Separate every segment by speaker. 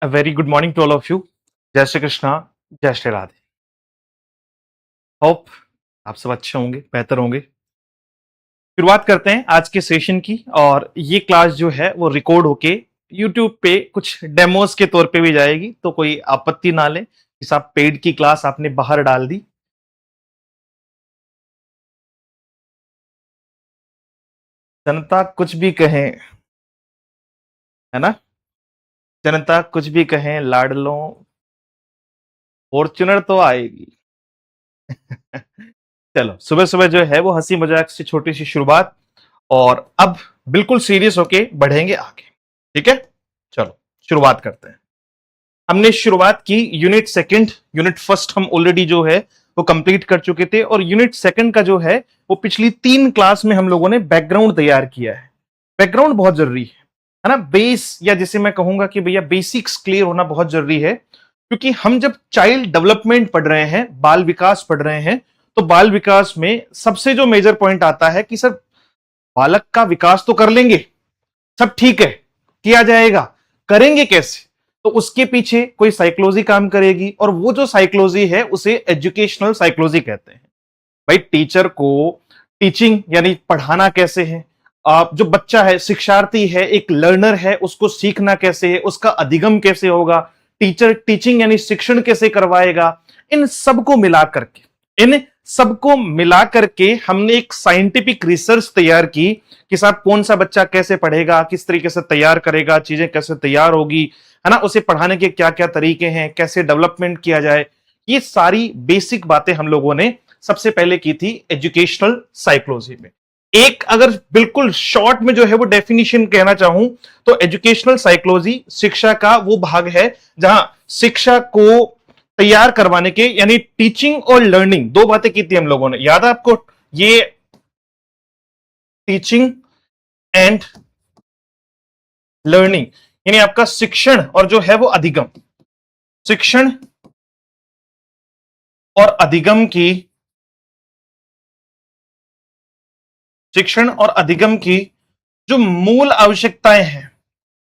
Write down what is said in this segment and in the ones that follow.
Speaker 1: A very good morning to all of you. जय श्री कृष्णा, जय Shri Radhe. Hope आप सब अच्छे होंगे, बेहतर होंगे। शुरुआत करते हैं आज के सेशन की और ये क्लास जो है वो रिकॉर्ड होके यूट्यूब पे कुछ डेमोस के तौर पे भी जाएगी, तो कोई आपत्ति ना लें कि साहब पेड की क्लास आपने बाहर डाल दी। जनता कुछ भी कहे, है ना? जनता कुछ भी कहे, लाडलों फॉर्च्यूनर तो आएगी। चलो, सुबह सुबह जो है वो हंसी मजाक से छोटी सी शुरुआत और अब बिल्कुल सीरियस होके बढ़ेंगे आगे। ठीक है, चलो शुरुआत करते हैं। हमने शुरुआत की यूनिट सेकंड, यूनिट फर्स्ट हम ऑलरेडी जो है वो कंप्लीट कर चुके थे और यूनिट सेकंड का जो है वो पिछली 3 क्लास में हम लोगों ने बैकग्राउंड तैयार किया है। बैकग्राउंड बहुत जरूरी है ना? बेस, या जिसे मैं कहूंगा कि भैया बेसिक्स क्लियर होना बहुत जरूरी है, क्योंकि हम जब चाइल्ड डेवलपमेंट पढ़ रहे हैं, बाल विकास पढ़ रहे हैं, तो बाल विकास में सबसे जो मेजर पॉइंट आता है कि सर बालक का विकास तो कर लेंगे, सब ठीक है, किया जाएगा, करेंगे कैसे? तो उसके पीछे कोई साइकोलॉजी काम करेगी और वो जो साइकोलॉजी है उसे एजुकेशनल साइकोलॉजी कहते हैं। भाई टीचर को टीचिंग यानी पढ़ाना कैसे है, आप जो बच्चा है, शिक्षार्थी है, एक लर्नर है, उसको सीखना कैसे है, उसका अधिगम कैसे होगा, टीचर टीचिंग यानी शिक्षण कैसे करवाएगा, इन सबको मिला करके हमने एक साइंटिफिक रिसर्च तैयार की कि साहब कौन सा बच्चा कैसे पढ़ेगा, किस तरीके से तैयार करेगा, चीजें कैसे तैयार होगी, है ना, उसे पढ़ाने के क्या क्या तरीके हैं, कैसे डेवलपमेंट किया जाए। ये सारी बेसिक बातें हम लोगों ने सबसे पहले की थी एजुकेशनल साइकोलॉजी में। एक अगर बिल्कुल शॉर्ट में जो है वो डेफिनेशन कहना चाहूं तो एजुकेशनल साइकोलॉजी शिक्षा का वो भाग है जहां शिक्षा को तैयार करवाने के, यानी टीचिंग और लर्निंग, दो बातें की थी हम लोगों ने, याद है आपको? ये टीचिंग एंड लर्निंग यानी आपका शिक्षण और जो है वो अधिगम, शिक्षण और अधिगम की, शिक्षण और अधिगम की जो मूल आवश्यकताएं हैं,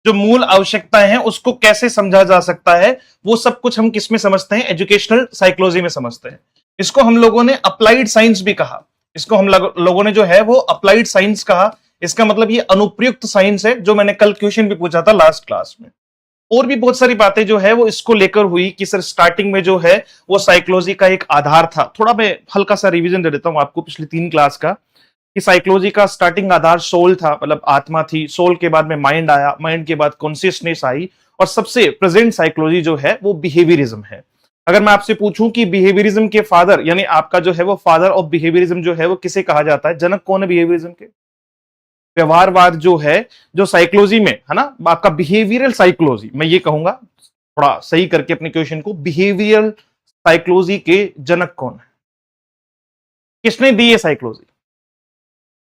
Speaker 1: जो मूल आवश्यकताएं हैं उसको कैसे समझा जा सकता है, वो सब कुछ हम किस में समझते हैं? एजुकेशनल साइकोलॉजी में समझते हैं। इसको हम लोगों ने अप्लाइड साइंस भी कहा, इसको हम लोगों ने जो है वो अप्लाइड साइंस कहा। इसका मतलब ये अनुप्रयुक्त साइंस है, जो मैंने कल क्वेश्चन भी पूछा था लास्ट क्लास में। और भी बहुत सारी बातें जो है वो इसको लेकर हुई कि सर स्टार्टिंग में जो है वो साइकोलॉजी का एक आधार था। थोड़ा मैं हल्का सा रिवीजन दे देता हूं आपको पिछली 3 क्लास का, कि साइकोलॉजी का स्टार्टिंग आधार सोल था, मतलब आत्मा थी। सोल के बाद में माइंड आया, माइंड के बाद कॉन्शियसनेस आई, और सबसे प्रेजेंट साइकोलॉजी जो है वो बिहेवियरिज्म है। अगर मैं आपसे पूछूं कि बिहेवियरिज्म के फादर, यानी आपका जो है वो फादर ऑफ बिहेवियरिज्म जो है वो किसे कहा जाता है, जनक कौन है बिहेवियरिज्म के? व्यवहारवाद जो है, जो साइकोलॉजी में है ना, आपका बिहेवियरल साइकोलॉजी, मैं ये कहूंगा थोड़ा सही करके अपने क्वेश्चन को, बिहेवियरल साइकोलॉजी के जनक कौन है, किसने दी ये साइकोलॉजी?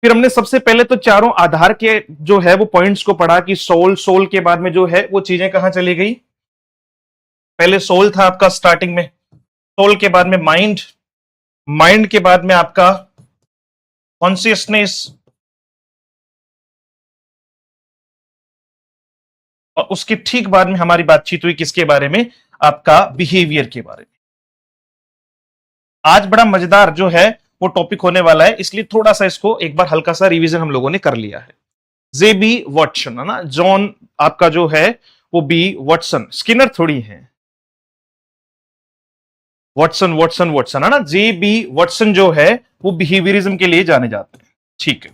Speaker 1: फिर हमने सबसे पहले तो चारों आधार के जो है वो पॉइंट्स को पढ़ा कि सोल, सोल के बाद में जो है वो चीजें कहां चली गई? पहले सोल था आपका स्टार्टिंग में, सोल के बाद में माइंड, माइंड के बाद में आपका कॉन्शियसनेस, और उसके ठीक बाद में हमारी बातचीत हुई किसके बारे में? आपका बिहेवियर के बारे में। आज बड़ा मजेदार जो है वो टॉपिक होने वाला है, इसलिए थोड़ा सा इसको एक बार हल्का सा रिवीजन हम लोगों ने कर लिया है। जेबी वॉटसन, है ना, जॉन आपका जो है वो बी वॉटसन, स्किनर थोड़ी है, वॉटसन वॉटसन वॉटसन, है ना, जे बी वॉटसन जो है वो बिहेवियरिज्म के लिए जाने जाते हैं। ठीक है,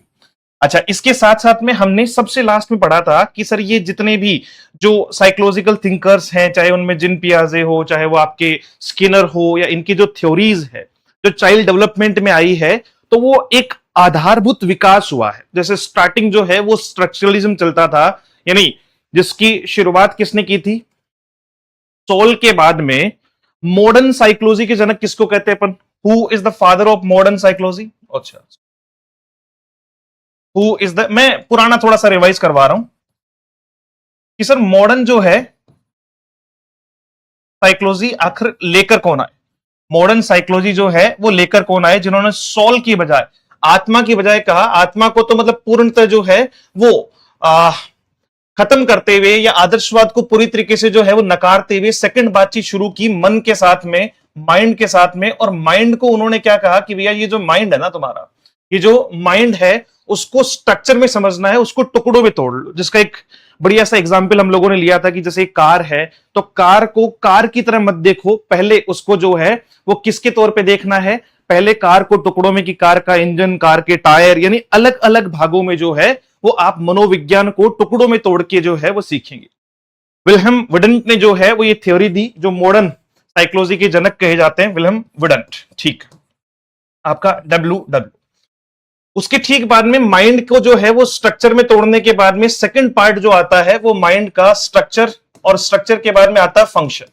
Speaker 1: अच्छा, इसके साथ साथ में हमने सबसे लास्ट में पढ़ा था कि सर ये जितने भी जो साइकोलॉजिकल थिंकर्स हैं, चाहे उनमें जिन पियाजे हो, चाहे वो आपके स्किनर हो, या इनकी जो थ्योरीज है जो चाइल्ड डेवलपमेंट में आई है, तो वो एक आधारभूत विकास हुआ है। जैसे स्टार्टिंग जो है वो स्ट्रक्चरलिज्म चलता था, यानी जिसकी शुरुआत किसने की थी? सोल के बाद में मॉडर्न साइकोलॉजी के जनक किसको कहते हैं अपन? Who is the father of modern psychology? अच्छा, हु इज द, मैं पुराना थोड़ा सा रिवाइज करवा रहा हूं कि सर मॉडर्न जो है साइकोलॉजी आखिर लेकर कौन आए? मॉडर्न साइकोलॉजी जो है वो लेकर कौन आए, जिन्होंने सोल की बजाय, आत्मा की बजाय कहा, आत्मा को तो मतलब पूर्णतः जो है वो खत्म करते हुए या आदर्शवाद को पूरी तरीके से जो है वो नकारते हुए सेकंड बातचीत शुरू की मन के साथ में, माइंड के साथ में। और माइंड को उन्होंने क्या कहा कि भैया ये जो माइंड है ना तुम्हारा, ये जो माइंड है उसको स्ट्रक्चर में समझना है, उसको टुकड़ों में तोड़ लो। जिसका एक बढ़िया सा एग्जाम्पल हम लोगों ने लिया था कि जैसे कार है, तो कार को कार की तरह मत देखो, पहले उसको जो है वो किसके तौर पे देखना है, पहले कार को टुकड़ों में, कि कार का इंजन, कार के टायर, यानी अलग अलग भागों में जो है वो आप मनोविज्ञान को टुकड़ों में तोड़ के जो है वो सीखेंगे। विल्हेम वुडंट ने जो है वो ये थ्योरी दी, जो मॉडर्न साइकोलॉजी के जनक कहे जाते हैं, विल्हेम वुडंट। ठीक, आपका WW। उसके ठीक बाद में माइंड को जो है वो स्ट्रक्चर में तोड़ने के बाद में सेकंड पार्ट जो आता है वो माइंड का स्ट्रक्चर, और स्ट्रक्चर के बाद में आता है फंक्शन।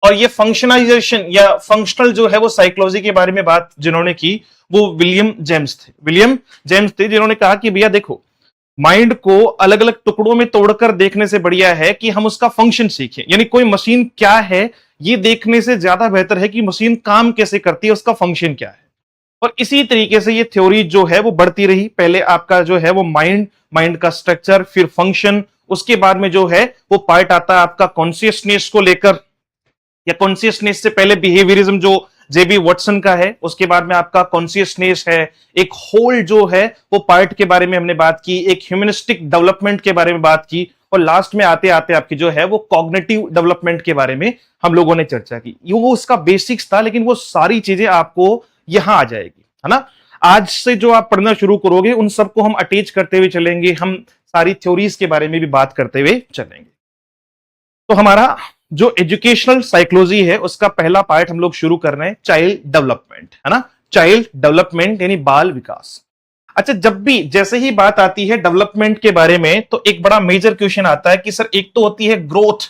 Speaker 1: और ये फंक्शनाइजेशन या फंक्शनल जो है वो साइकोलॉजी के बारे में बात जिन्होंने की वो विलियम जेम्स थे। विलियम जेम्स थे जिन्होंने कहा कि भैया देखो, माइंड को अलग अलग टुकड़ों में तोड़कर देखने से बढ़िया है कि हम उसका फंक्शन सीखें। यानी कोई मशीन क्या है ये देखने से ज्यादा बेहतर है कि मशीन काम कैसे करती है, उसका फंक्शन क्या है। और इसी तरीके से ये थ्योरी जो है वो बढ़ती रही। पहले आपका जो है वो माइंड, माइंड का स्ट्रक्चर, फिर फंक्शन, उसके बाद में जो है वो पार्ट आता है आपका कॉन्शियसनेस को लेकर, या कॉन्शियसनेस से पहले बिहेवियरिज्म जो जेबी वॉटसन का है, उसके बाद में आपका कॉन्शियसनेस है, एक होल जो है वो पार्ट के बारे में हमने बात की, एक ह्यूमनिस्टिक डेवलपमेंट के बारे में बात की, और लास्ट में आते आते आपकी जो है वो कॉग्निटिव डेवलपमेंट के बारे में हम लोगों ने चर्चा की। ये वो उसका बेसिक्स था, लेकिन वो सारी चीजें आपको यहां आ जाएगी, है ना। आज से जो आप पढ़ना शुरू करोगे उन सबको हम अटैच करते हुए चलेंगे, हम सारी थ्योरीज के बारे में भी बात करते हुए चलेंगे। तो हमारा जो एजुकेशनल साइकोलॉजी है उसका पहला पार्ट हम लोग शुरू कर रहे हैं, चाइल्ड डेवलपमेंट, है ना। चाइल्ड डेवलपमेंट यानी बाल विकास। अच्छा, जब भी जैसे ही बात आती है डेवलपमेंट के बारे में तो एक बड़ा मेजर क्वेश्चन आता है कि सर एक तो होती है ग्रोथ,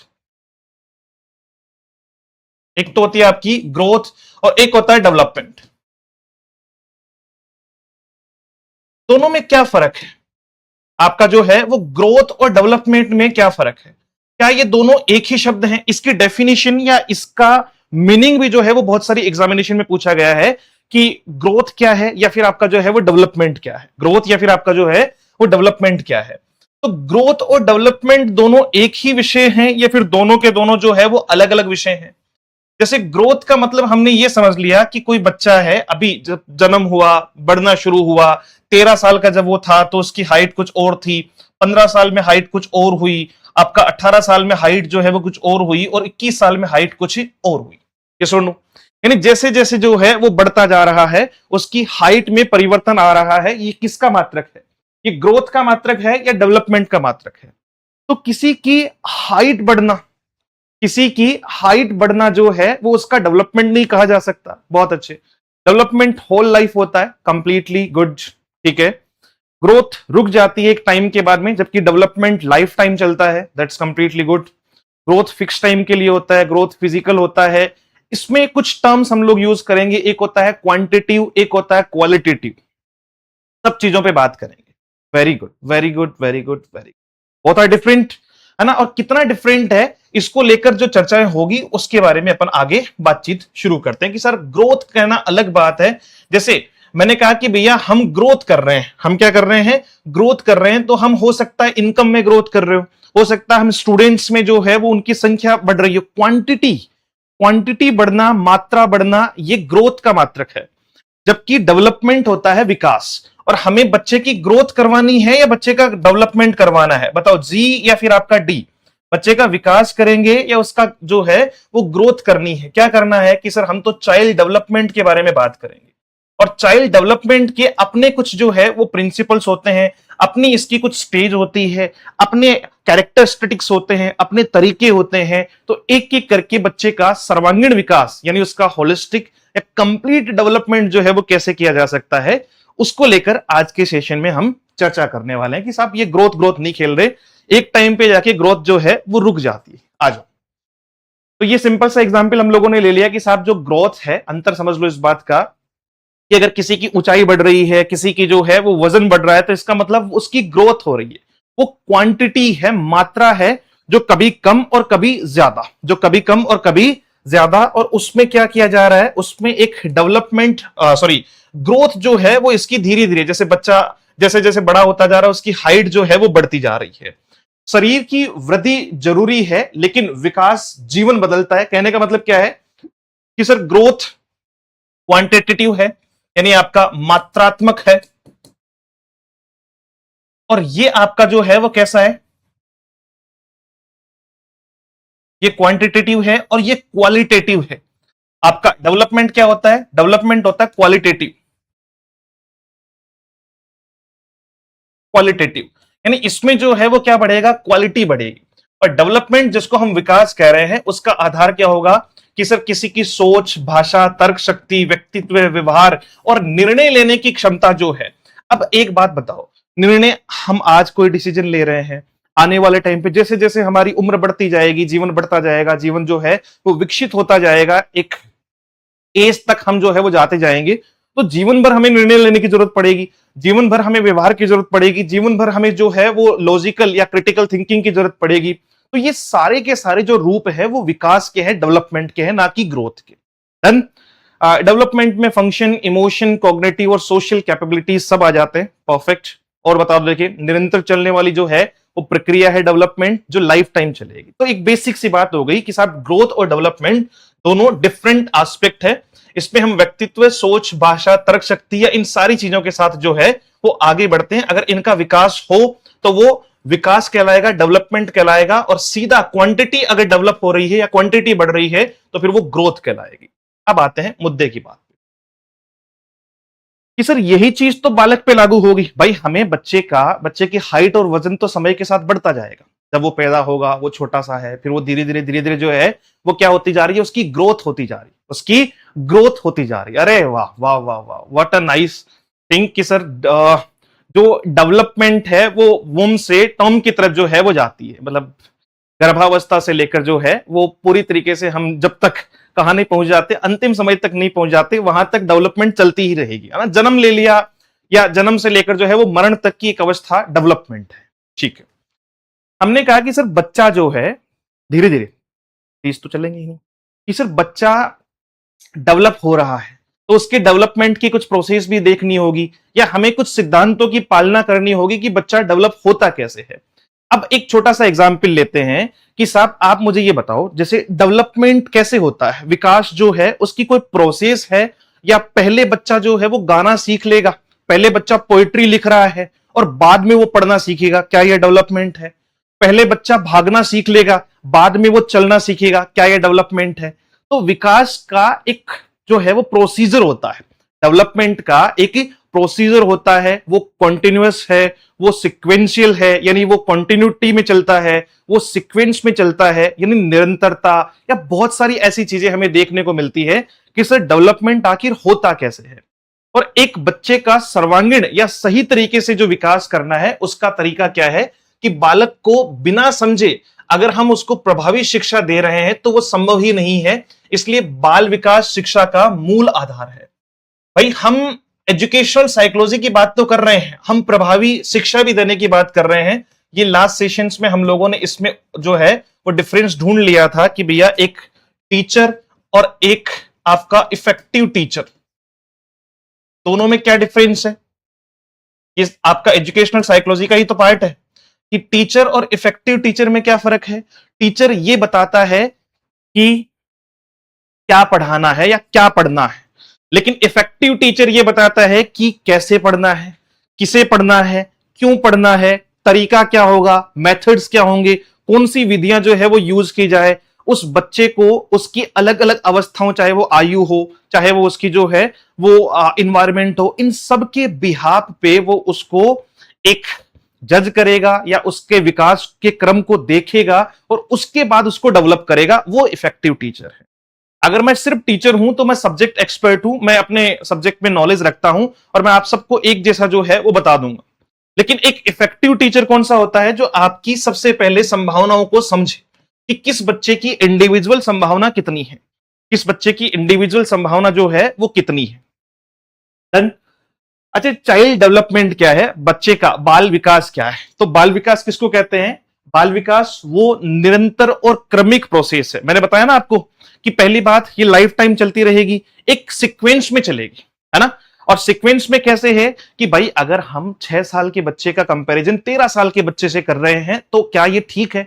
Speaker 1: एक तो होती है आपकी ग्रोथ और एक होता है डेवलपमेंट। दोनों में क्या फर्क है? आपका जो है वो ग्रोथ और डेवलपमेंट में क्या फर्क है? क्या ये दोनों एक ही शब्द हैं? इसकी डेफिनेशन या इसका मीनिंग भी जो है वो बहुत सारी एग्जामिनेशन में पूछा गया है कि ग्रोथ क्या है या फिर आपका जो है वो डेवलपमेंट क्या है, ग्रोथ या फिर आपका जो है वो डेवलपमेंट क्या है। तो ग्रोथ और डेवलपमेंट दोनों एक ही विषय हैं या फिर दोनों के दोनों जो है वो अलग अलग विषय हैं? जैसे ग्रोथ का मतलब हमने ये समझ लिया कि कोई बच्चा है, अभी जब जन्म हुआ, बढ़ना शुरू हुआ, 13 साल का जब वो था तो उसकी हाइट कुछ और थी, 15 साल में हाइट कुछ और हुई, आपका 18 साल में हाइट जो है वो कुछ और हुई, और 21 साल में हाइट कुछ और हुई। ये सुनो, यानी जैसे जैसे जो है वो बढ़ता जा रहा है उसकी हाइट में परिवर्तन आ रहा है। ये किसका मात्रक है? ये ग्रोथ का मात्रक है या डेवलपमेंट का मात्रक है? तो किसी की हाइट बढ़ना, किसी की हाइट बढ़ना जो है वो उसका डेवलपमेंट नहीं कहा जा सकता। बहुत अच्छे, डेवलपमेंट होल लाइफ होता है, कंप्लीटली गुड, ठीक है। ग्रोथ रुक जाती है एक टाइम के बाद में, जबकि डेवलपमेंट लाइफ टाइम चलता है, that's completely good. Growth fix time के लिए होता है, ग्रोथ फिजिकल होता है। इसमें कुछ टर्म्स हम लोग यूज करेंगे, एक होता है क्वांटिटिव, एक होता है क्वालिटेटिव। सब चीजों पे बात करेंगे। Very good, very good, very good, very good. बहुत डिफरेंट है ना। और कितना डिफरेंट है इसको लेकर जो चर्चाएं होगी उसके बारे में अपन आगे बातचीत शुरू करते हैं कि सर ग्रोथ कहना अलग बात है। जैसे मैंने कहा कि भैया हम ग्रोथ कर रहे हैं, हम क्या कर रहे हैं? ग्रोथ कर रहे हैं। तो हम हो सकता है इनकम में ग्रोथ कर रहे हो सकता है हम स्टूडेंट्स में जो है वो उनकी संख्या बढ़ रही हो। क्वांटिटी, क्वांटिटी बढ़ना, मात्रा बढ़ना, ये ग्रोथ का मात्रक है। जबकि डेवलपमेंट होता है विकास। और हमें बच्चे की ग्रोथ करवानी है या बच्चे का डेवलपमेंट करवाना है? बताओ, जी या फिर आपका डी? बच्चे का विकास करेंगे या उसका जो है वो ग्रोथ करनी है? क्या करना है कि सर हम तो चाइल्ड डेवलपमेंट के बारे में बात करेंगे। और चाइल्ड डेवलपमेंट के अपने कुछ जो है वो प्रिंसिपल्स होते हैं, अपनी इसकी कुछ स्टेज होती है, अपने कैरेक्टरिस्टिक्स होते हैं, अपने तरीके होते हैं। तो एक एक करके बच्चे का सर्वांगीण विकास यानी उसका होलिस्टिक या कंप्लीट डेवलपमेंट जो है वो कैसे किया जा सकता है, उसको लेकर आज के सेशन में हम चर्चा करने वाले हैं कि साहब ये ग्रोथ ग्रोथ नहीं खेल रहे, एक टाइम पे जाके ग्रोथ जो है वो रुक जाती है। आ जाओ। तो ये सिंपल सा एग्जांपल हम लोगों ने ले लिया कि साहब जो ग्रोथ है, अंतर समझ लो इस बात का कि अगर किसी की ऊंचाई बढ़ रही है, किसी की जो है वो वजन बढ़ रहा है, तो इसका मतलब उसकी ग्रोथ हो रही है। वो क्वांटिटी है, मात्रा है, जो कभी कम और कभी ज्यादा, जो कभी कम और कभी ज्यादा। और उसमें क्या किया जा रहा है? उसमें एक डेवलपमेंट, सॉरी, ग्रोथ जो है वो इसकी धीरे धीरे, जैसे बच्चा जैसे जैसे बड़ा होता जा रहा है उसकी हाइट जो है वो बढ़ती जा रही है। शरीर की वृद्धि जरूरी है, लेकिन विकास जीवन बदलता है। कहने का मतलब क्या है कि सर ग्रोथ क्वांटिटेटिव है, यानी आपका मात्रात्मक है, और ये आपका जो है वो कैसा है, ये क्वांटिटेटिव है और ये क्वालिटेटिव है। आपका डेवलपमेंट क्या होता है, डेवलपमेंट होता है क्वालिटेटिव, क्वालिटेटिव यानी इसमें जो है वो क्या बढ़ेगा, क्वालिटी बढ़ेगी। और डेवलपमेंट जिसको हम विकास कह रहे हैं, उसका आधार क्या होगा कि सर किसी की सोच, भाषा, तर्क शक्ति, व्यक्तित्व, व्यवहार और निर्णय लेने की क्षमता जो है। अब एक बात बताओ, निर्णय हम आज कोई डिसीजन ले रहे हैं, आने वाले टाइम पे जैसे जैसे हमारी उम्र बढ़ती जाएगी, जीवन बढ़ता जाएगा, जीवन जो है वो विकसित होता जाएगा, एक एज तक हम जो है वो जाते जाएंगे, तो जीवन भर हमें निर्णय लेने की जरूरत पड़ेगी, जीवन भर हमें व्यवहार की जरूरत पड़ेगी, जीवन भर हमें जो है वो लॉजिकल या क्रिटिकल थिंकिंग की जरूरत पड़ेगी। तो ये सारे के सारे जो रूप है वो विकास के हैं, डेवलपमेंट के हैं, ना कि ग्रोथ के। डन। डेवलपमेंट में फंक्शन, इमोशन, कॉग्निटिव और सोशल कैपेबिलिटीज सब आ जाते हैं। परफेक्ट। और बता दो, देखिए निरंतर चलने वाली जो है वो प्रक्रिया है डेवलपमेंट, जो लाइफ टाइम चलेगी। तो एक बेसिक सी बात हो गई कि साहब ग्रोथ और डेवलपमेंट दोनों डिफरेंट एस्पेक्ट है। इसमें हम व्यक्तित्व, सोच, भाषा, तर्क शक्ति या इन सारी चीजों के साथ जो है वो आगे बढ़ते हैं। अगर इनका विकास हो तो वो विकास कहलाएगा, डेवलपमेंट कहलाएगा, और सीधा क्वांटिटी अगर डेवलप हो रही है या क्वांटिटी बढ़ रही है तो फिर वो ग्रोथ कहलाएगी। अब आते हैं मुद्दे की बात कि सर यही चीज तो बालक पे लागू होगी। भाई हमें बच्चे की हाइट और वजन तो समय के साथ बढ़ता जाएगा। जब वो पैदा होगा वो छोटा सा है, फिर वो धीरे धीरे जो है वो क्या होती जा रही है, उसकी ग्रोथ होती जा रही है, उसकी ग्रोथ होती जा रही है। अरे वाह वाह वाह वाह, व्हाट अ नाइस थिंक कि सर जो डेवलपमेंट है वो वुम से टर्म की तरफ जो है वो जाती है। मतलब गर्भावस्था से लेकर जो है वो पूरी तरीके से हम जब तक कहां नहीं पहुंच जाते, अंतिम समय तक नहीं पहुंच जाते, वहां तक डेवलपमेंट चलती ही रहेगी, है ना। जन्म ले लिया या जन्म से लेकर जो है वो मरण तक की एक अवस्था डेवलपमेंट है। ठीक है। हमने कहा कि सर बच्चा जो है धीरे धीरे, तीस तो चलेंगे ही नहीं, कि सर बच्चा डेवलप हो रहा है तो उसके डेवलपमेंट की कुछ प्रोसेस भी देखनी होगी, या हमें कुछ सिद्धांतों की पालना करनी होगी कि बच्चा डेवलप होता कैसे है। अब एक छोटा सा एग्जाम्पल लेते हैं कि साहब आप मुझे ये बताओ, जैसे डेवलपमेंट कैसे होता है, विकास जो है उसकी कोई प्रोसेस है, या पहले बच्चा जो है वो गाना सीख लेगा, पहले बच्चा पोएट्री लिख रहा है और बाद में वो पढ़ना सीखेगा, क्या यह डेवलपमेंट है? पहले बच्चा भागना सीख लेगा, बाद में वो चलना सीखेगा, क्या यह डेवलपमेंट है? तो विकास का एक जो है वो प्रोसीजर होता है, डेवलपमेंट का एक प्रोसीजर होता है, वो कॉन्टिन्यूअस है, वो सिक्वेंशियल है, यानी वो कॉन्टिन्यूटी में चलता है, वो सीक्वेंस में चलता है, यानी निरंतरता, या बहुत सारी ऐसी चीजें हमें देखने को मिलती है कि सर डेवलपमेंट आखिर होता कैसे है। और एक बच्चे का सर्वांगीण या सही तरीके से जो विकास करना है उसका तरीका क्या है कि बालक को बिना समझे अगर हम उसको प्रभावी शिक्षा दे रहे हैं तो वो संभव ही नहीं है। इसलिए बाल विकास शिक्षा का मूल आधार है। भाई हम एजुकेशनल साइकोलॉजी की बात तो कर रहे हैं, हम प्रभावी शिक्षा भी देने की बात कर रहे हैं। ये लास्ट सेशंस में हम लोगों ने इसमें जो है वो डिफरेंस ढूंढ लिया था कि भैया एक टीचर और एक आपका इफेक्टिव टीचर, दोनों में क्या डिफरेंस है। ये आपका एजुकेशनल साइकोलॉजी का ही तो पार्ट है कि टीचर और इफेक्टिव टीचर में क्या फर्क है। टीचर ये बताता है कि क्या पढ़ाना है या क्या पढ़ना है, लेकिन इफेक्टिव टीचर ये बताता है कि कैसे पढ़ना है, किसे पढ़ना है, क्यों पढ़ना है, तरीका क्या होगा, मेथड्स क्या होंगे, कौन सी विधियां जो है वो यूज की जाए। उस बच्चे को उसकी अलग अलग अवस्थाओं, चाहे वो आयु हो, चाहे वो उसकी जो है वो इन्वायरमेंट हो, इन सब के बिहाफ पे वो उसको एक जज करेगा या उसके विकास के क्रम को देखेगा और उसके बाद उसको डेवलप करेगा। वो इफेक्टिव टीचर है। अगर मैं सिर्फ टीचर हूं तो मैं सब्जेक्ट एक्सपर्ट हूं, मैं अपने सब्जेक्ट में नॉलेज रखता हूं और मैं आप सबको एक जैसा जो है वो बता दूंगा। लेकिन एक इफेक्टिव टीचर कौन सा होता है, जो आपकी सबसे पहले संभावनाओं को समझे कि किस बच्चे की इंडिविजुअल संभावना कितनी है, किस बच्चे की इंडिविजुअल संभावना जो है वो कितनी है। डन। अच्छा, चाइल्ड डेवलपमेंट क्या है, बच्चे का बाल विकास क्या है। तो बाल विकास किसको कहते हैं? बाल विकास वो निरंतर और क्रमिक प्रोसेस है। मैंने बताया ना आपको कि पहली बात ये लाइफ टाइम चलती रहेगी, एक सीक्वेंस में चलेगी, है ना। और सीक्वेंस में कैसे है कि भाई अगर हम 6 साल के बच्चे का कंपैरिजन 13 साल के बच्चे से कर रहे हैं तो क्या ये ठीक है?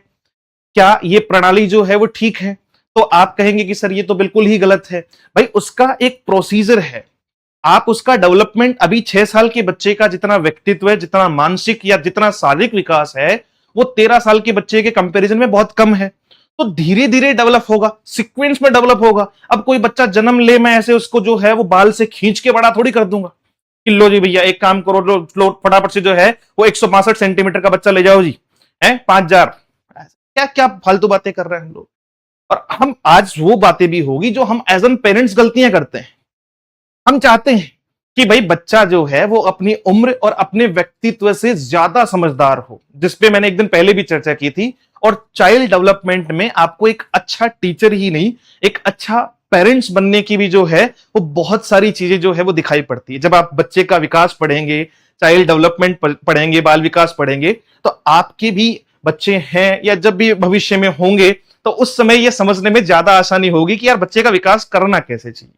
Speaker 1: क्या ये प्रणाली जो है वो ठीक है? तो आप कहेंगे कि सर ये तो बिल्कुल ही गलत है। भाई उसका एक प्रोसीजर है, आप उसका डेवलपमेंट अभी 6 साल के बच्चे का जितना व्यक्तित्व है, जितना मानसिक या जितना शारीरिक विकास है, वो 13 साल के बच्चे के कंपैरिजन में बहुत कम है। तो धीरे धीरे डेवलप होगा, सीक्वेंस में डेवलप होगा। अब कोई बच्चा जन्म ले, मैं ऐसे उसको जो है वो बाल से खींच के बड़ा थोड़ी कर दूंगा कि लो जी भैया एक काम करो, लो फटाफट से जो है वो 162 सेंटीमीटर का बच्चा ले जाओ जी, है 5,000। क्या क्या फालतू बातें कर रहे हैं हम लोग। और हम आज वो बातें भी होगी जो हम एज एन पेरेंट्स गलतियां करते हैं। हम चाहते हैं कि भाई बच्चा जो है वो अपनी उम्र और अपने व्यक्तित्व से ज्यादा समझदार हो, जिसपे मैंने एक दिन पहले भी चर्चा की थी। और चाइल्ड डेवलपमेंट में आपको एक अच्छा टीचर ही नहीं, एक अच्छा पेरेंट्स बनने की भी जो है वो बहुत सारी चीजें जो है वो दिखाई पड़ती है। जब आप बच्चे का विकास पढ़ेंगे, चाइल्ड डेवलपमेंट पढ़ेंगे, बाल विकास पढ़ेंगे, तो आपके भी बच्चे हैं या जब भी भविष्य में होंगे तो उस समय यह समझने में ज्यादा आसानी होगी कि यार बच्चे का विकास करना कैसे चाहिए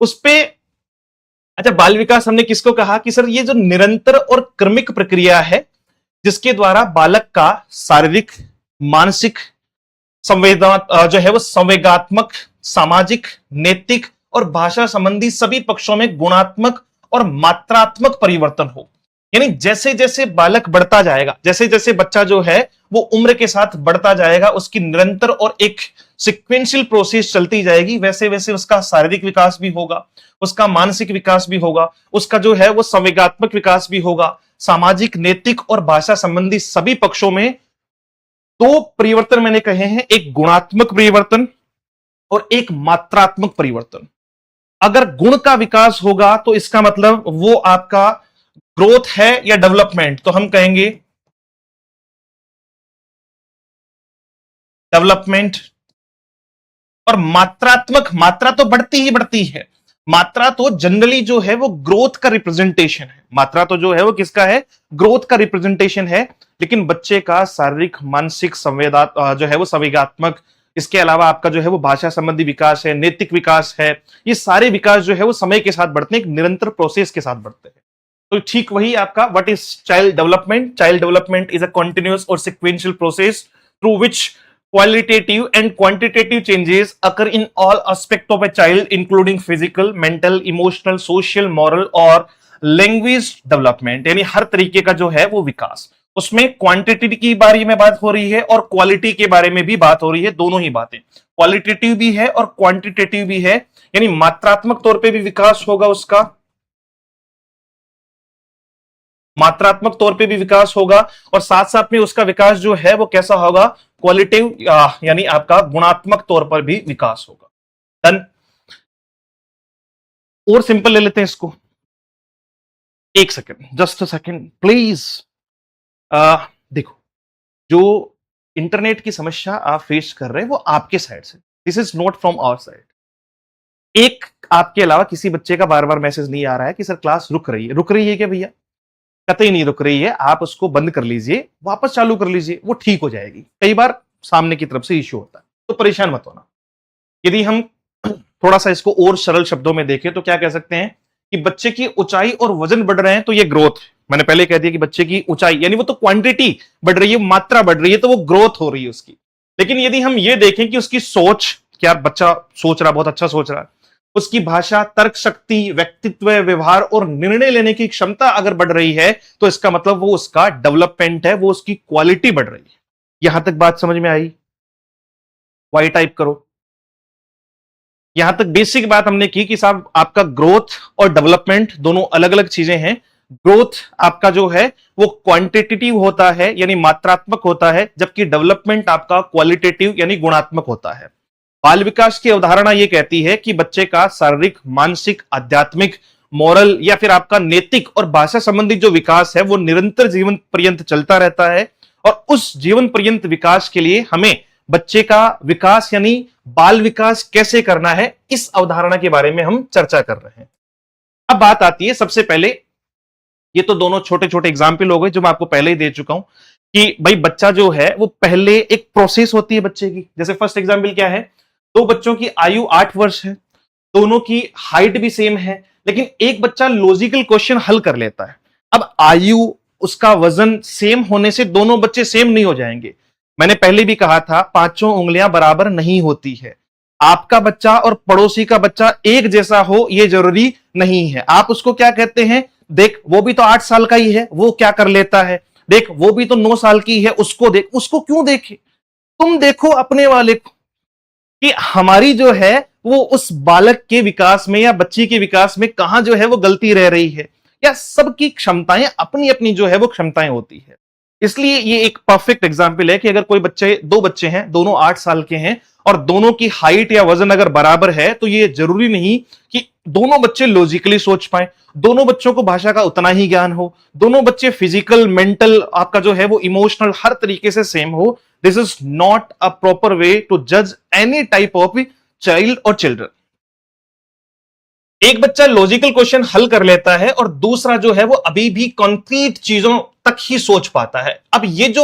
Speaker 1: उस पे। अच्छा, बाल विकास हमने किसको कहा कि सर ये जो निरंतर और क्रमिक प्रक्रिया है जिसके द्वारा बालक का शारीरिक, मानसिक, संवेदना जो है वो संवेगात्मक, सामाजिक, नैतिक और भाषा संबंधी सभी पक्षों में गुणात्मक और मात्रात्मक परिवर्तन हो। यानी जैसे जैसे बालक बढ़ता जाएगा, जैसे जैसे बच्चा जो है वो उम्र के साथ बढ़ता जाएगा, उसकी निरंतर और एक सिक्वेंशियल प्रोसेस चलती जाएगी, वैसे वैसे उसका शारीरिक विकास भी होगा, उसका मानसिक विकास भी होगा, उसका जो है वो संवेगात्मक विकास भी होगा, सामाजिक, नैतिक और भाषा संबंधी सभी पक्षों में। दो परिवर्तन मैंने कहे हैं, एक गुणात्मक परिवर्तन और एक मात्रात्मक परिवर्तन। अगर गुण का विकास होगा तो इसका मतलब वो आपका ग्रोथ है या डेवलपमेंट, तो हम कहेंगे डेवलपमेंट। और मात्रात्मक, मात्रा तो बढ़ती ही बढ़ती है, मात्रा तो जनरली जो है वो ग्रोथ का रिप्रेजेंटेशन है। मात्रा तो जो है वो किसका है? ग्रोथ का रिप्रेजेंटेशन है। लेकिन बच्चे का शारीरिक, मानसिक, संवेदा जो है वो संवेगात्मक, इसके अलावा आपका जो है वो भाषा संबंधी विकास है, नैतिक विकास है, ये सारे विकास जो है वो समय के साथ बढ़ते हैं, एक निरंतर प्रोसेस के साथ बढ़ते हैं। तो ठीक वही आपका what is child development? Child development is a continuous और sequential process through which qualitative and quantitative changes occur in all aspects of a child, including physical, mental, emotional, social, moral और language development। यानी हर तरीके का जो है वो विकास, उसमें quantity की बारे में बात हो रही है और क्वालिटी के बारे में भी बात हो रही है। दोनों ही बातें, क्वालिटेटिव भी है और क्वांटिटेटिव भी है। यानी मात्रात्मक तौर पे भी विकास होगा उसका, मात्रात्मक तौर पे भी विकास होगा, और साथ साथ में उसका विकास जो है वो कैसा होगा? क्वालिटिव, यानी आपका गुणात्मक तौर पर भी विकास होगा। डन। और सिंपल ले लेते हैं इसको, एक second, just a second please. देखो, जो इंटरनेट की समस्या आप फेस कर रहे हैं वो आपके साइड से, this is not from our side. एक आपके अलावा किसी बच्चे का बार बार मैसेज नहीं आ रहा है कि सर क्लास रुक रही है। रुक रही है क्या भैया? कतई नहीं रुक रही है। आप उसको बंद कर लीजिए, वापस चालू कर लीजिए, वो ठीक हो जाएगी। कई बार सामने की तरफ से इश्यू होता है, तो परेशान मत होना। यदि हम थोड़ा सा इसको और सरल शब्दों में देखें तो क्या कह सकते हैं कि बच्चे की ऊंचाई और वजन बढ़ रहे हैं, तो ये ग्रोथ। मैंने पहले कह दिया कि बच्चे की ऊंचाई यानी वो तो क्वांटिटी बढ़ रही है, मात्रा बढ़ रही है, तो वो ग्रोथ हो रही है उसकी। लेकिन यदि हम ये देखें कि उसकी सोच, क्या बच्चा सोच रहा, बहुत अच्छा सोच रहा है, उसकी भाषा, तर्क शक्ति, व्यक्तित्व, व्यवहार और निर्णय लेने की क्षमता अगर बढ़ रही है, तो इसका मतलब वो उसका डेवलपमेंट है, वो उसकी क्वालिटी बढ़ रही है। यहां तक बात समझ में आई? वाई टाइप करो। यहां तक बेसिक बात हमने की कि साहब आपका ग्रोथ और डेवलपमेंट दोनों अलग अलग चीजें हैं। ग्रोथ आपका जो है वो क्वांटिटेटिव होता है, यानी मात्रात्मक होता है, जबकि डेवलपमेंट आपका क्वालिटेटिव यानी गुणात्मक होता है। बाल विकास की अवधारणा यह कहती है कि बच्चे का शारीरिक, मानसिक, आध्यात्मिक, मॉरल या फिर आपका नैतिक और भाषा संबंधी जो विकास है वो निरंतर जीवन पर्यंत चलता रहता है। और उस जीवन पर्यंत विकास के लिए हमें बच्चे का विकास यानी बाल विकास कैसे करना है, इस अवधारणा के बारे में हम चर्चा कर रहे हैं। अब बात आती है सबसे पहले, ये तो दोनों छोटे छोटे एग्जाम्पल हो गए जो मैं आपको पहले ही दे चुका हूं कि भाई बच्चा जो है वो पहले एक प्रोसेस होती है बच्चे की। जैसे फर्स्ट एग्जाम्पल क्या है? दो बच्चों की आयु 8 वर्ष है, दोनों की हाइट भी सेम है, लेकिन एक बच्चा लॉजिकल क्वेश्चन हल कर लेता है। अब आयु, उसका वजन सेम होने से दोनों बच्चे सेम नहीं हो जाएंगे। मैंने पहले भी कहा था, पांचों उंगलियां बराबर नहीं होती है। आपका बच्चा और पड़ोसी का बच्चा एक जैसा हो यह जरूरी नहीं है। आप उसको क्या कहते हैं, देख वो भी तो 8 साल का ही है, वो क्या कर लेता है, देख वो भी तो 9 साल की है, उसको देख। उसको क्यों देखे, तुम देखो अपने वाले को, कि हमारी जो है वो उस बालक के विकास में या बच्ची के विकास में कहां जो है वो गलती रह रही है, या सबकी क्षमताएं अपनी अपनी जो है वो क्षमताएं होती है। इसलिए ये एक परफेक्ट एग्जाम्पल है कि अगर कोई बच्चे, दो बच्चे हैं, दोनों 8 साल के हैं और दोनों की हाइट या वजन अगर बराबर है, तो ये जरूरी नहीं कि दोनों बच्चे लॉजिकली सोच पाए, दोनों बच्चों को भाषा का उतना ही ज्ञान हो, दोनों बच्चे फिजिकल, मेंटल, आपका जो है वो इमोशनल, हर तरीके से सेम हो। This is not a proper way to जज एनी टाइप ऑफ चाइल्ड और चिल्ड्रन। एक बच्चा लॉजिकल क्वेश्चन हल कर लेता है और दूसरा जो है वो अभी भी कॉन्क्रीट चीजों तक ही सोच पाता है। अब ये जो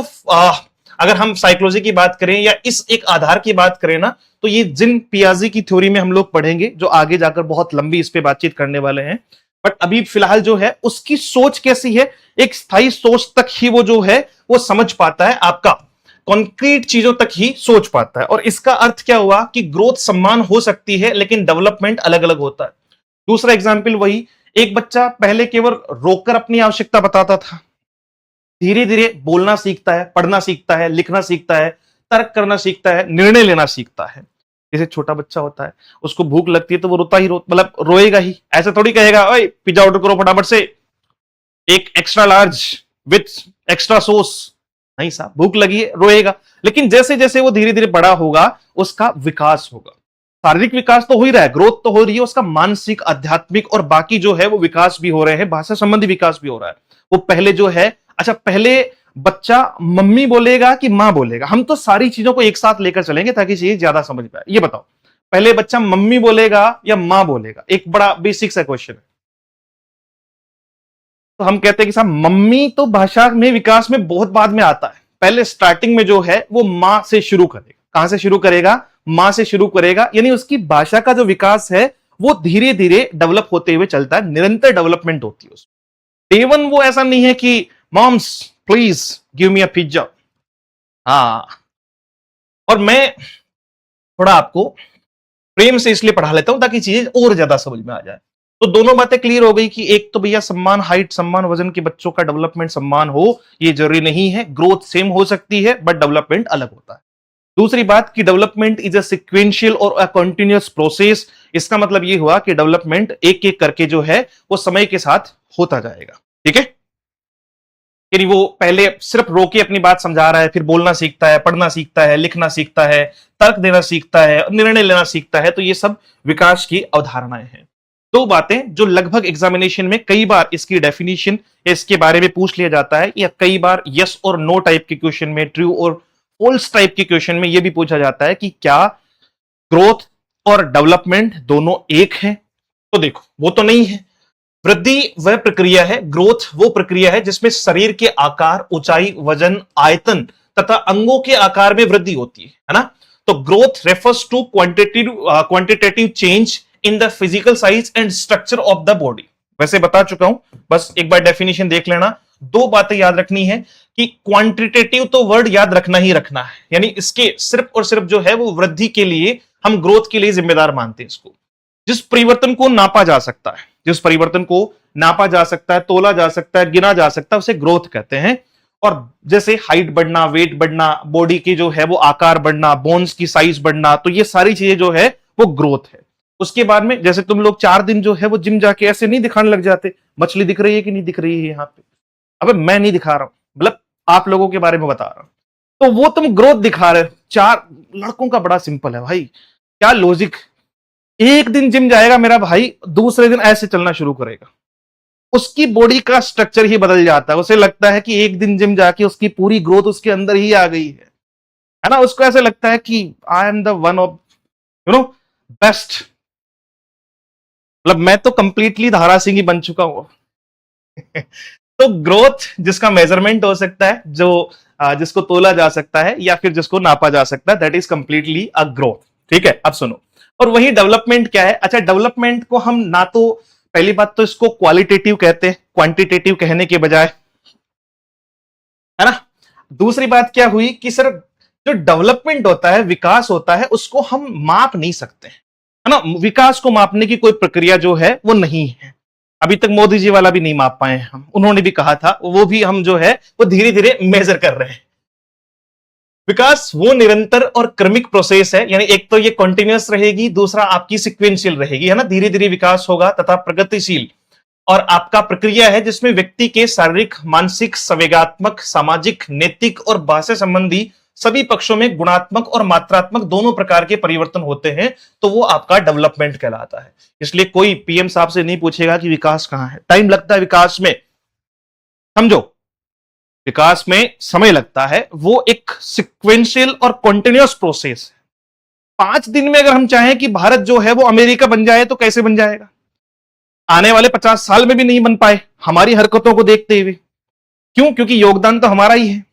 Speaker 1: अगर हम साइकोलॉजी की बात करें या इस एक आधार की बात करें ना, तो ये जिन पियाजी की थ्योरी में हम लोग पढ़ेंगे, जो आगे जाकर बहुत लंबी इस पे बातचीत करने वाले हैं। बट अभी फिलहाल जो है उसकी सोच कैसी है, एक स्थायी सोच तक ही वो जो है वो समझ पाता है, आपका कॉन्क्रीट चीजों तक ही सोच पाता है। और इसका अर्थ क्या हुआ कि ग्रोथ समान हो सकती है लेकिन डेवलपमेंट अलग अलग होता है। दूसरा एग्जाम्पल वही, एक बच्चा पहले केवल रोककर अपनी आवश्यकता बताता था, धीरे धीरे बोलना सीखता है, पढ़ना सीखता है, लिखना सीखता है, तर्क करना सीखता है, निर्णय लेना सीखता है। जैसे छोटा बच्चा होता है, उसको भूख लगती है तो वो रोता ही मतलब रोएगा ही, ऐसा थोड़ी कहेगा ओए पिज्जा ऑर्डर करो फटाफट से, एक extra large with extra sauce. नहीं साहब, भूख लगी है, रोएगा। लेकिन जैसे जैसे वो धीरे धीरे बड़ा होगा, उसका विकास होगा। शारीरिक विकास तो हो ही रहा है, ग्रोथ तो हो रही है, उसका मानसिक, आध्यात्मिक और बाकी जो है वो विकास भी हो रहे हैं, भाषा संबंधी विकास भी हो रहा है। वो पहले जो है, अच्छा पहले बच्चा मम्मी बोलेगा कि मां बोलेगा, हम तो सारी चीजों को एक साथ लेकर चलेंगे ताकि चीज ज्यादा समझ पाए। ये बताओ, पहले बच्चा मम्मी बोलेगा या मां बोलेगा? एक बड़ा बेसिक सा क्वेश्चन है। तो हम कहते हैं कि साहब मम्मी तो भाषा में विकास में बहुत बाद में आता है, पहले स्टार्टिंग में जो है वो मां से शुरू करेगा। कहां से शुरू करेगा? मां से शुरू करेगा, यानी उसकी भाषा का जो विकास है वो धीरे धीरे डेवलप होते हुए चलता है, निरंतर डेवलपमेंट होती है उसमें। डे वन वो ऐसा नहीं है कि moms please give me a pizza. हाँ, और मैं थोड़ा आपको प्रेम से इसलिए पढ़ा लेता हूं ताकि चीजें और ज्यादा समझ में आ जाए। तो दोनों बातें क्लियर हो गई कि एक तो भैया सम्मान हाइट, सम्मान वजन के बच्चों का डेवलपमेंट सम्मान हो ये जरूरी नहीं है, ग्रोथ सेम हो सकती है बट डेवलपमेंट अलग होता है। दूसरी बात कि डेवलपमेंट इज अ सिक्वेंशियल और अ कंटिन्यूअस प्रोसेस। इसका मतलब ये हुआ कि डेवलपमेंट एक एक करके जो है वो समय के साथ होता जाएगा। ठीक है, यानी वो पहले सिर्फ रोके अपनी बात समझा रहा है, फिर बोलना सीखता है, पढ़ना सीखता है, लिखना सीखता है, तर्क देना सीखता है, निर्णय लेना सीखता है। तो ये सब विकास की अवधारणाएं हैं। दो बातें जो लगभग एग्जामिनेशन में कई बार इसकी डेफिनेशन इसके बारे में पूछ लिया जाता है, या कई बार यस और नो टाइप के क्वेश्चन में, ट्रू और फॉल्स टाइप के क्वेश्चन में यह भी पूछा जाता है कि क्या ग्रोथ और डेवलपमेंट दोनों एक है? तो देखो, वो तो नहीं है। वृद्धि वह प्रक्रिया है, ग्रोथ वो प्रक्रिया है जिसमें शरीर के आकार, ऊंचाई, वजन, आयतन तथा अंगों के आकार में वृद्धि होती है ना। तो growth refers to quantitative change in the physical size and structure of the body. वैसे बता चुका हूं, बस एक बार डेफिनेशन देख लेना। दो बातें याद रखनी है कि क्वांटिटेटिव तो वर्ड याद रखना ही रखना है, यानी इसके सिर्फ और सिर्फ जो है वो वृद्धि के लिए, हम ग्रोथ के लिए जिम्मेदार मानते हैं इसको। जिस परिवर्तन को नापा जा सकता है, जिस परिवर्तन को नापा जा सकता है, तोला जा सकता है, गिना जा सकता है, उसे ग्रोथ कहते हैं। और जैसे हाइट बढ़ना, वेट बढ़ना, बॉडी की जो है वो आकार बढ़ना, बोन्स की साइज बढ़ना, तो ये सारी चीजें जो है वो ग्रोथ है। उसके बाद में जैसे तुम लोग 4 दिन जो है वो जिम जाके ऐसे नहीं दिखाने लग जाते, मछली दिख रही है कि नहीं दिख रही है यहाँ पे। अबे मैं नहीं दिखा रहा हूं, मतलब आप लोगों के बारे में बता रहा हूं, तो वो तुम ग्रोथ दिखा रहे हो। 4 लड़कों का बड़ा सिंपल है भाई, क्या लॉजिक। एक दिन जिम जाएगा मेरा भाई, दूसरे दिन ऐसे चलना शुरू करेगा, उसकी बॉडी का स्ट्रक्चर ही बदल जाता है। उसे लगता है कि एक दिन जिम जाके उसकी पूरी ग्रोथ उसके अंदर ही आ गई है ना। उसको ऐसे लगता है कि आई am the one of best, मतलब मैं तो कंप्लीटली धारा सिंह ही बन चुका हूं। तो ग्रोथ जिसका मेजरमेंट हो सकता है, जो जिसको तोला जा सकता है या फिर जिसको नापा जा सकता है, that is completely a growth. ठीक है, अब सुनो, और वही डेवलपमेंट क्या है? अच्छा, डेवलपमेंट को हम ना तो, पहली बात तो इसको क्वालिटेटिव कहते हैं, क्वांटिटेटिव कहने के बजाय, है ना। दूसरी बात क्या हुई कि सर जो डेवलपमेंट होता है, विकास होता है, उसको हम माप नहीं सकते, है ना। विकास को मापने की कोई प्रक्रिया जो है वो नहीं है। अभी तक मोदी जी वाला भी नहीं माप पाए हम, उन्होंने भी कहा था, वो भी हम जो है वो धीरे धीरे मेजर कर रहे हैं। विकास वो निरंतर और क्रमिक प्रोसेस है, यानी एक तो ये कंटिन्यूअस रहेगी, दूसरा आपकी सिक्वेंशियल रहेगी, है ना। धीरे धीरे विकास होगा तथा प्रगतिशील और आपका प्रक्रिया है जिसमें व्यक्ति के शारीरिक, मानसिक, संवेगात्मक, सामाजिक, नैतिक और भाषा संबंधी सभी पक्षों में गुणात्मक और मात्रात्मक दोनों प्रकार के परिवर्तन होते हैं, तो वो आपका डेवलपमेंट कहलाता है। इसलिए कोई पीएम साहब से नहीं पूछेगा कि विकास कहां है, टाइम लगता है विकास में, समझो, विकास में समय लगता है, वो एक सिक्वेंशियल और कॉन्टिन्यूअस प्रोसेस है। 5 दिन में अगर हम चाहें कि भारत जो है वो अमेरिका बन जाए तो कैसे बन जाएगा? आने वाले 50 साल में भी नहीं बन पाए, हमारी हरकतों को देखते हुए। क्यों? क्योंकि योगदान तो हमारा ही है।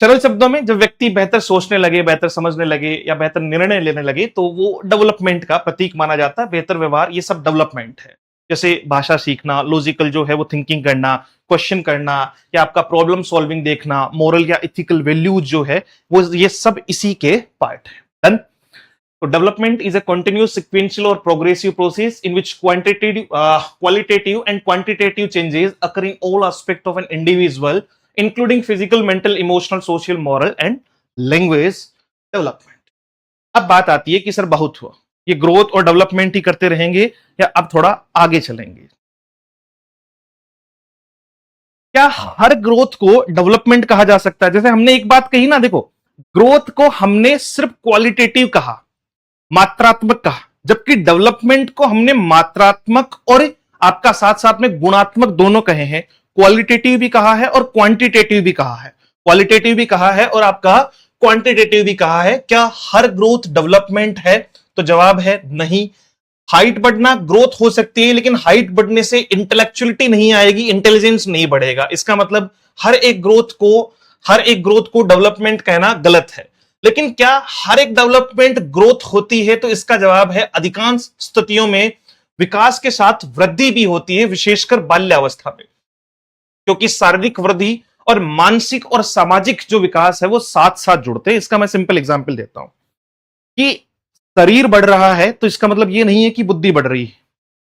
Speaker 1: सरल शब्दों में, जब व्यक्ति बेहतर सोचने लगे, बेहतर समझने लगे या बेहतर निर्णय लेने लगे, तो वो डेवलपमेंट का प्रतीक माना जाता है। बेहतर व्यवहार, ये सब डेवलपमेंट है। जैसे भाषा सीखना, लॉजिकल जो है वो थिंकिंग करना, क्वेश्चन करना, या आपका प्रॉब्लम सॉल्विंग देखना, मोरल या इथिकल वैल्यूज जो है वो, ये सब इसी के पार्ट है। डन। तो development is a continuous, sequential और progressive process in which qualitative and quantitative changes occur in all aspect of an individual, including physical, mental, emotional, social, moral and language development. अब बात आती है कि sir बहुत हुआ, ये ग्रोथ और डेवलपमेंट ही करते रहेंगे या अब थोड़ा आगे चलेंगे? क्या हर ग्रोथ को डेवलपमेंट कहा जा सकता है? जैसे हमने एक बात कही ना, देखो, ग्रोथ को हमने सिर्फ क्वालिटेटिव कहा, मात्रात्मक कहा, जबकि डेवलपमेंट को हमने मात्रात्मक और आपका साथ साथ में गुणात्मक दोनों कहे हैं। क्वालिटेटिव भी कहा है और क्वांटिटेटिव भी कहा है, क्वालिटेटिव भी कहा है और आपका क्वांटिटेटिव भी कहा है। क्या हर ग्रोथ डेवलपमेंट है? तो जवाब है नहीं। हाइट बढ़ना ग्रोथ हो सकती है, लेकिन हाइट बढ़ने से इंटेलेक्चुअलिटी नहीं आएगी, इंटेलिजेंस नहीं बढ़ेगा। इसका मतलब हर एक ग्रोथ को डेवलपमेंट कहना गलत है। लेकिन क्या हर एक डेवलपमेंट ग्रोथ होती है? तो इसका जवाब है अधिकांश स्थितियों में विकास के साथ वृद्धि भी होती है, विशेषकर बाल्यावस्था में, क्योंकि शारीरिक वृद्धि और मानसिक और सामाजिक जो विकास है वो साथ साथ जुड़ते हैं। इसका मैं सिंपल एग्जांपल देता हूं कि शरीर बढ़ रहा है तो इसका मतलब ये नहीं है कि बुद्धि बढ़ रही है,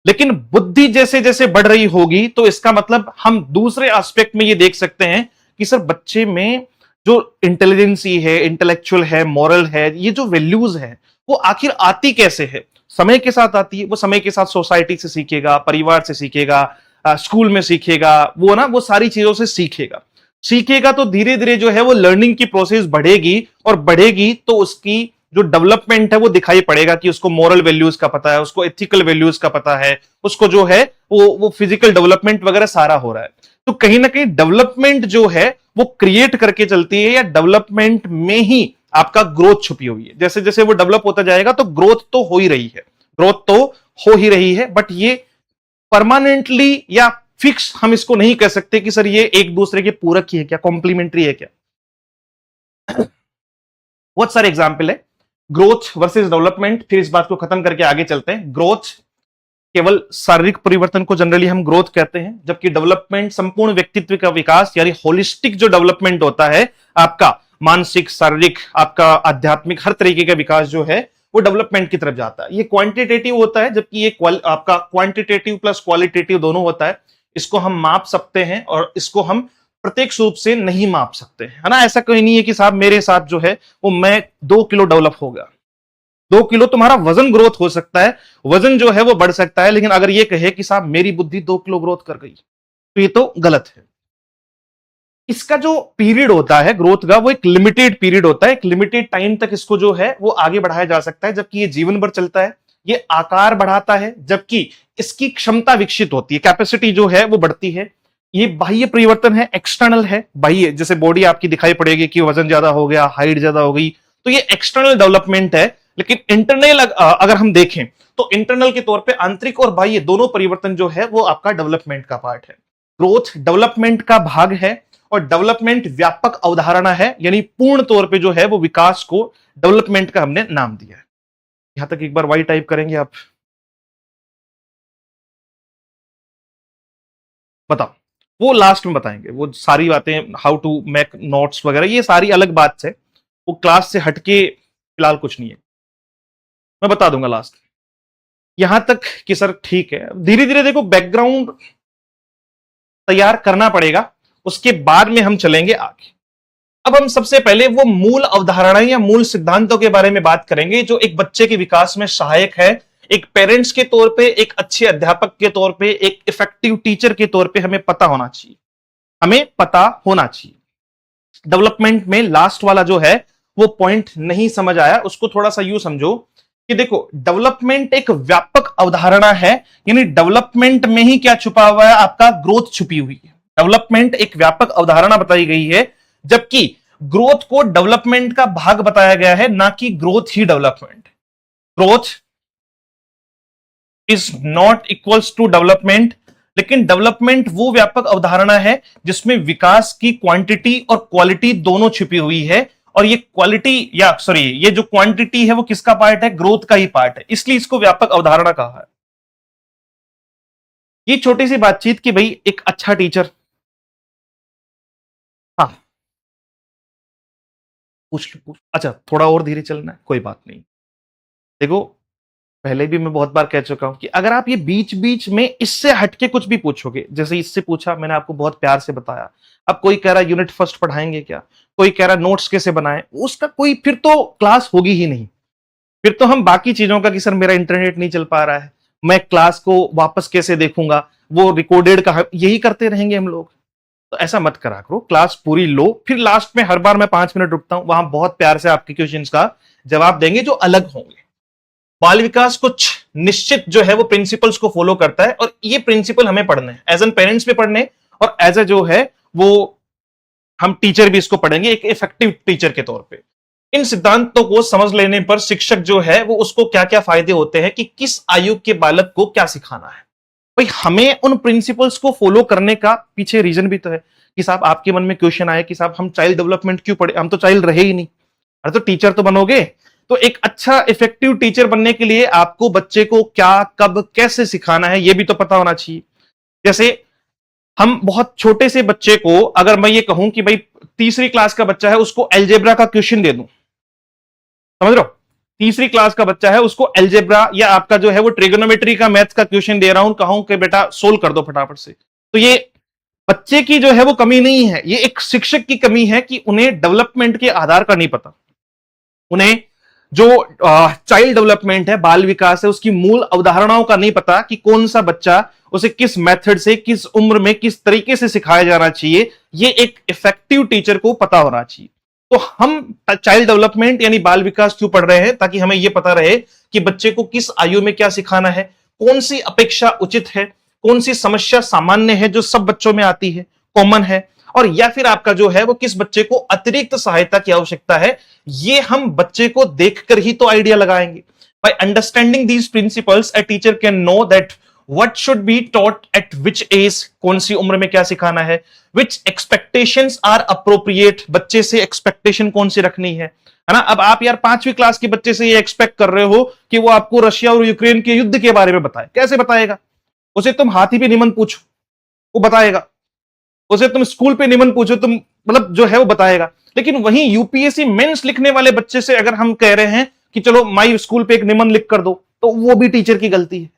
Speaker 1: लेकिन बुद्धि जैसे जैसे बढ़ रही होगी तो इसका मतलब हम दूसरे एस्पेक्ट में ये देख सकते हैं कि सर बच्चे में जो इंटेलिजेंसी है, इंटेलेक्चुअल है, मॉरल है, ये जो वैल्यूज है वो आखिर आती कैसे है? समय के साथ आती है। वो समय के साथ सोसाइटी से सीखेगा, परिवार से सीखेगा, स्कूल में सीखेगा, वो ना वो सारी चीजों से सीखेगा तो धीरे धीरे जो है वो लर्निंग की प्रोसेस बढ़ेगी, और बढ़ेगी तो उसकी जो डेवलपमेंट है वो दिखाई पड़ेगा कि उसको मोरल वैल्यूज का पता है, उसको एथिकल वैल्यूज का पता है, उसको जो है वो फिजिकल डेवलपमेंट वगैरह सारा हो रहा है। तो कहीं ना कहीं डेवलपमेंट जो है वो क्रिएट करके चलती है, या डेवलपमेंट में ही आपका ग्रोथ छुपी हुई है। जैसे जैसे वो डेवलप होता जाएगा तो ग्रोथ तो हो ही रही है, ग्रोथ तो हो ही रही है, बट ये परमानेंटली या फिक्स हम इसको नहीं कह सकते कि सर ये एक दूसरे के पूरक ही है क्या, कॉम्प्लीमेंट्री है क्या। बहुत सारे एग्जाम्पल है ग्रोथ वर्सेस डेवलपमेंट। फिर इस बात को खत्म करके आगे चलते हैं। ग्रोथ केवल शारीरिक परिवर्तन को जनरली हम ग्रोथ कहते हैं, जबकि डेवलपमेंट संपूर्ण व्यक्तित्व का विकास, यानी होलिस्टिक जो डेवलपमेंट होता है, आपका मानसिक, शारीरिक, आपका आध्यात्मिक, हर तरीके का विकास जो है वो डेवलपमेंट की तरफ जाता है। ये क्वांटिटेटिव होता है, जबकि ये आपका क्वांटिटेटिव प्लस क्वालिटेटिव दोनों होता है। इसको हम माप सकते हैं और इसको हम प्रत्यक्ष रूप से नहीं माप सकते, है ना। ऐसा कोई नहीं है कि साहब मेरे साथ जो है वो मैं 2 किलो डेवलप हो गया। 2 किलो तुम्हारा वजन ग्रोथ हो सकता है, वजन जो है वो बढ़ सकता है, लेकिन अगर ये कहे कि साहब मेरी बुद्धि 2 किलो ग्रोथ कर गई, तो ये तो गलत है। इसका जो पीरियड होता है ग्रोथ का, वो एक लिमिटेड पीरियड होता है, एक लिमिटेड टाइम तक इसको जो है वो आगे बढ़ाया जा सकता है, जबकि ये जीवन भर चलता है। ये आकार बढ़ाता है, जबकि इसकी क्षमता विकसित होती है, कैपेसिटी जो है वो बढ़ती है। ये बाह्य परिवर्तन है, एक्सटर्नल है, बाह्य, जैसे बॉडी आपकी दिखाई पड़ेगी कि वजन ज्यादा हो गया, हाइट ज्यादा हो गई, तो ये एक्सटर्नल डेवलपमेंट है। लेकिन इंटरनल अगर हम देखें तो इंटरनल के तौर पे आंतरिक और बाह्य दोनों परिवर्तन जो है वो आपका डेवलपमेंट का पार्ट है। ग्रोथ डेवलपमेंट का भाग है, और डेवलपमेंट व्यापक अवधारणा है, यानी पूर्ण तौर पे जो है वो विकास को डेवलपमेंट का हमने नाम दिया है। यहां तक एक बार वाई टाइप करेंगे आप, बताओ। वो लास्ट में बताएंगे, वो सारी बातें, हाउ टू मेक नोट्स वगैरह, ये सारी अलग बात है, वो क्लास से हटके फिलहाल कुछ नहीं है, मैं बता दूंगा लास्ट। यहां तक कि सर ठीक है, धीरे धीरे देखो बैकग्राउंड तैयार करना पड़ेगा, उसके बाद में हम चलेंगे आगे। अब हम सबसे पहले वो मूल अवधारणाएं या मूल सिद्धांतों के बारे में बात करेंगे जो एक बच्चे के विकास में सहायक है। एक पेरेंट्स के तौर पे, एक अच्छे अध्यापक के तौर पे, एक इफेक्टिव टीचर के तौर पे हमें पता होना चाहिए, हमें पता होना चाहिए। डेवलपमेंट में लास्ट वाला जो है वो पॉइंट नहीं समझ आया, उसको थोड़ा सा यूं समझो कि देखो डेवलपमेंट एक व्यापक अवधारणा है, यानी डेवलपमेंट में ही क्या छुपा हुआ है, आपका ग्रोथ छुपी हुई है। डेवलपमेंट एक व्यापक अवधारणा बताई गई है, जबकि ग्रोथ को डेवलपमेंट का भाग बताया गया है, ना कि ग्रोथ ही development. Growth is not equals to development, लेकिन डेवलपमेंट वो व्यापक अवधारणा है जिसमें विकास की क्वांटिटी और क्वालिटी दोनों छिपी हुई है, और ये क्वालिटी या सॉरी ये जो क्वांटिटी है वो किसका पार्ट है, ग्रोथ का ही पार्ट है, इसलिए इसको व्यापक अवधारणा कहा है। ये छोटी सी बातचीत कि भाई एक अच्छा टीचर, हाँ पूछ लो पूछ, अच्छा थोड़ा और धीरे चलना है, कोई बात नहीं। देखो पहले भी मैं बहुत बार कह चुका हूं कि अगर आप ये बीच बीच में इससे हटके कुछ भी पूछोगे, जैसे इससे पूछा मैंने आपको बहुत प्यार से बताया, अब कोई कह रहा यूनिट फर्स्ट पढ़ाएंगे क्या, कोई कह रहा नोट्स कैसे बनाएं, उसका कोई फिर तो क्लास होगी ही नहीं। फिर तो हम बाकी चीजों का कि सर मेरा इंटरनेट नहीं चल पा रहा है, मैं क्लास को वापस कैसे देखूंगा, वो रिकॉर्डेड का यही करते रहेंगे हम लोग। तो ऐसा मत करा करो, क्लास पूरी लो, फिर लास्ट में हर बार मैं 5 मिनट रुकता हूं, वहां बहुत प्यार से आपके क्वेश्चंस का जवाब देंगे जो अलग होंगे। बाल विकास कुछ निश्चित जो है वो प्रिंसिपल्स को फॉलो करता है, और ये प्रिंसिपल हमें पढ़ने हैं, एज एन पेरेंट्स भी पढ़ने, और एज ए जो है वो हम टीचर भी इसको पढ़ेंगे एक इफेक्टिव टीचर के तौर पे। इन सिद्धांतों को समझ लेने पर शिक्षक जो है वो उसको क्या क्या फायदे होते हैं कि किस आयु के बालक को क्या सिखाना है। भाई हमें उन प्रिंसिपल्स को फॉलो करने का पीछे रीजन भी तो है कि साहब आपके मन में क्वेश्चन आए कि साहब हम चाइल्ड डेवलपमेंट क्यों पढ़े, हम तो चाइल्ड रहे ही नहीं, अरे तो टीचर तो बनोगे। तो एक अच्छा इफेक्टिव टीचर बनने के लिए आपको बच्चे को क्या कब कैसे सिखाना है ये भी तो पता होना चाहिए। जैसे हम बहुत छोटे से बच्चे को अगर मैं ये कहूं कि भाई तीसरी क्लास का बच्चा है उसको एल्जेब्रा का क्वेश्चन दे दूं, समझ रहे हो, तीसरी क्लास का बच्चा है उसको एल्जेब्रा या आपका जो है वो ट्रिगोनोमेट्री का मैथ का क्वेश्चन दे रहा हूं, कहूं कि बेटा सोल्व कर दो फटाफट से, तो ये बच्चे की जो है वो कमी नहीं है, ये एक शिक्षक की कमी है कि उन्हें डेवलपमेंट के आधार का नहीं पता। उन्हें जो चाइल्ड डेवलपमेंट है, बाल विकास है, उसकी मूल अवधारणाओं का नहीं पता कि कौन सा बच्चा उसे किस मेथड से किस उम्र में किस तरीके से सिखाया जाना चाहिए, ये एक इफेक्टिव टीचर को पता होना चाहिए। तो हम चाइल्ड डेवलपमेंट यानी बाल विकास क्यों पढ़ रहे हैं, ताकि हमें यह पता रहे कि बच्चे को किस आयु में क्या सिखाना है, कौन सी अपेक्षा उचित है, कौन सी समस्या सामान्य है जो सब बच्चों में आती है, कॉमन है, और या फिर आपका जो है वो किस बच्चे को अतिरिक्त सहायता की आवश्यकता है। ये हम बच्चे को देखकर ही तो आइडिया लगाएंगे। By understanding these principles a teacher can know that what should be taught at which age, कौन सी उम्र में क्या सिखाना है, विच एक्सपेक्टेशंस आर अप्रोप्रिएट, बच्चे से एक्सपेक्टेशन कौन सी रखनी है ना। अब आप यार 5वीं क्लास के बच्चे से ये एक्सपेक्ट कर रहे हो कि वो आपको रशिया और यूक्रेन के युद्ध के बारे में बताए, कैसे बताएगा। उसे तुम हाथी पे निमन पूछो वो बताएगा, उसे तुम स्कूल पे निमन पूछो तुम मतलब जो है वो बताएगा। लेकिन वहीं यूपीएससी मेंस लिखने वाले बच्चे से अगर हम कह रहे हैं कि चलो माई स्कूल पे एक निमन लिख कर दो, तो वो भी टीचर की गलती है।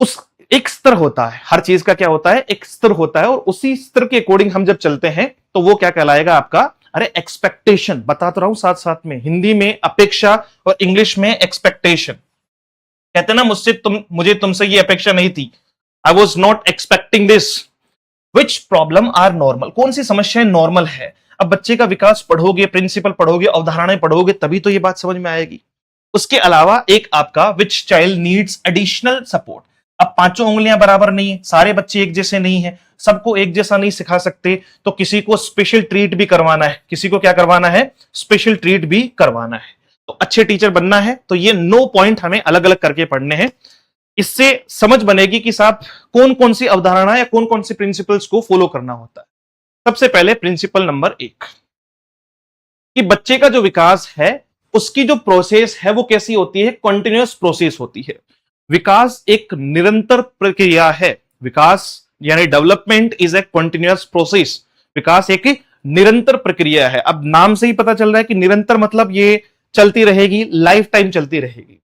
Speaker 1: उस एक स्तर होता है, हर चीज का क्या होता है, एक स्तर होता है, और उसी स्तर के अकॉर्डिंग हम जब चलते हैं तो वो क्या कहलाएगा आपका, अरे एक्सपेक्टेशन, बताता रहा हूं साथ साथ में, हिंदी में अपेक्षा और इंग्लिश में एक्सपेक्टेशन। कहते ना मुझे तुमसे ये अपेक्षा नहीं थी, I was not expecting this, which problem are normal, कौन सी समस्याएं नॉर्मल है। अब बच्चे का विकास पढ़ोगे, प्रिंसिपल पढ़ोगे, अवधारणाएं पढ़ोगे, तभी तो ये बात समझ में आएगी। उसके अलावा एक आपका विच चाइल्ड नीड्स एडिशनल सपोर्ट। अब 5 उंगलियां बराबर नहीं है, सारे बच्चे एक जैसे नहीं है, सबको एक जैसा नहीं सिखा सकते, तो किसी को स्पेशल ट्रीट भी करवाना है, किसी को क्या करवाना है, स्पेशल ट्रीट भी करवाना है। तो अच्छे टीचर बनना है तो ये 9 पॉइंट हमें अलग अलग करके पढ़ने हैं। इससे समझ बनेगी कि साहब कौन कौन सी अवधारणा या कौन कौन सी प्रिंसिपल्स को फॉलो करना होता है। सबसे पहले प्रिंसिपल नंबर 1 कि बच्चे का जो विकास है उसकी जो प्रोसेस है वो कैसी होती है? कंटिन्यूअस प्रोसेस होती है। विकास एक निरंतर प्रक्रिया है। विकास यानी development is a continuous process. विकास एक निरंतर प्रक्रिया है। अब नाम से ही पता चल रहा है कि निरंतर मतलब ये चलती रहेगी, लाइफ टाइम चलती रहेगी।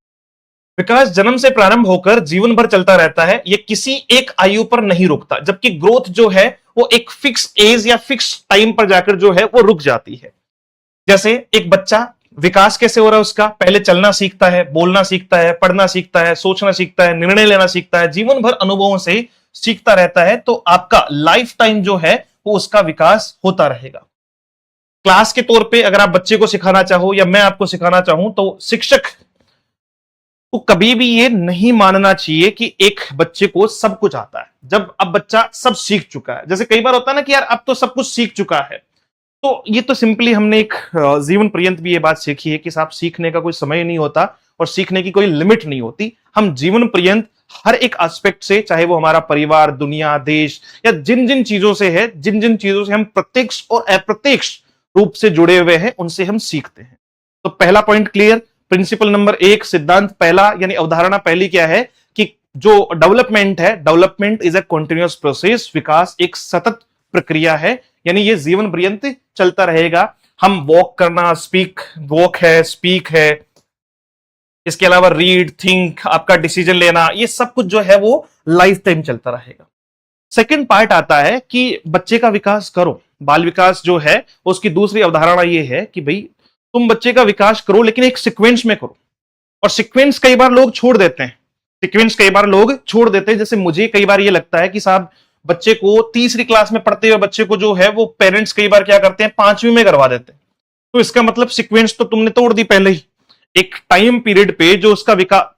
Speaker 1: विकास जन्म से प्रारंभ होकर जीवन भर चलता रहता है, ये किसी एक आयु पर नहीं रुकता, जबकि ग्रोथ जो है वो एक फिक्स एज या फिक्स टाइम पर जाकर जो है वो रुक जाती है। जैसे एक बच्चा विकास कैसे हो रहा है उसका? पहले चलना सीखता है, बोलना सीखता है, पढ़ना सीखता है, सोचना सीखता है, निर्णय लेना सीखता है, जीवन भर अनुभवों से सीखता रहता है। तो आपका लाइफ टाइम जो है वो उसका विकास होता रहेगा। क्लास के तौर पे अगर आप बच्चे को सिखाना चाहो या मैं आपको सिखाना चाहूं, तो शिक्षक को कभी भी ये नहीं मानना चाहिए कि एक बच्चे को सब कुछ आता है, जब अब बच्चा सब सीख चुका है। जैसे कई बार होता है ना कि यार अब तो सब कुछ सीख चुका है, तो ये तो सिंपली हमने एक जीवन पर्यंत भी ये बात सीखी है कि साहब सीखने का कोई समय नहीं होता और सीखने की कोई लिमिट नहीं होती। हम जीवन पर्यंत हर एक एस्पेक्ट से, चाहे वो हमारा परिवार, दुनिया, देश या जिन जिन चीजों से है, जिन जिन चीजों से हम प्रत्यक्ष और अप्रत्यक्ष रूप से जुड़े हुए हैं, उनसे हम सीखते हैं। तो पहला पॉइंट क्लियर। प्रिंसिपल नंबर 1, सिद्धांत पहला यानी अवधारणा पहली क्या है कि जो डेवलपमेंट है, development is a continuous process. विकास एक सतत प्रक्रिया है, यानी ये जीवन पर्यंत चलता रहेगा। हम वॉक करना, वॉक है, स्पीक है, इसके अलावा रीड, थिंक, आपका डिसीजन लेना, ये सब कुछ जो है वो लाइफ टाइम चलता रहेगा। सेकंड पार्ट आता है कि बच्चे का विकास करो। बाल विकास जो है उसकी दूसरी अवधारणा ये है कि भाई तुम बच्चे का विकास करो, लेकिन एक सीक्वेंस में करो। और सीक्वेंस कई बार लोग छोड़ देते हैं। जैसे मुझे कई बार ये लगता है कि साहब बच्चे को तीसरी क्लास में पढ़ते हुए बच्चे को जो है वो पेरेंट्स कई बार क्या करते हैं, 5वीं में करवा देते हैं। तो इसका मतलब सीक्वेंस तो तुमने तोड़ दी पहले ही। एक टाइम पीरियड पे जो उसका विकास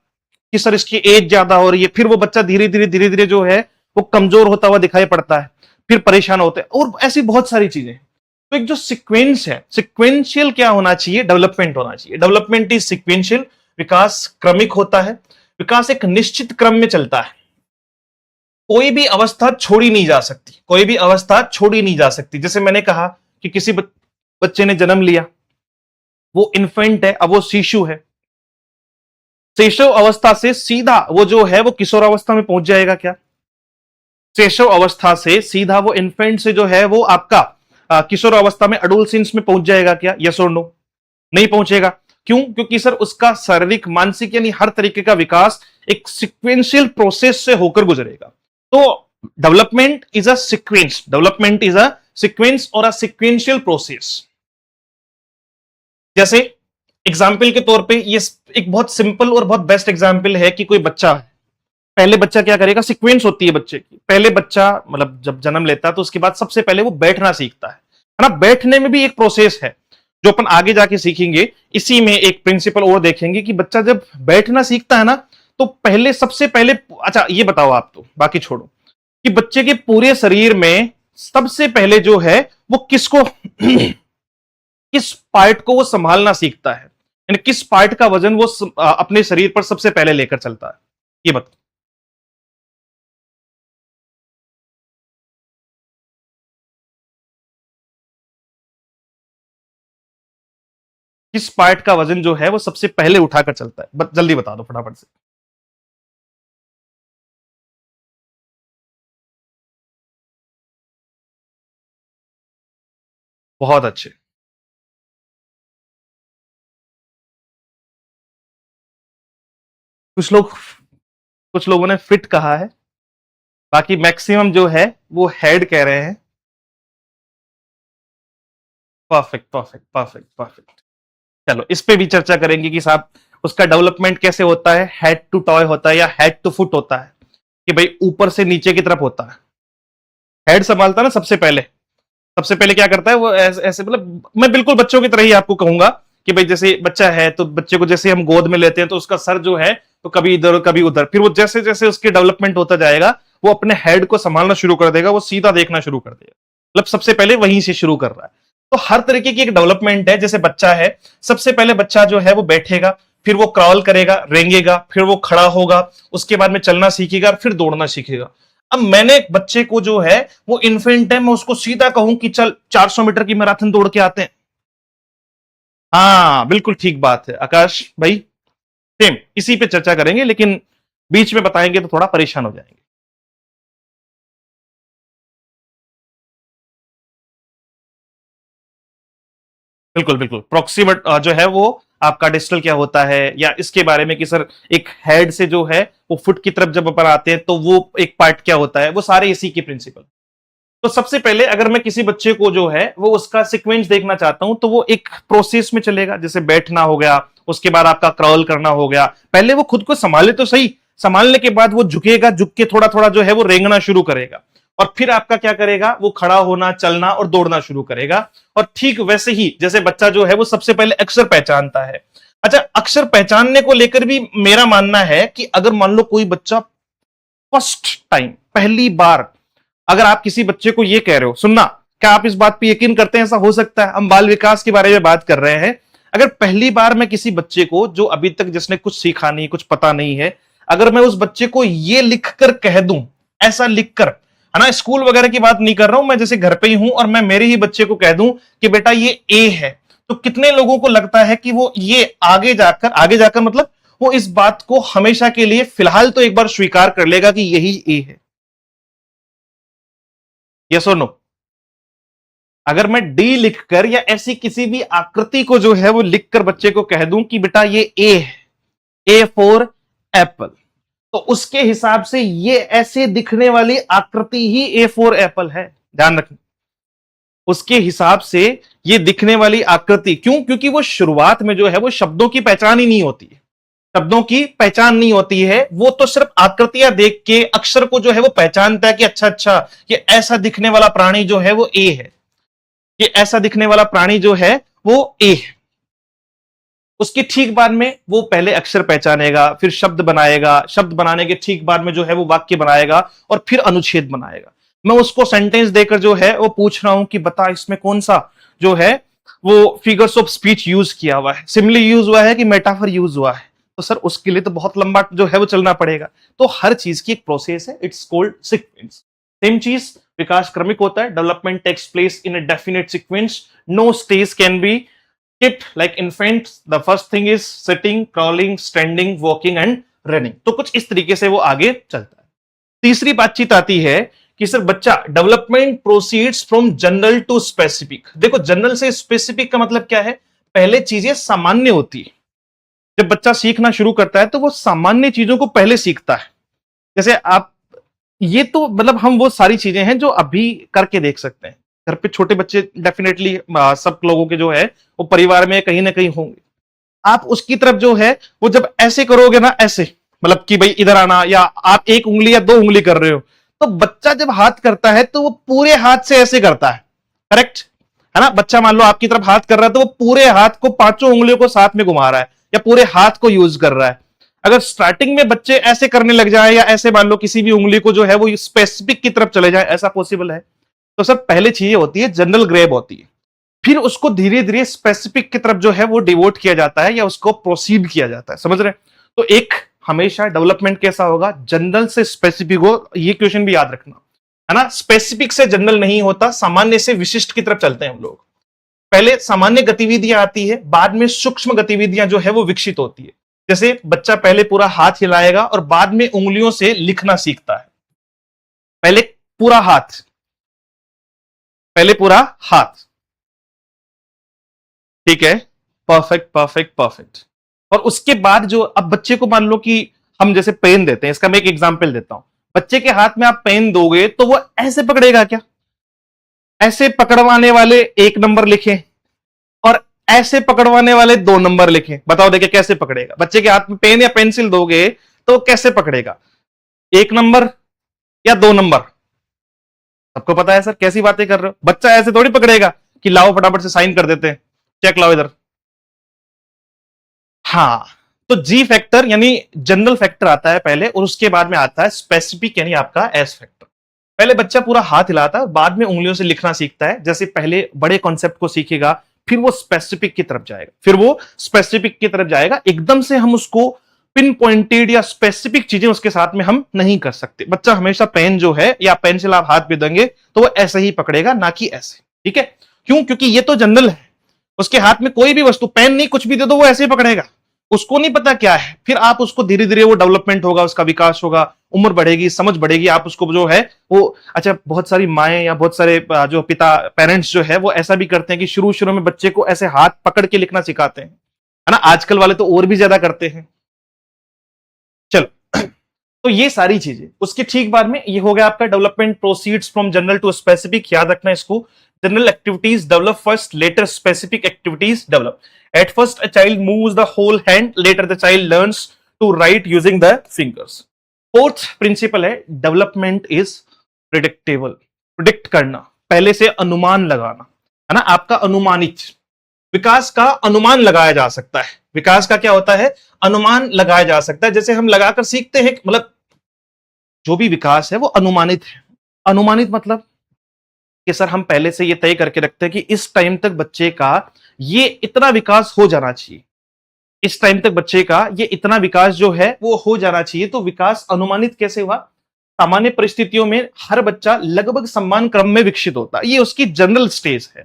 Speaker 1: कि सर इसकी एज ज्यादा हो रही है, फिर वो बच्चा धीरे धीरे जो है वो कमजोर होता हुआ दिखाई पड़ता है, फिर परेशान होते हैं, और ऐसी बहुत सारी चीजें। तो एक जो सीक्वेंस है, सीक्वेंशियल क्या होना चाहिए? डेवलपमेंट होना चाहिए। Development is sequential. विकास क्रमिक होता है। विकास एक निश्चित क्रम में चलता है। कोई भी अवस्था छोड़ी नहीं जा सकती, कोई भी अवस्था छोड़ी नहीं जा सकती। जैसे मैंने कहा कि किसी बच्चे ने जन्म लिया, वो इन्फेंट है, अब वो शिशु है। शिशु अवस्था से सीधा वो जो है वो किशोर अवस्था में पहुंच जाएगा क्या? शिशु अवस्था से सीधा वो इन्फेंट से जो है वो आपका किशोर अवस्था में एडोलसेंस में पहुंच जाएगा क्या? यस और नो? नहीं पहुंचेगा। क्यों? क्योंकि सर उसका शारीरिक, मानसिक यानी हर तरीके का विकास एक सीक्वेंशियल प्रोसेस से होकर गुजरेगा। तो development is a sequence, development is a sequence और अ सीक्वेंशियल प्रोसेस। जैसे एग्जाम्पल के तौर पे ये एक बहुत सिंपल और बहुत बेस्ट एग्जाम्पल है कि कोई बच्चा है। पहले बच्चा क्या करेगा? सीक्वेंस होती है बच्चे की। पहले बच्चा मतलब जब जन्म लेता है तो उसके बाद सबसे पहले वो बैठना सीखता है ना? बैठने में भी एक प्रोसेस है जो अपन आगे जाके सीखेंगे। इसी में एक प्रिंसिपल और देखेंगे कि बच्चा जब बैठना सीखता है ना, तो पहले सबसे पहले, अच्छा ये बताओ आप, तो बाकी छोड़ो, कि बच्चे के पूरे शरीर में सबसे पहले जो है वो किसको किस पार्ट को वो संभालना सीखता है, यानी किस पार्ट का वजन वो अपने शरीर पर सबसे पहले लेकर चलता है? ये बताओ। किस पार्ट का वजन जो है वो सबसे पहले उठाकर चलता है? जल्दी बता दो फटाफट से। बहुत अच्छे। कुछ लोग कुछ लोगों ने फिट कहा है, बाकी मैक्सिमम जो है वो हेड कह रहे हैं। Perfect perfect perfect perfect. चलो इस पे भी चर्चा करेंगे कि साहब उसका डेवलपमेंट कैसे होता है। हेड टू टॉय होता है या हेड टू फुट होता है, कि भाई ऊपर से नीचे की तरफ होता है। हेड संभालता है ना सबसे पहले क्या करता है वो? ऐसे मतलब मैं बिल्कुल बच्चों की तरह ही आपको कहूंगा कि भाई जैसे बच्चा है तो बच्चे को जैसे हम गोद में लेते हैं तो उसका सर जो है तो कभी इधर कभी उधर, फिर वो जैसे जैसे उसकी डेवलपमेंट होता जाएगा वो अपने हेड को संभालना शुरू कर देगा, वो सीधा देखना शुरू कर देगा। मतलब सबसे पहले वहीं से शुरू कर रहा है। तो हर तरीके की एक डेवलपमेंट है। जैसे बच्चा है, सबसे पहले बच्चा जो है वो बैठेगा, फिर वो क्रॉल करेगा, रेंगेगा, फिर वो खड़ा होगा, उसके बाद में चलना सीखेगा, फिर दौड़ना सीखेगा। अब मैंने एक बच्चे को जो है वो इन्फेंट है, मैं उसको सीधा कहूं कि चल 400 मीटर की मैराथन दौड़ के आते हैं, हाँ बिल्कुल ठीक बात है आकाश भाई। सेम इसी पे चर्चा करेंगे, लेकिन बीच में बताएंगे तो थोड़ा परेशान हो जाएंगे। बिल्कुल बिल्कुल, प्रोक्सीमेट जो है वो आपका डिस्टल क्या होता है, या इसके बारे में कि सर एक हेड से जो है वो फुट की तरफ जब अपन आते हैं तो वो एक पार्ट क्या होता है, वो सारे इसी के प्रिंसिपल। तो सबसे पहले अगर मैं किसी बच्चे को जो है वो उसका सीक्वेंस देखना चाहता हूं, तो वो एक प्रोसेस में चलेगा, जैसे बैठना हो गया, उसके बाद आपका क्रॉल करना हो गया। पहले वो खुद को संभाले तो सही, संभालने के बाद वो झुकेगा, झुक के थोड़ा थोड़ा जो है वो रेंगना शुरू करेगा, और फिर आपका क्या करेगा, वो खड़ा होना, चलना और दौड़ना शुरू करेगा। और ठीक वैसे ही जैसे बच्चा जो है वो सबसे पहले अक्षर पहचानता है। अच्छा, अक्षर पहचानने को लेकर भी मेरा मानना है कि अगर मान लो कोई बच्चा फर्स्ट टाइम, पहली बार, अगर आप किसी बच्चे को ये कह रहे हो, सुनना, क्या आप इस बात पे यकीन करते हैं ऐसा हो सकता है? हम बाल विकास के बारे में बात कर रहे हैं। अगर पहली बार मैं किसी बच्चे को, जो अभी तक जिसने कुछ सीखा नहीं, कुछ पता नहीं है, अगर मैं उस बच्चे को ये लिखकर कह दूं, ऐसा लिखकर, है ना, स्कूल वगैरह की बात नहीं कर रहा हूं मैं, जैसे घर पे ही हूं और मैं मेरे ही बच्चे को कह दूं कि बेटा ये ए है, तो कितने लोगों को लगता है कि वो ये आगे जाकर मतलब वो इस बात को हमेशा के लिए फिलहाल तो एक बार स्वीकार कर लेगा कि यही ए है? यस और नो? अगर मैं डी लिखकर या ऐसी किसी भी आकृति को जो है वो लिखकर बच्चे को कह दूं कि बेटा ये ए है, ए फॉर एप्पल, तो उसके हिसाब से ये ऐसे दिखने वाली आकृति ही ए फॉर एप्पल है। ध्यान रखना, उसके हिसाब से ये दिखने वाली आकृति, क्यों? क्योंकि वो शुरुआत में जो है वो शब्दों की पहचान ही नहीं होती है, शब्दों की पहचान नहीं होती है, वो तो सिर्फ आकृतियां देख के अक्षर को जो है वो पहचानता है कि अच्छा अच्छा ये ऐसा दिखने वाला प्राणी जो है वो ए है, ये ऐसा दिखने वाला प्राणी जो है वो ए है। उसके ठीक बाद में वो पहले अक्षर पहचानेगा, फिर शब्द बनाएगा, शब्द बनाने के ठीक बाद में जो है वो वाक्य बनाएगा, और फिर अनुच्छेद बनाएगा। मैं उसको सेंटेंस देकर जो है वो पूछ रहा हूं कि बता इसमें कौन सा जो है वो फिगर्स ऑफ स्पीच यूज किया हुआ है, सिमिली यूज हुआ है कि मेटाफर यूज हुआ है, तो सर उसके लिए तो बहुत लंबा जो है वो चलना पड़ेगा। तो हर चीज की एक प्रोसेस है, इट्स कॉल्ड सीक्वेंस। सेम चीज विकास क्रमिक होता है, development takes place in a definite sequence, no stage can be skipped like infants. The first thing is sitting, crawling, standing, walking and running. तो कुछ इस तरीके से वो आगे चलता है। तीसरी बातचीत आती है कि सर बच्चा development proceeds from general to specific. देखो, जनरल से स्पेसिफिक का मतलब क्या है? पहले चीजें सामान्य होती है, जब बच्चा सीखना शुरू करता है तो वो सामान्य चीजों को पहले सीखता है। जैसे आप, ये तो मतलब हम वो सारी चीजें हैं जो अभी करके देख सकते हैं। घर पे छोटे बच्चे डेफिनेटली सब लोगों के जो है वो परिवार में कहीं ना कहीं होंगे। आप उसकी तरफ जो है वो जब ऐसे करोगे ना, ऐसे मतलब कि भाई इधर आना, या आप एक उंगली या दो उंगली कर रहे हो, तो बच्चा जब हाथ करता है तो वो पूरे हाथ से ऐसे करता है। करेक्ट है ना? बच्चा मान लो आपकी तरफ हाथ कर रहा है तो वो पूरे हाथ को, पांचों उंगलियों को साथ में घुमा रहा है, या पूरे हाथ को यूज कर रहा है। अगर स्टार्टिंग में बच्चे ऐसे करने लग जाए, या ऐसे मान लो किसी भी उंगली को जो है वो स्पेसिफिक की तरफ चले जाए, ऐसा पॉसिबल है? तो सर पहले चीज होती है जनरल ग्रेब होती है, फिर उसको धीरे धीरे स्पेसिफिक की तरफ जो है वो डिवोट किया जाता है, या उसको प्रोसीड किया जाता है। समझ रहे हैं? तो एक हमेशा डेवलपमेंट कैसा होगा, जनरल से स्पेसिफिक हो। ये क्वेश्चन भी याद रखना, है ना? स्पेसिफिक से जनरल नहीं होता, सामान्य से विशिष्ट की तरफ चलते हैं हम लोग। पहले सामान्य गतिविधियां आती है, बाद में सूक्ष्म गतिविधियां जो है वो विकसित होती है। जैसे बच्चा पहले पूरा हाथ हिलाएगा और बाद में उंगलियों से लिखना सीखता है। पहले पूरा हाथ, पहले पूरा हाथ, ठीक है, परफेक्ट परफेक्ट परफेक्ट। और उसके बाद जो, अब बच्चे को मान लो कि हम जैसे पेन देते हैं, इसका मैं एक एग्जांपल देता हूं। बच्चे के हाथ में आप पेन दोगे तो वो ऐसे पकड़ेगा क्या? ऐसे पकड़वाने वाले एक नंबर लिखें और ऐसे पकड़वाने वाले दो नंबर लिखें, बताओ देखिए कैसे पकड़ेगा? बच्चे के हाथ में पेन या पेंसिल दोगे तो कैसे पकड़ेगा? एक नंबर या दो नंबर? सबको पता है सर, कैसी बातें कर रहे हो? बच्चा ऐसे थोड़ी पकड़ेगा कि लाओ फटाफट से साइन कर देते हैं, चेक लाओ इधर। हाँ, तो जी फैक्टर यानी जनरल फैक्टर आता है पहले, और उसके बाद में आता है स्पेसिफिक यानी आपका एस फैक्टर। पहले बच्चा पूरा हाथ हिलाता है, बाद में उंगलियों से लिखना सीखता है। जैसे पहले बड़े कॉन्सेप्ट को सीखेगा, फिर वो स्पेसिफिक की तरफ जाएगा, फिर वो स्पेसिफिक की तरफ जाएगा। एकदम से हम उसको पिन पॉइंटेड या स्पेसिफिक चीजें उसके साथ में हम नहीं कर सकते। बच्चा हमेशा पेन जो है या पेंसिल आप हाथ में देंगे तो वो ऐसे ही पकड़ेगा, ना कि ऐसे। ठीक है? क्यों? क्योंकि ये तो जनरल है, उसके हाथ में कोई भी वस्तु, पेन नहीं, कुछ भी दे दो वो ऐसे ही पकड़ेगा, उसको नहीं पता क्या है। फिर आप उसको धीरे धीरे वो डेवलपमेंट होगा, उसका विकास होगा, उम्र बढ़ेगी, समझ बढ़ेगी, आप उसको जो है वो, अच्छा बहुत सारी माएं या बहुत सारे जो पिता पेरेंट्स जो है वो ऐसा भी करते हैं कि शुरू शुरू में बच्चे को ऐसे हाथ पकड़ के लिखना सिखाते हैं, है ना। आजकल वाले तो और भी ज्यादा करते हैं। चलो तो ये सारी चीजें, उसके ठीक बाद में ये हो गया आपका development proceeds from general to specific, याद रखना इसको। General activities develop first, later specific activities develop. At first, a child moves the whole hand. Later, the child learns to write using the fingers. Fourth principle है development is predictable. Predict करना, पहले से अनुमान लगाना, है ना। आपका अनुमानित विकास का अनुमान लगाया जा सकता है। विकास का क्या होता है? अनुमान लगाया जा सकता है। जैसे हम लगाकर सीखते हैं, मतलब जो भी विकास है वो अनुमानित है। अनुमानित मतलब कि सर हम पहले से ये तय करके रखते हैं कि इस टाइम तक बच्चे का ये इतना विकास हो जाना चाहिए, इस टाइम तक बच्चे का ये इतना विकास जो है वो हो जाना चाहिए। तो विकास अनुमानित कैसे हुआ? सामान्य परिस्थितियों में हर बच्चा लगभग समान क्रम में विकसित होता है, ये उसकी जनरल स्टेज है।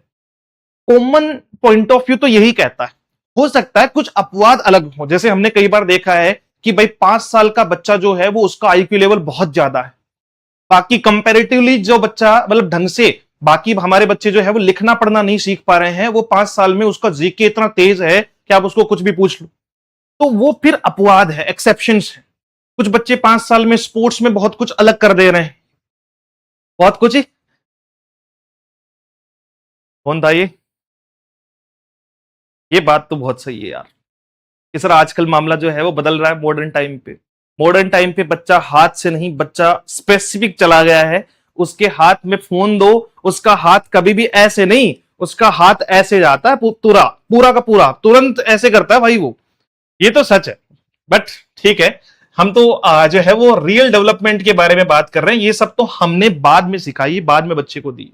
Speaker 1: कॉमन पॉइंट ऑफ व्यू तो यही कहता है। हो सकता है कुछ अपवाद अलग हो, जैसे हमने कई बार देखा है कि भाई 5 साल का बच्चा जो है वो उसका आईक्यू लेवल बहुत ज्यादा है, बाकी कंपैरेटिवली जो बच्चा मतलब ढंग से, बाकी हमारे बच्चे जो है वो लिखना पढ़ना नहीं सीख पा रहे हैं, वो 5 साल में उसका जीके इतना तेज है कि आप उसको कुछ भी पूछ लो, तो वो फिर अपवाद है, एक्सेप्शंस है। कुछ बच्चे 5 साल में स्पोर्ट्स में बहुत कुछ अलग कर दे रहे हैं, बहुत कुछ ही। कौन था ये बात तो बहुत सही है यार कि सर आजकल मामला जो है वो बदल रहा है मॉडर्न टाइम पे। मॉडर्न टाइम पे बच्चा हाथ से नहीं, बच्चा स्पेसिफिक चला गया है। उसके हाथ में फोन दो, उसका हाथ कभी भी ऐसे नहीं, उसका हाथ ऐसे जाता है, पूरा पूरा का पूरा तुरंत ऐसे करता है भाई वो। ये तो सच है, बट ठीक है, हम तो जो है वो रियल डेवलपमेंट के बारे में बात कर रहे हैं। ये सब तो हमने बाद में सिखाई, बाद में बच्चे को दी।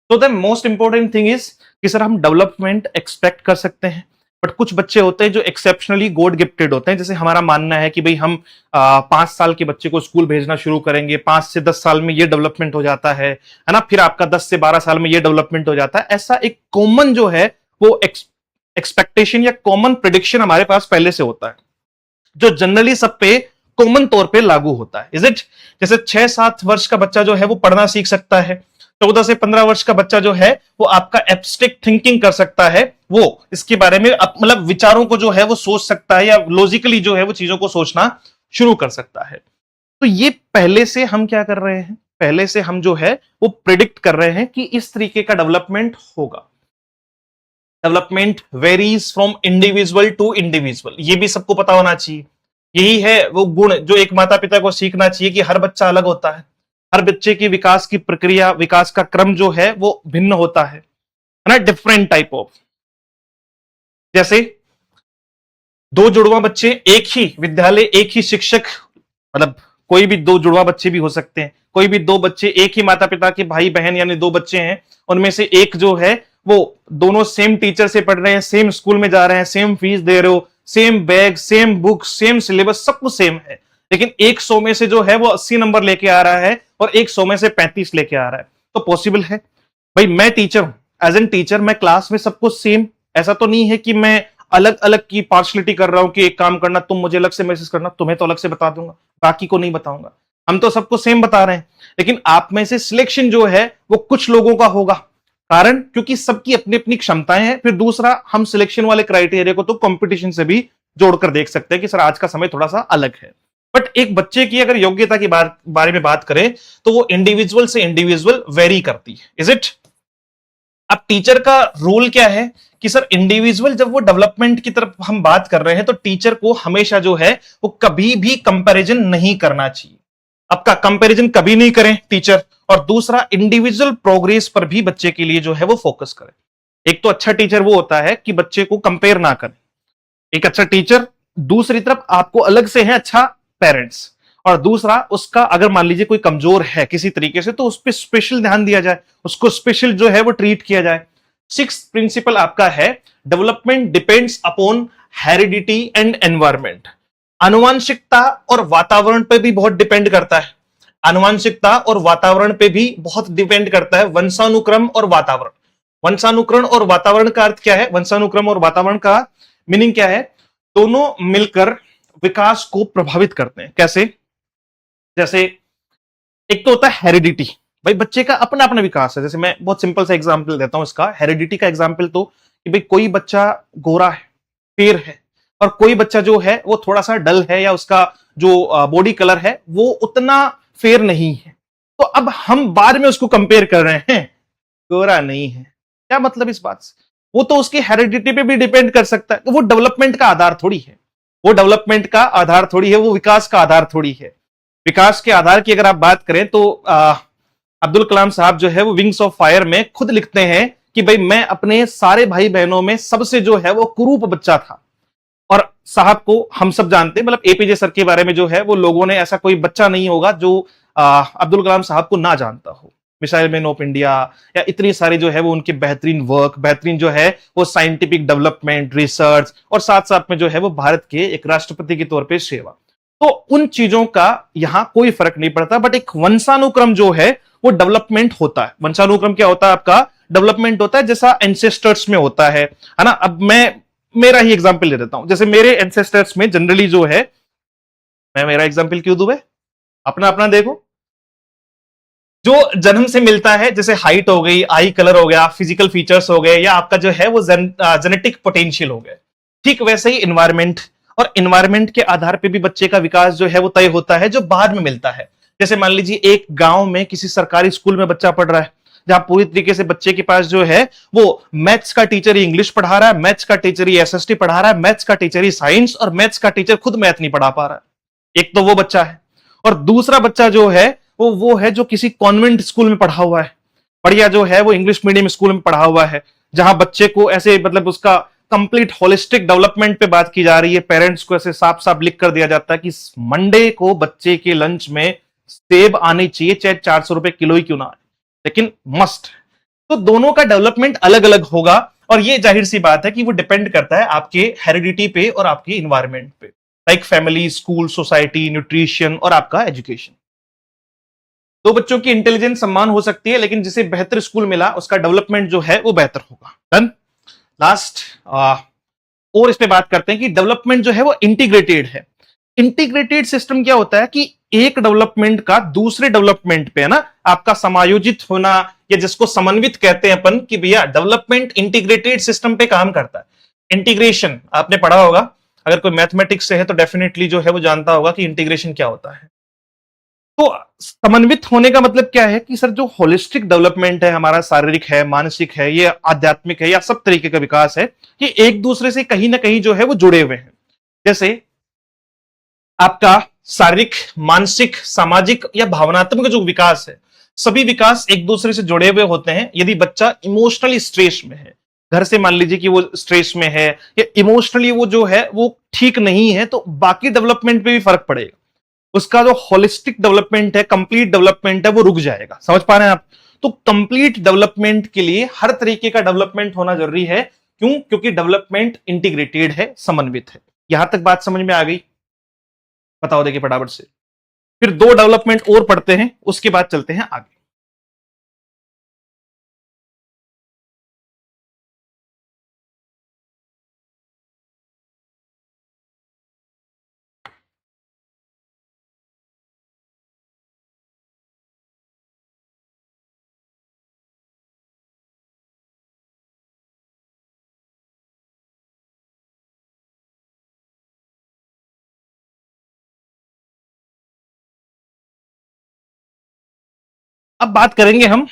Speaker 1: तो the most important thing is कि सर हम डेवलपमेंट एक्सपेक्ट कर सकते हैं, बट कुछ बच्चे होते हैं जो एक्सेप्शनली गॉड गिफ्टेड होते हैं। जैसे हमारा मानना है कि भाई हम 5 साल के बच्चे को स्कूल भेजना शुरू करेंगे, 5 से 10 साल में ये डेवलपमेंट हो जाता है ना, फिर आपका 10 से 12 साल में ये डेवलपमेंट हो जाता है। ऐसा एक कॉमन जो है वो एक्सपेक्टेशन या कॉमन प्रिडिक्शन हमारे पास पहले से होता है, जो जनरली सब पे कॉमन तौर पे लागू होता है। Is it? जैसे 6-7 वर्ष का बच्चा जो है वो पढ़ना सीख सकता है, 14 से 15 वर्ष का बच्चा जो है वो आपका एब्स्ट्रैक्ट थिंकिंग कर सकता है, वो इसके बारे में मतलब विचारों को जो है वो सोच सकता है, या लॉजिकली जो है वो चीजों को सोचना शुरू कर सकता है। तो ये पहले से हम क्या कर रहे हैं? पहले से हम जो है वो प्रिडिक्ट कर रहे हैं कि इस तरीके का डेवलपमेंट होगा। Development varies from individual to individual, ये भी सबको पता होना चाहिए। यही है वो गुण जो एक माता पिता को सीखना चाहिए कि हर बच्चा अलग होता है, हर बच्चे की विकास की प्रक्रिया, विकास का क्रम जो है वो भिन्न होता है ना, डिफरेंट टाइप ऑफ। जैसे 2 जुड़वा बच्चे एक ही विद्यालय, एक ही शिक्षक, मतलब कोई भी 2 जुड़वा बच्चे भी हो सकते हैं, कोई भी 2 बच्चे एक ही माता पिता के भाई बहन यानी 2 बच्चे हैं, उनमें से एक जो है वो दोनों सेम टीचर से पढ़ रहे हैं, सेम स्कूल में जा रहे हैं, सेम फीस दे रहे हो, same bag, same book, same syllabus, सब कुछ सेम है, लेकिन एक 100 में से जो है वो 80 नंबर लेके आ रहा है और एक 100 में से 35 लेके आ रहा है। तो पॉसिबल है? भाई मैं टीचर हूं, एज एन टीचर मैं क्लास में सब कुछ सेम, ऐसा तो नहीं है कि मैं अलग अलग की पार्शलिटी कर रहा हूं कि एक काम करना, तुम मुझे अलग से मैसेज करना, तुम्हें तो अलग से बता दूंगा, बाकी को नहीं बताऊंगा। हम तो सबको सेम बता रहे हैं, लेकिन आप में से सिलेक्शन जो है वो कुछ लोगों का होगा, कारण क्योंकि सबकी अपनी अपनी क्षमताएं हैं। फिर दूसरा, हम सिलेक्शन वाले क्राइटेरिया को तो कंपटीशन से भी जोड़कर देख सकते हैं कि सर आज का समय थोड़ा सा अलग है। बट एक बच्चे की अगर योग्यता की बारे में बात करें तो वो इंडिविजुअल से इंडिविजुअल वेरी करती है। Is it? अब टीचर का रोल क्या है कि सर इंडिविजुअल जब वो डेवलपमेंट की तरफ हम बात कर रहे हैं तो टीचर को हमेशा जो है वो कभी भी कंपैरिजन नहीं करना चाहिए। आपका कंपैरिजन कभी नहीं करें टीचर, और दूसरा इंडिविजुअल प्रोग्रेस पर भी बच्चे के लिए जो है वो फोकस करें। एक तो अच्छा टीचर वो होता है कि बच्चे को कंपेयर ना करे, एक अच्छा टीचर। दूसरी तरफ आपको अलग से है अच्छा पेरेंट्स, और दूसरा उसका अगर मान लीजिए कोई कमजोर है किसी तरीके से तो उस पर स्पेशल ध्यान दिया जाए, उसको स्पेशल जो है वो ट्रीट किया जाए। 6th प्रिंसिपल आपका है development depends upon heredity and environment. आनुवंशिकता और वातावरण पे भी बहुत डिपेंड करता है, आनुवंशिकता और वातावरण पे भी बहुत डिपेंड करता है, वंशानुक्रम और वातावरण। वंशानुक्रम और वातावरण का अर्थ क्या है? वंशानुक्रम और वातावरण का मीनिंग क्या है? दोनों मिलकर विकास को प्रभावित करते हैं। कैसे? जैसे एक तो होता है हेरिडिटी, भाई बच्चे का अपना अपना विकास है। जैसे मैं बहुत सिंपल सा एग्जांपल देता हूं इसका, हेरिडिटी का एग्जांपल तो कि भाई कोई बच्चा गोरा है, फेर है, और कोई बच्चा जो है वो थोड़ा सा डल है, या उसका जो बॉडी कलर है वो उतना फेयर नहीं है, तो अब हम बाद में उसको कंपेयर कर रहे हैं गोरा नहीं है। क्या मतलब इस बात से? वो तो उसकी हेरिडिटी पे भी डिपेंड कर सकता है, तो वो डेवलपमेंट का आधार थोड़ी है, वो डेवलपमेंट का आधार थोड़ी है, वो विकास का आधार थोड़ी है। विकास के आधार की अगर आप बात करें तो अब्दुल कलाम साहब जो है वो विंग्स ऑफ फायर में खुद लिखते हैं कि भाई मैं अपने सारे भाई बहनों में सबसे जो है वो कुरूप बच्चा था। और साहब को हम सब जानते हैं, मतलब एपीजे सर के बारे में जो है वो लोगों ने, ऐसा कोई बच्चा नहीं होगा जो अब्दुल कलाम साहब को ना जानता हो। मिसाइल मैन ऑफ इंडिया या इतनी सारी जो है वो उनकी बेहतरीन वर्क, बेहतरीन जो है वो साइंटिफिक डेवलपमेंट, रिसर्च, और साथ साथ में जो है वो भारत के एक राष्ट्रपति के तौर पे सेवा, तो उन चीजों का यहां कोई फर्क नहीं पड़ता। बट एक वंशानुक्रम जो है वो डेवलपमेंट होता है। वंशानुक्रम क्या होता है? आपका डेवलपमेंट होता है, जैसा एंसेस्टर्स में होता है ना। अब मैं मेरा ही एग्जांपल ले देता हूं। जैसे मेरे एंसेस्टर्स में जनरली जो है, मैं मेरा एग्जांपल क्यों दूं? अपना अपना देखो, जो जन्म से मिलता है, जैसे हाइट हो गई, आई कलर हो गया, फिजिकल फीचर्स हो गए, या आपका जो है वो जेनेटिक पोटेंशियल हो गए, ठीक वैसे ही इन्वायरमेंट, और इन्वायरमेंट के आधार पे भी बच्चे का विकास जो है वो तय होता है, जो बाद में मिलता है। जैसे मान लीजिए एक गांव में किसी सरकारी स्कूल में बच्चा पढ़ रहा है, जहां पूरी तरीके से बच्चे के पास जो है वो मैथ्स का टीचर ही इंग्लिश पढ़ा रहा है, मैथ्स का टीचर ही एसएसटी पढ़ा रहा है, मैथ्स का टीचर ही साइंस, और मैथ्स का टीचर खुद मैथ नहीं पढ़ा पा रहा है। एक तो वो बच्चा है, और दूसरा बच्चा जो है वो है जो किसी कॉन्वेंट स्कूल में पढ़ा हुआ है, बढ़िया जो है वो इंग्लिश मीडियम स्कूल में पढ़ा हुआ है, जहां बच्चे को ऐसे मतलब उसका कंप्लीट होलिस्टिक डेवलपमेंट पे बात की जा रही है। पेरेंट्स को ऐसे साफ साफ लिख कर दिया जाता है कि मंडे को बच्चे के लंच में सेब आने चाहिए, चाहे 400 रुपए किलो ही क्यों ना आए, लेकिन मस्ट। तो दोनों का डेवलपमेंट अलग अलग होगा, और ये जाहिर सी बात है कि वो डिपेंड करता है आपके हेरिडिटी पे और आपके इन्वायरमेंट पे, like family, school, society, nutrition और आपका एजुकेशन। दो बच्चों की इंटेलिजेंस समान हो सकती है, लेकिन जिसे बेहतर स्कूल मिला उसका डेवलपमेंट जो है वो बेहतर होगा। डन। लास्ट और इस पे बात करते हैं कि डेवलपमेंट जो है वो इंटीग्रेटेड है। इंटीग्रेटेड सिस्टम क्या होता है कि एक डेवलपमेंट का दूसरे डेवलपमेंट पे है ना आपका समायोजित होना, या जिसको समन्वित कहते हैं अपन, कि भैया डेवलपमेंट इंटीग्रेटेड सिस्टम पे काम करता है। इंटीग्रेशन आपने पढ़ा होगा, अगर कोई मैथमेटिक्स से है तो डेफिनेटली जो है वो जानता होगा कि इंटीग्रेशन क्या होता है। तो समन्वित होने का मतलब क्या है कि सर जो होलिस्टिक डेवलपमेंट है हमारा, शारीरिक है, मानसिक है, ये आध्यात्मिक है, या सब तरीके का विकास है, ये एक दूसरे से कहीं ना कहीं जो है वो जुड़े हुए हैं। जैसे आपका शारीरिक, मानसिक, सामाजिक या भावनात्मक जो विकास है, सभी विकास एक दूसरे से जुड़े हुए होते हैं। यदि बच्चा इमोशनली स्ट्रेस में है, घर से मान लीजिए कि वो स्ट्रेस में है, या इमोशनली वो जो है वो ठीक नहीं है, तो बाकी डेवलपमेंट पे भी फर्क पड़ेगा। उसका जो होलिस्टिक डेवलपमेंट है, कंप्लीट डेवलपमेंट है, वो रुक जाएगा। समझ पा रहे हैं आप? तो कंप्लीट डेवलपमेंट के लिए हर तरीके का डेवलपमेंट होना जरूरी है। क्यों? क्योंकि डेवलपमेंट इंटीग्रेटेड है, समन्वित है। यहां तक बात समझ में आ गई? बताओ देखिए फटाफट से। फिर दो डेवलपमेंट और पढ़ते हैं, उसके बाद चलते हैं आगे। अब बात करेंगे हम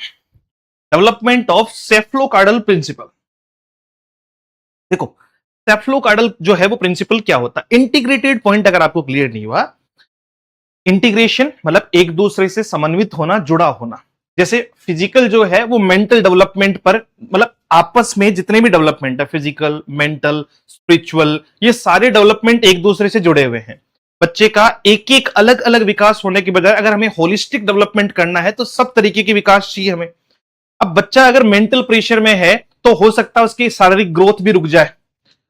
Speaker 1: डेवलपमेंट ऑफ सेफ्लोकार्डल प्रिंसिपल। देखो, सेफ्लोकार्डल जो है वो प्रिंसिपल क्या होता है? इंटीग्रेटेड पॉइंट अगर आपको क्लियर नहीं हुआ, इंटीग्रेशन मतलब एक दूसरे से समन्वित होना, जुड़ा होना। जैसे फिजिकल जो है वो मेंटल डेवलपमेंट पर, मतलब आपस में जितने भी डेवलपमेंट है, फिजिकल, मेंटल, स्पिरिचुअल, ये सारे डेवलपमेंट एक दूसरे से जुड़े हुए हैं। बच्चे का एक एक अलग अलग विकास होने के बजाय अगर हमें होलिस्टिक डेवलपमेंट करना है तो सब तरीके के विकास चाहिए हमें। अब बच्चा अगर मेंटल प्रेशर में है तो हो सकता है उसकी शारीरिक ग्रोथ भी रुक जाए,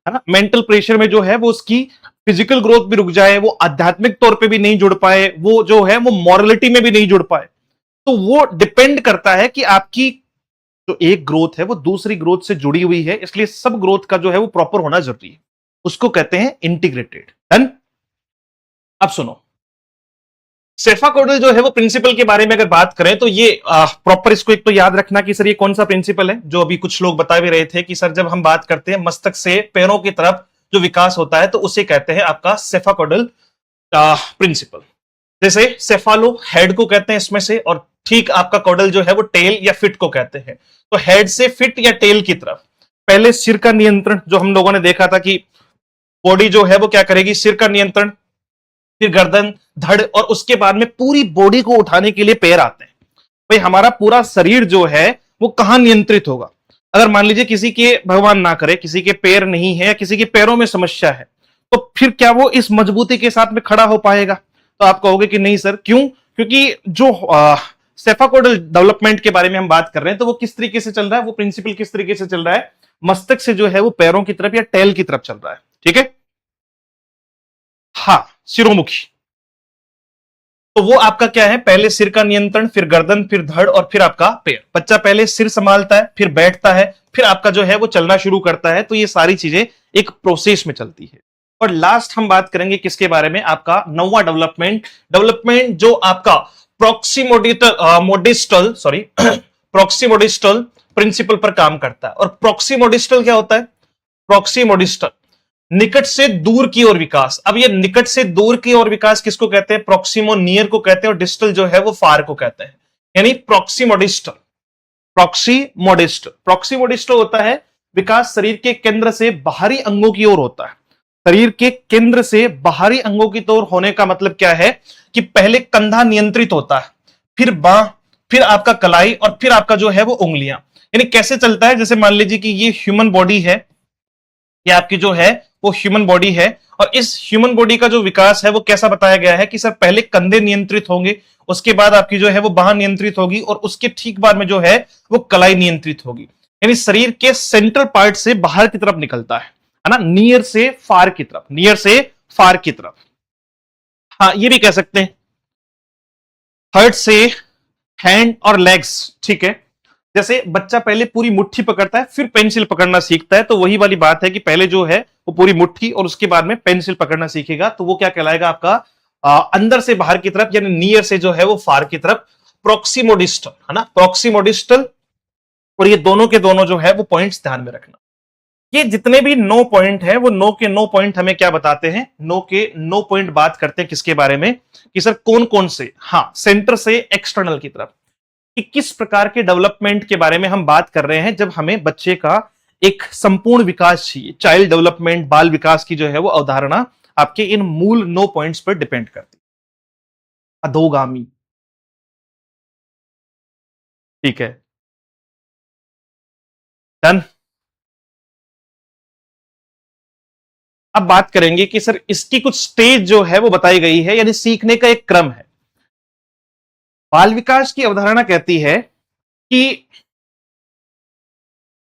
Speaker 1: है ना। मेंटल प्रेशर में जो है वो उसकी फिजिकल ग्रोथ भी रुक जाए, वो आध्यात्मिक तौर पे भी नहीं जुड़ पाए, वो जो है वो मॉरलिटी में भी नहीं जुड़ पाए। तो वो डिपेंड करता है कि आपकी जो एक ग्रोथ है वो दूसरी ग्रोथ से जुड़ी हुई है, इसलिए सब ग्रोथ का जो है वो प्रॉपर होना जरूरी है, उसको कहते हैं इंटीग्रेटेड। डन। अब सुनो, सेफाकोडल जो है वो प्रिंसिपल के बारे में अगर बात करें तो ये प्रॉपर इसको एक तो याद रखना कि सर ये कौन सा प्रिंसिपल है, जो अभी कुछ लोग बता भी रहे थे कि सर जब हम बात करते हैं मस्तक से पैरों की तरफ जो विकास होता है तो उसे कहते हैं आपका सेफाकोडल प्रिंसिपल। जैसे सेफालो हेड को कहते हैं इसमें से, और ठीक आपका कोडल जो है वो टेल या फिट को कहते हैं। तो हेड से फिट या टेल की तरफ पहले सिर का नियंत्रण, जो हम लोगों ने देखा था कि बॉडी जो है वो क्या करेगी, सिर का नियंत्रण, फिर गर्दन, धड़, और उसके बाद में पूरी बॉडी को उठाने के लिए पैर आते हैं। भाई हमारा पूरा शरीर जो है वो कहां नियंत्रित होगा? अगर मान लीजिए किसी के, भगवान ना करे, किसी के पैर नहीं है या किसी के पैरों में समस्या है, तो फिर क्या वो इस मजबूती के साथ में खड़ा हो पाएगा? तो आप कहोगे कि नहीं सर, क्यों? क्योंकि जो सेफाकोडल डेवलपमेंट के बारे में हम बात कर रहे हैं तो वो किस तरीके से चल रहा है, वो प्रिंसिपल किस तरीके से चल रहा है, मस्तक से जो है वो पैरों की तरफ या टेल की तरफ चल रहा है। ठीक है, हाँ, सिरोमुखी। तो वो आपका क्या है, पहले सिर का नियंत्रण, फिर गर्दन, फिर धड़, और फिर आपका पैर। बच्चा पहले सिर संभालता है, फिर बैठता है, फिर आपका जो है वो चलना शुरू करता है। तो ये सारी चीजें एक प्रोसेस में चलती है। और लास्ट हम बात करेंगे किसके बारे में, आपका नौवां डेवलपमेंट जो आपका प्रोक्सीमोडिस्टल प्रोक्सीमोडिस्टल प्रिंसिपल पर काम करता है। और प्रोक्सीमोडिस्टल क्या होता है? प्रोक्सीमोडिस्टल निकट से दूर की ओर विकास। अब ये निकट से दूर की ओर विकास किसको कहते हैं? प्रोक्सिमो नियर को कहते हैं, और डिस्टल जो है वो फार को कहते हैं। यानी प्रोक्सीमोडिस्टल प्रोक्सीमोडिस्टल होता है विकास शरीर के केंद्र से बाहरी अंगों की ओर होता है। शरीर के केंद्र से बाहरी अंगों की ओर होने का मतलब क्या है कि पहले कंधा नियंत्रित होता है, फिर बांह, फिर आपका कलाई, और फिर आपका जो है वो उंगलियां। यानी कैसे चलता है, जैसे मान लीजिए कि ये ह्यूमन बॉडी है, ये आपकी जो है वो ह्यूमन बॉडी है, और इस ह्यूमन बॉडी का जो विकास है वो कैसा बताया गया है कि सर पहले कंधे नियंत्रित होंगे, उसके बाद आपकी जो है वो बांह नियंत्रित होगी, और उसके ठीक बाद में जो है वो कलाई नियंत्रित होगी। यानी शरीर के सेंट्रल पार्ट से बाहर की तरफ निकलता है ना, नियर से फार की तरफ। हाँ, ये भी कह सकते हैं हर्ट से हैंड और लेग्स। ठीक है, जैसे बच्चा पहले पूरी मुट्ठी पकड़ता है, फिर पेंसिल पकड़ना सीखता है, तो वही वाली बात है कि पहले जो है वो पूरी मुट्ठी और उसके बाद में पेंसिल पकड़ना सीखेगा, तो वो क्या कहलाएगा आपका अंदर से बाहर की तरफ, यानी नियर से जो है वो फार की तरफ, प्रोक्सीमोडिस्टल, है ना, प्रोक्सीमोडिस्टल। और ये दोनों के दोनों जो है वो पॉइंट्स ध्यान में रखना। ये जितने भी 9 पॉइंट है वो 9 के 9 पॉइंट हमें क्या बताते हैं, 9 के 9 पॉइंट बात करते हैं किसके बारे में, कि सर कौन कौन से, हाँ, सेंटर से एक्सटर्नल की तरफ कि किस प्रकार के डेवलपमेंट के बारे में हम बात कर रहे हैं जब हमें बच्चे का एक संपूर्ण विकास चाहिए। चाइल्ड डेवलपमेंट, बाल विकास की जो है वो अवधारणा आपके इन मूल 9 पॉइंट्स पर डिपेंड करती है। अधोगामी, ठीक है, डन। अब बात करेंगे कि सर इसकी कुछ स्टेज जो है वो बताई गई है, यानी सीखने का एक क्रम है। बाल विकास की अवधारणा कहती है कि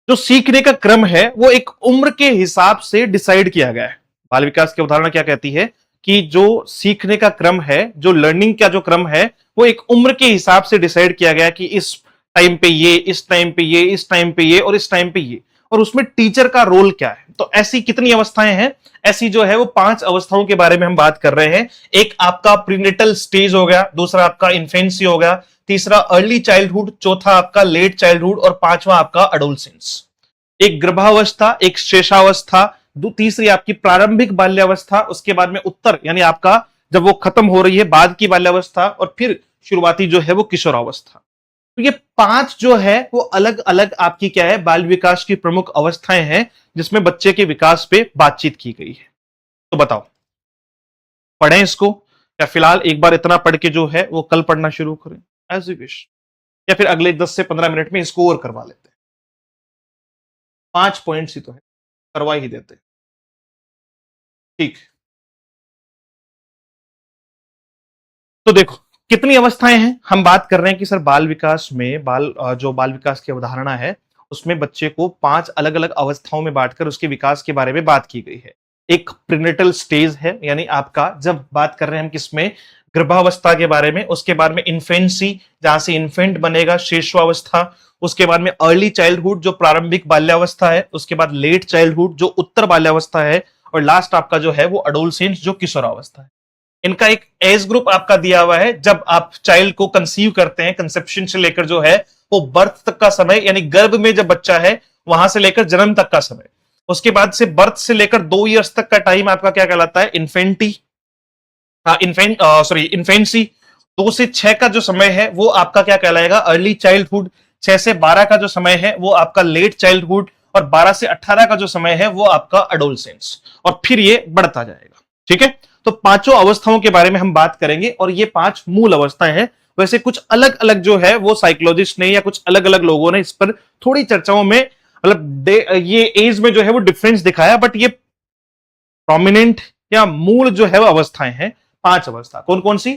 Speaker 1: जो सीखने का क्रम है वो एक उम्र के हिसाब से डिसाइड किया गया है। बाल विकास की अवधारणा क्या कहती है कि जो सीखने का क्रम है, जो लर्निंग का जो क्रम है, वो एक उम्र के हिसाब से डिसाइड किया गया कि इस टाइम पे ये, इस टाइम पे ये, इस टाइम पे ये, और इस टाइम पे ये, और उसमें टीचर का रोल क्या है। तो ऐसी कितनी अवस्थाएं हैं? ऐसी जो है वो 5 अवस्थाओं के बारे में हम बात कर रहे हैं। एक आपका प्रीनेटल स्टेज हो गया, दूसरा आपका इन्फेंसी हो गया, तीसरा अर्ली चाइल्डहुड, चौथा आपका लेट चाइल्डहुड, और पांचवा आपका अडोलसेंस। एक गर्भावस्था, एक शेषावस्था, तीसरी आपकी प्रारंभिक बाल्यावस्था, उसके बाद में उत्तर यानी आपका जब वो खत्म हो रही है बाद की बाल्यावस्था, और फिर शुरुआती जो है वो किशोरावस्था। तो ये 5 जो है वो अलग अलग आपकी क्या है, बाल विकास की प्रमुख अवस्थाएं हैं जिसमें बच्चे के विकास पे बातचीत की गई है। तो बताओ, पढ़ें इसको या फिलहाल एक बार इतना पढ़ के जो है वो कल पढ़ना शुरू करें, एज यू विश, या फिर अगले 10 से 15 मिनट में इसको और करवा लेते हैं। 5 पॉइंट्स ही तो है, करवा ही देते हैं। ठीक, तो देखो कितनी अवस्थाएं हैं। हम बात कर रहे हैं कि सर बाल विकास में जो बाल विकास की अवधारणा है उसमें बच्चे को 5 अलग अलग अवस्थाओं में बांटकर उसके विकास के बारे में बात की गई है। एक प्रीनेटल स्टेज है, यानी आपका जब बात कर रहे हैं हम किसमें, गर्भावस्था के बारे में, उसके बाद में इन्फेंसी, जहां से इन्फेंट बनेगा, शिशुअवस्था, उसके बाद में अर्ली चाइल्डहुड जो प्रारंभिक बाल्यावस्था है, उसके बाद लेट चाइल्डहुड जो उत्तर बाल्यावस्था है, और लास्ट आपका जो है वो अडोलसेंस जो किशोरावस्था है। इनका एक एज ग्रुप आपका दिया हुआ है जब आप चाइल्ड को कंसीव करते हैं, कंसेप्शन से लेकर जो है वो बर्थ तक का समय, यानी गर्भ में जब बच्चा है वहां से लेकर जन्म तक का समय। उसके बाद से बर्थ से लेकर 2 इयर्स तक का टाइम आपका क्या कहलाता है? इन्फेंसी। 2 से 6 का जो समय है वो आपका क्या कहलाएगा? Early childhood. 6 से 12 का जो समय है वो आपका लेट चाइल्डहुड, और 12 से 18 का जो समय है वो आपका अडोलसेंस, और फिर ये बढ़ता जाएगा। ठीक है, तो पांचों अवस्थाओं के बारे में हम बात करेंगे, और ये 5 मूल अवस्थाएं हैं। वैसे कुछ अलग अलग जो है वो साइकोलॉजिस्ट ने या कुछ अलग अलग लोगों ने इस पर थोड़ी चर्चाओं में, मतलब ये एज में जो है वो डिफरेंस दिखाया, बट ये प्रोमिनेंट या मूल जो है वो अवस्थाएं हैं। 5 अवस्था कौन कौन सी?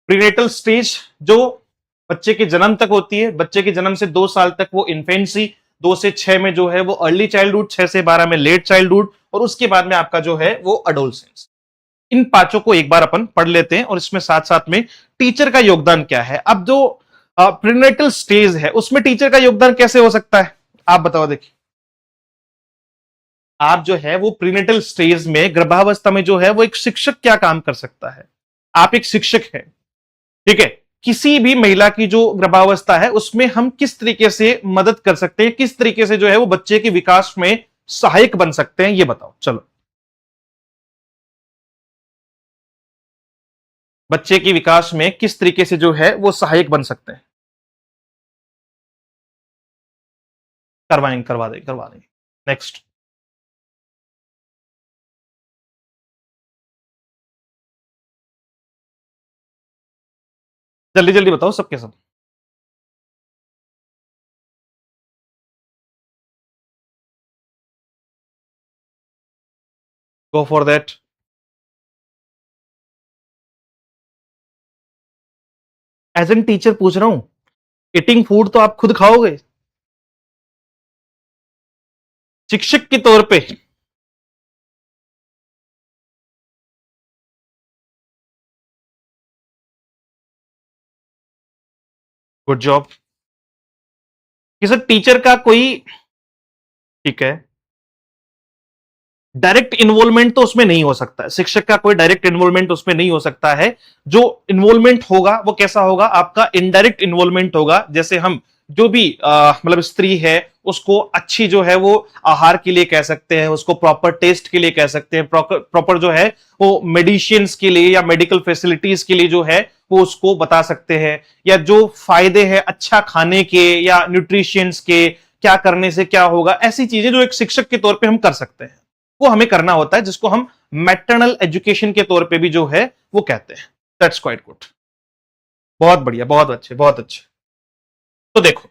Speaker 1: प्रीनेटल स्टेज जो बच्चे के जन्म तक होती है, बच्चे के जन्म से 2 साल तक वो इन्फेंसी, 2 से 6 में जो है वो अर्ली चाइल्डहुड, 6 से 12 में लेट चाइल्डहुड, और उसके बाद में आपका जो है वो अडोलसेंस। इन पांचों को एक बार अपन पढ़ लेते हैं, और इसमें साथ साथ में टीचर का योगदान क्या है। अब जो प्रीनेटल स्टेज है उसमें टीचर का योगदान कैसे हो सकता है, आप बताओ। देखिए, आप जो है वो प्रीनेटल स्टेज में, गर्भावस्था में जो है वो एक शिक्षक क्या काम कर सकता है? आप एक शिक्षक हैं, ठीक है। किसी भी महिला की जो गर्भावस्था है उसमें हम किस तरीके से मदद कर सकते हैं, किस तरीके से जो है वो बच्चे के विकास में सहायक बन सकते हैं, ये बताओ। चलो, बच्चे के विकास में किस तरीके से जो है वो सहायक बन सकते हैं? करवा देंगे। नेक्स्ट। जल्दी जल्दी बताओ सबके सब। Go for that. As an teacher पूछ रहा हूं, ईटिंग फूड तो आप खुद खाओगे शिक्षक के तौर पे। Good job. कि सर टीचर का कोई, ठीक है, डायरेक्ट इन्वॉल्वमेंट तो उसमें नहीं हो सकता है, शिक्षक का कोई डायरेक्ट इन्वॉल्वमेंट उसमें नहीं हो सकता है। जो इन्वॉल्वमेंट होगा वो कैसा होगा? आपका इनडायरेक्ट इन्वॉल्वमेंट होगा। जैसे हम जो भी मतलब स्त्री है उसको अच्छी जो है वो आहार के लिए कह सकते हैं, उसको प्रॉपर टेस्ट के लिए कह सकते हैं, प्रॉपर जो है वो मेडिसिन्स के लिए या मेडिकल फैसिलिटीज के लिए जो है वो उसको बता सकते हैं, या जो फायदे हैं अच्छा खाने के या न्यूट्रिशियंस के, क्या करने से क्या होगा, ऐसी चीजें जो एक शिक्षक के तौर पे हम कर सकते हैं वो हमें करना होता है, जिसको हम मैटरनल एजुकेशन के तौर पे भी जो है वो कहते हैं। That's quite good. बहुत बढ़िया, बहुत अच्छे, बहुत अच्छे। तो देखो,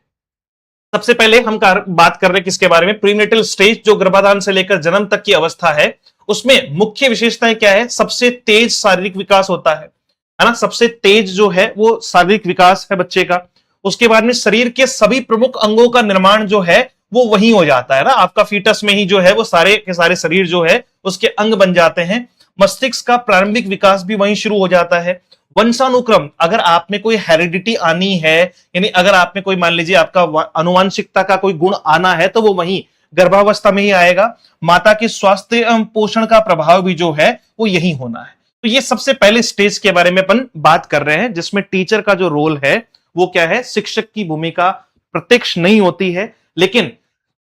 Speaker 1: सबसे पहले हम बात कर रहे हैं किसके बारे में? प्रीनेटल स्टेज, जो गर्भाधान से लेकर जन्म तक की अवस्था है। उसमें मुख्य विशेषताएं क्या है? सबसे तेज शारीरिक विकास होता है ना, सबसे तेज जो है वो शारीरिक विकास है बच्चे का। उसके बाद में शरीर के सभी प्रमुख अंगों का निर्माण जो है वो वही हो जाता है ना, आपका फीटस में ही जो है वो सारे के सारे शरीर जो है उसके अंग बन जाते हैं। मस्तिष्क का प्रारंभिक विकास भी वहीं शुरू हो जाता है। वंशानुक्रम, अगर आप में कोई हेरिडिटी आनी है, यानी अगर आप में कोई, मान लीजिए आपका अनुवांशिकता का कोई गुण आना है, तो वो वहीं गर्भावस्था में ही आएगा। माता के स्वास्थ्य एवं पोषण का प्रभाव भी जो है वो यही होना है। तो ये सबसे पहले स्टेज के बारे में अपन बात कर रहे हैं, जिसमें टीचर का जो रोल है वो क्या है? शिक्षक की भूमिका प्रत्यक्ष नहीं होती है, लेकिन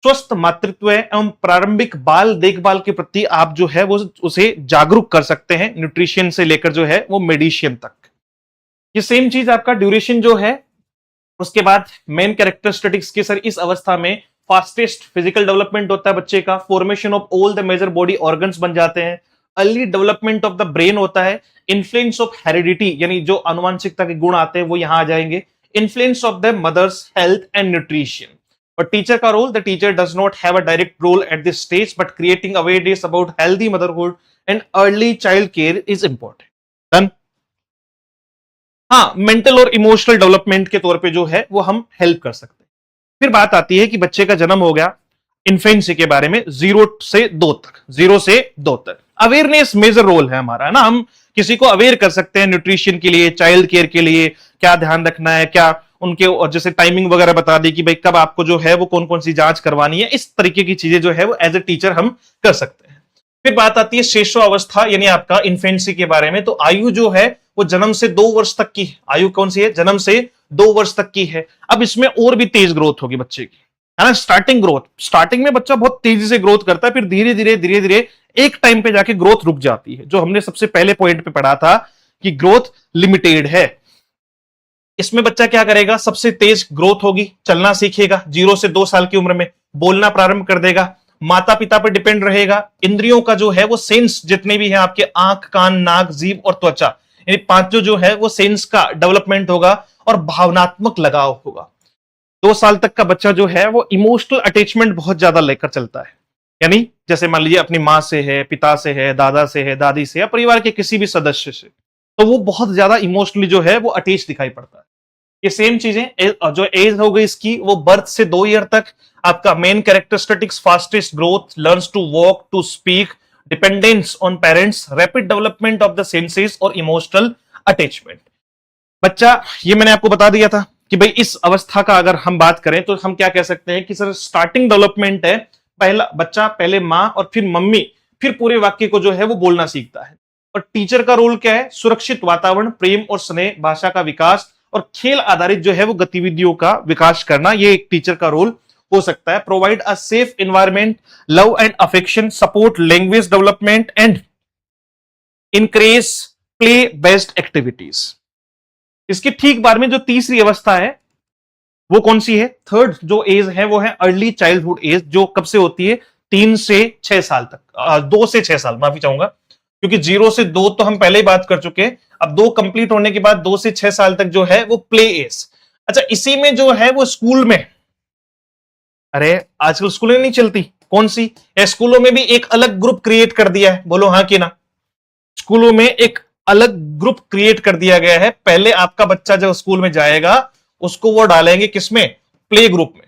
Speaker 1: स्वस्थ मातृत्व एवं प्रारंभिक बाल देखभाल के प्रति आप जो है वो उसे जागरूक कर सकते हैं, न्यूट्रिशन से लेकर जो है वो मेडिसिन तक। ये सेम चीज आपका ड्यूरेशन जो है। उसके बाद मेन कैरेक्टरिस्टिक्स के, सर इस अवस्था में फास्टेस्ट फिजिकल डेवलपमेंट होता है बच्चे का, formation of all the major body organs बन जाते हैं, early development of the brain होता है, इन्फ्लुएंस ऑफ हेरिडिटी, यानी जो अनुवांशिकता के गुण आते हैं वो यहां आ जाएंगे, influence of the mother's health and nutrition. और टीचर का role, the teacher does not have a direct role at this stage, but creating awareness about healthy motherhood and early child care is important. Done. हाँ, mental और emotional development के तौर पे जो है वो हम हेल्प कर सकते हैं। फिर बात आती है कि बच्चे का जन्म हो गया, इन्फेंसी के बारे में, 0 से 2 तक, 0 से 2 तक अवेयरनेस मेजर रोल है हमारा, है ना। हम किसी को अवेयर कर सकते हैं न्यूट्रिशन के लिए, चाइल्ड केयर के लिए क्या ध्यान रखना है, क्या उनके जैसे टाइमिंग वगैरह बता दी कि भाई कब आपको जो है वो कौन कौन सी जांच करवानी है, इस तरीके की चीजें जो है वो एज ए टीचर हम कर सकते हैं। फिर बात आती है शेषो अवस्था यानी आपका इन्फेंसी के बारे में। तो आयु जो है वो जन्म से 2 वर्ष तक की है। आयु कौन सी है? जन्म से 2 वर्ष तक की है। अब इसमें और भी तेज ग्रोथ होगी बच्चे की, है ना। स्टार्टिंग ग्रोथ, स्टार्टिंग में बच्चा बहुत तेजी से ग्रोथ करता है, फिर धीरे धीरे एक टाइम पे जाके ग्रोथ रुक जाती है, जो हमने सबसे पहले पॉइंट पे पढ़ा था कि ग्रोथ लिमिटेड है। इसमें बच्चा क्या करेगा? सबसे तेज ग्रोथ होगी, चलना सीखेगा 0 से 2 साल की उम्र में, बोलना प्रारंभ कर देगा, माता पिता पर डिपेंड रहेगा। इंद्रियों का जो है वो सेंस जितने भी है आपके आंख, कान, नाक, जीभ और त्वचा, यानी पांचों जो है वो सेंस का डेवलपमेंट होगा और भावनात्मक लगाव होगा। 2 साल तक का बच्चा जो है वो इमोशनल अटैचमेंट बहुत ज्यादा लेकर चलता है, यानी जैसे मान लीजिए अपनी माँ से है, पिता से है, दादा से है, दादी से, या परिवार के किसी भी सदस्य से, तो वो बहुत ज्यादा इमोशनली जो है वो अटैच दिखाई पड़ता है। ये सेम चीजें जो एज हो गई इसकी वो बर्थ से 2 ईयर तक, आपका main characteristics fastest growth, learns to walk, to speak, dependence on parents, rapid development of the senses और इमोशनल अटैचमेंट। बच्चा, ये मैंने आपको बता दिया था कि भाई इस अवस्था का अगर हम बात करें तो हम क्या कह सकते हैं कि सर स्टार्टिंग डेवलपमेंट है। पहला बच्चा पहले माँ और फिर मम्मी, फिर पूरे वाक्य को जो है वो बोलना सीखता है। और टीचर का रोल क्या है? सुरक्षित वातावरण, प्रेम और स्नेह, भाषा का विकास और खेल आधारित जो है वो गतिविधियों का विकास करना, ये एक टीचर का रोल हो सकता है। Provide a safe environment, love and affection, support language development and increase play based activities. इसके ठीक बाद में जो तीसरी अवस्था है वो कौन सी है? थर्ड जो एज है वो है अर्ली चाइल्डहुड एज, जो कब से होती है? 3 से 6 साल तक, 2 से 6 साल, माफी चाहूंगा, क्योंकि 0 से 2 तो हम पहले ही बात कर चुके हैं। अब 2 कंप्लीट होने के बाद 2 से 6 साल तक जो है वो प्ले एज। अच्छा, इसी में जो है वो स्कूल में, अरे आजकल स्कूलें नहीं चलती, कौन सी? स्कूलों में भी एक अलग ग्रुप क्रिएट कर दिया है, बोलो हाँ कि ना। स्कूलों में एक अलग ग्रुप क्रिएट कर दिया गया है। पहले आपका बच्चा जब स्कूल में जाएगा उसको वो डालेंगे किसमें? प्ले ग्रुप में।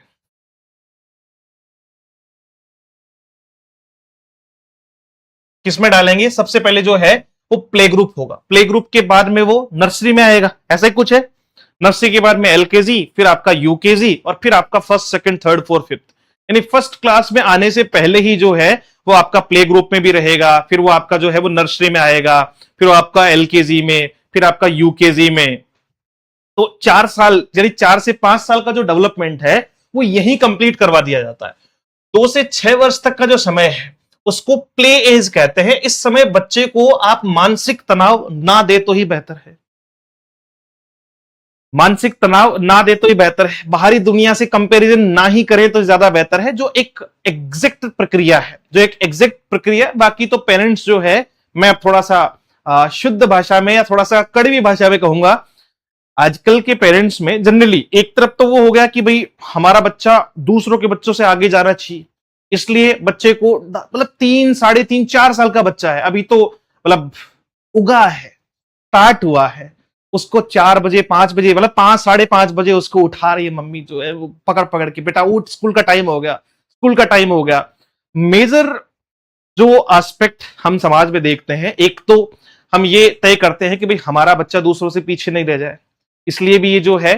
Speaker 1: किसमें डालेंगे? सबसे पहले जो है वो प्ले ग्रुप होगा। प्ले ग्रुप के बाद में वो नर्सरी में आएगा, ऐसा ही कुछ है। नर्सरी के बाद में एलकेजी, फिर आपका यूकेजी और फिर आपका first, second, third, fourth, fifth. यानी फर्स्ट क्लास में आने से पहले ही जो है वो आपका प्ले ग्रुप में भी रहेगा, फिर वो आपका जो है वो नर्सरी में आएगा, फिर वो आपका एलकेजी में, फिर आपका यूकेजी में। तो 4 साल यानी 4 से 5 साल का जो डेवलपमेंट है वो यही कंप्लीट करवा दिया जाता है। 2 से 6 वर्ष तक का जो समय है उसको प्ले एज कहते हैं। इस समय बच्चे को आप मानसिक तनाव ना दे तो ही बेहतर है, मानसिक तनाव ना दे तो ही बेहतर है, बाहरी दुनिया से कंपैरिजन ना ही करें तो ज्यादा बेहतर है। जो एक एग्जैक्ट प्रक्रिया है, जो एक एग्जैक्ट प्रक्रिया है। बाकी तो पेरेंट्स जो है, मैं अब थोड़ा सा शुद्ध भाषा में या थोड़ा सा कड़वी भाषा में कहूंगा, आजकल के पेरेंट्स में जनरली एक तरफ तो वो हो गया कि भाई हमारा बच्चा दूसरों के बच्चों से आगे जाना चाहिए, इसलिए बच्चे को मतलब 3, 3.5, 4 साल का बच्चा है, अभी तो मतलब उगा है, स्टार्ट हुआ है, उसको 4 बजे 5 बजे मतलब 5, 5:30 बजे उसको उठा रही है मम्मी जो है वो पकड़ पकड़ के, बेटा उठ, स्कूल का टाइम हो गया, स्कूल का टाइम हो गया। मेजर जो एस्पेक्ट हम समाज में देखते हैं, एक तो हम ये तय करते हैं कि भाई हमारा बच्चा दूसरों से पीछे नहीं रह जाए, इसलिए भी ये जो है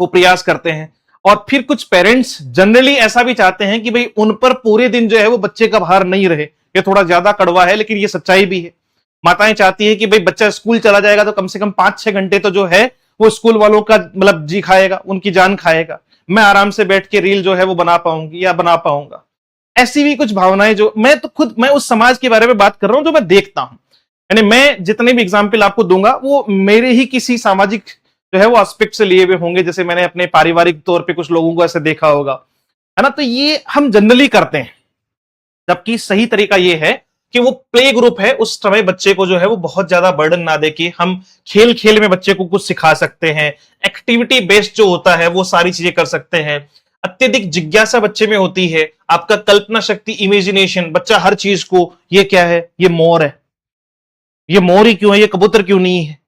Speaker 1: वो प्रयास करते हैं। और फिर कुछ पेरेंट्स जनरली ऐसा भी चाहते हैं कि भाई उन पर पूरे दिन जो है वो बच्चे का भार नहीं रहे। ये थोड़ा ज्यादा कड़वा है लेकिन ये सच्चाई भी है। माताएं चाहती है कि भाई बच्चा स्कूल चला जाएगा तो कम से कम 5-6 घंटे तो जो है वो स्कूल वालों का मतलब जी खाएगा, उनकी जान खाएगा, मैं आराम से बैठ के रील जो है वो बना पाऊंगी या बना पाऊंगा। ऐसी भी कुछ भावनाएं जो मैं उस समाज के बारे में बात कर रहा हूं जो मैं देखता हूं। यानी मैं जितने भी एग्जाम्पल आपको दूंगा वो मेरे ही किसी सामाजिक जो है वो एस्पेक्ट से लिए हुए होंगे, जैसे मैंने अपने पारिवारिक तौर पे कुछ लोगों को ऐसे देखा होगा, है ना। तो ये हम जनरली करते हैं, जबकि सही तरीका ये है कि वो प्ले ग्रुप है, उस समय बच्चे को जो है वो बहुत ज्यादा बर्डन ना दे के हम खेल खेल में बच्चे को कुछ सिखा सकते हैं। एक्टिविटी बेस्ड जो होता है वो सारी चीजें कर सकते हैं। अत्यधिक जिज्ञासा बच्चे में होती है, आपका कल्पना शक्ति, इमेजिनेशन, बच्चा हर चीज को ये क्या है, ये मोर है, ये मोर ही क्यों है, ये कबूतर क्यों नहीं है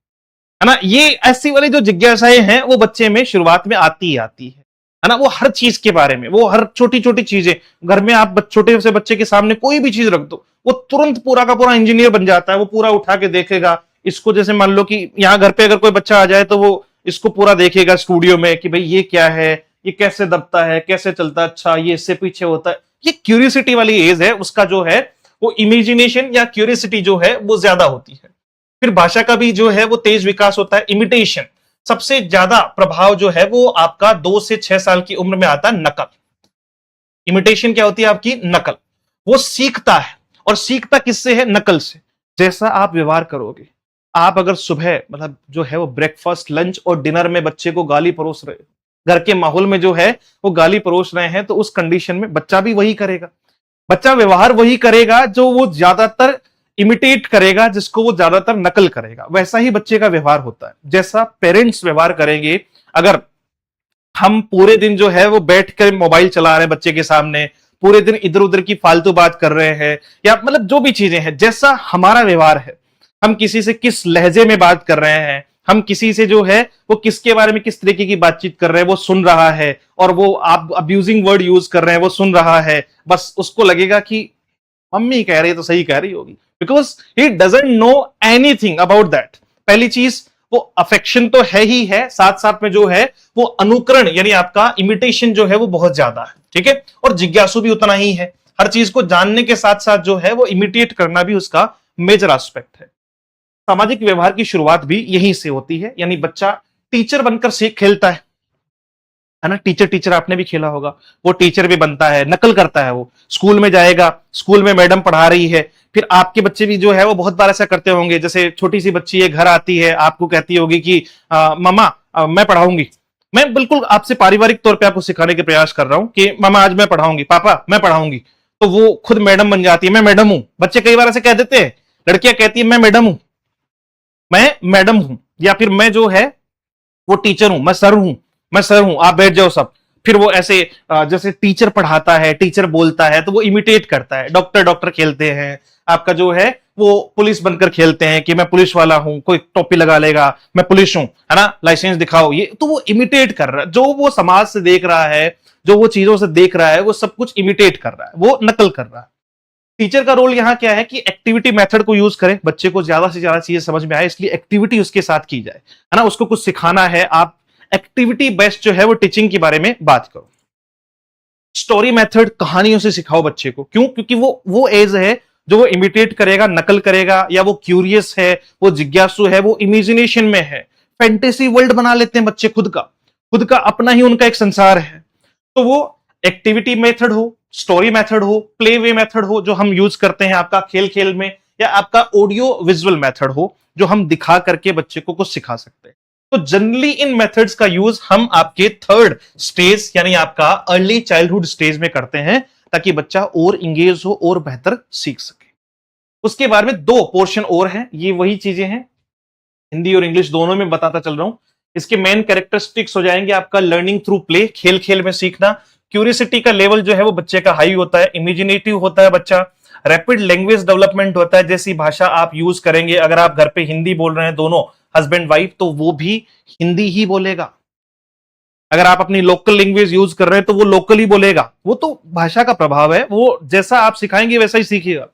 Speaker 1: ना। ये ऐसी वाली जो जिज्ञासाएं हैं वो बच्चे में शुरुआत में आती ही आती है ना। वो हर चीज के बारे में, वो हर छोटी छोटी चीजें, घर में आप छोटे से बच्चे के सामने कोई भी चीज रख दो, वो तुरंत पूरा का पूरा इंजीनियर बन जाता है। वो पूरा उठा के देखेगा इसको। जैसे मान लो कि यहाँ घर पे अगर कोई बच्चा आ जाए तो वो इसको पूरा देखेगा स्टूडियो में कि भाई ये क्या है, ये कैसे दबता है, कैसे चलता है, अच्छा ये इससे पीछे होता है। ये क्यूरियोसिटी वाली एज है, उसका जो है वो इमेजिनेशन या क्यूरियोसिटी जो है वो ज्यादा होती है। फिर भाषा का भी जो है वो तेज विकास होता है। इमिटेशन, सबसे ज्यादा प्रभाव जो है वो आपका 2 से 6 साल की उम्र में आता है। नकल, इमिटेशन क्या होती है आपकी? नकल। वो सीखता है, और सीखता किससे है? नकल से। जैसा आप व्यवहार करोगे, आप अगर सुबह मतलब जो है वो ब्रेकफास्ट, लंच और डिनर में बच्चे को गाली परोस रहे, घर के माहौल में जो है वो गाली परोस रहे हैं, तो उस कंडीशन में बच्चा भी वही करेगा। बच्चा व्यवहार वही करेगा जो वो ज्यादातर इमिटेट करेगा, जिसको वो ज्यादातर नकल करेगा। वैसा ही बच्चे का व्यवहार होता है। जैसा पेरेंट्स व्यवहार करेंगे, अगर हम पूरे दिन जो है वो बैठ कर मोबाइल चला रहे हैं बच्चे के सामने, पूरे दिन इधर उधर की फालतू बात कर रहे हैं, या मतलब जो भी चीजें हैं, जैसा हमारा व्यवहार है, हम किसी से किस लहजे में बात कर रहे हैं, हम किसी से जो है वो किसके बारे में किस तरीके की बातचीत कर रहे हैं, वो सुन रहा है, और वो आप अब्यूजिंग वर्ड यूज कर रहे हैं, वो सुन रहा है, बस उसको लगेगा कि मम्मी कह रही है तो सही कह रही होगी, because he doesn't know anything about that. पहली चीज, वो अफेक्शन तो है ही है, साथ साथ में जो है वो अनुकरण यानी आपका इमिटेशन जो है वो बहुत ज्यादा है, ठीक है। और जिज्ञासु भी उतना ही है, हर चीज को जानने के साथ साथ जो है वो इमिटेट करना भी उसका मेजर एस्पेक्ट है। सामाजिक व्यवहार की शुरुआत भी यहीं से होती है, यानी बच्चा टीचर बनकर सीख खेलता है ना। टीचर टीचर आपने भी खेला होगा, वो टीचर भी बनता है, नकल करता है। वो स्कूल में जाएगा, स्कूल में मैडम पढ़ा रही है, फिर आपके बच्चे भी जो है वो बहुत बार ऐसा करते होंगे। जैसे छोटी सी बच्ची है, घर आती है, आपको कहती होगी कि मामा मैं पढ़ाऊंगी। मैं बिल्कुल आपसे पारिवारिक तौर पे आपको सिखाने के प्रयास कर रहा हूं कि मामा आज मैं पढ़ाऊंगी, पापा मैं पढ़ाऊंगी। तो वो खुद मैडम बन जाती है, मैं मैडम हूं। बच्चे कई बार ऐसे कह देते हैं, लड़कियां कहती है मैं मैडम हूं, मैं मैडम हूं, या फिर मैं जो है वो टीचर हूं, मैं सर हूं, मैं सर हूं, आप बैठ जाओ सब। फिर वो ऐसे जैसे टीचर पढ़ाता है, टीचर बोलता है तो वो इमिटेट करता है। डॉक्टर डॉक्टर खेलते हैं, आपका जो है वो पुलिस बनकर खेलते हैं कि मैं पुलिस वाला हूं, कोई टोपी लगा लेगा, मैं पुलिस हूं, है ना, लाइसेंस दिखाओ। ये तो वो इमिटेट कर रहा है, जो वो समाज से देख रहा है, जो वो चीजों से देख रहा है, वो सब कुछ इमिटेट कर रहा है, वो नकल कर रहा है। टीचर का रोल यहाँ क्या है कि एक्टिविटी मेथड को यूज करें, बच्चे को ज्यादा से ज्यादा चीजें समझ में आए, इसलिए एक्टिविटी उसके साथ की जाए, है ना। उसको कुछ सिखाना है, आप एक्टिविटी बेस्ड जो है वो टीचिंग के बारे में बात करो। स्टोरी मेथड, कहानियों से सिखाओ बच्चे को। क्यों? क्योंकि वो एज है जो वो इमिटेट करेगा, नकल करेगा, या वो क्यूरियस है, वो जिज्ञासु है, वो इमेजिनेशन में है। फैंटेसी वर्ल्ड बना लेते हैं बच्चे, खुद का अपना ही उनका एक संसार है। तो वो एक्टिविटी मेथड हो, स्टोरी मेथड हो, प्ले वे मेथड हो, जो हम यूज करते हैं आपका खेल खेल में, या आपका ऑडियो विजुअल मेथड हो, जो हम दिखा करके बच्चे को कुछ सिखा सकते हैं। तो जनरली इन मेथड्स का यूज हम आपके थर्ड स्टेज यानी आपका अर्ली चाइल्डहुड स्टेज में करते हैं, ताकि बच्चा और इंगेज हो और बेहतर सीख सके। उसके बारे में 2 पोर्शन और हैं, ये वही चीजें हैं, हिंदी और इंग्लिश दोनों में बताता चल रहा हूं। इसके मेन कैरेक्टरिस्टिक्स हो जाएंगे आपका लर्निंग थ्रू प्ले, खेल खेल में सीखना। क्यूरियोसिटी का लेवल जो है वो बच्चे का हाई होता है, इमेजिनेटिव होता है बच्चा। रैपिड लैंग्वेज डेवलपमेंट होता है, जैसी भाषा आप यूज करेंगे, अगर आप घर पे हिंदी बोल रहे हैं दोनों हस्बैंड वाइफ, तो वो भी हिंदी ही बोलेगा। अगर आप अपनी लोकल लैंग्वेज यूज कर रहे हैं तो वो लोकल ही बोलेगा। वो तो भाषा का प्रभाव है, वो जैसा आप सिखाएंगे वैसा ही सीखेगा।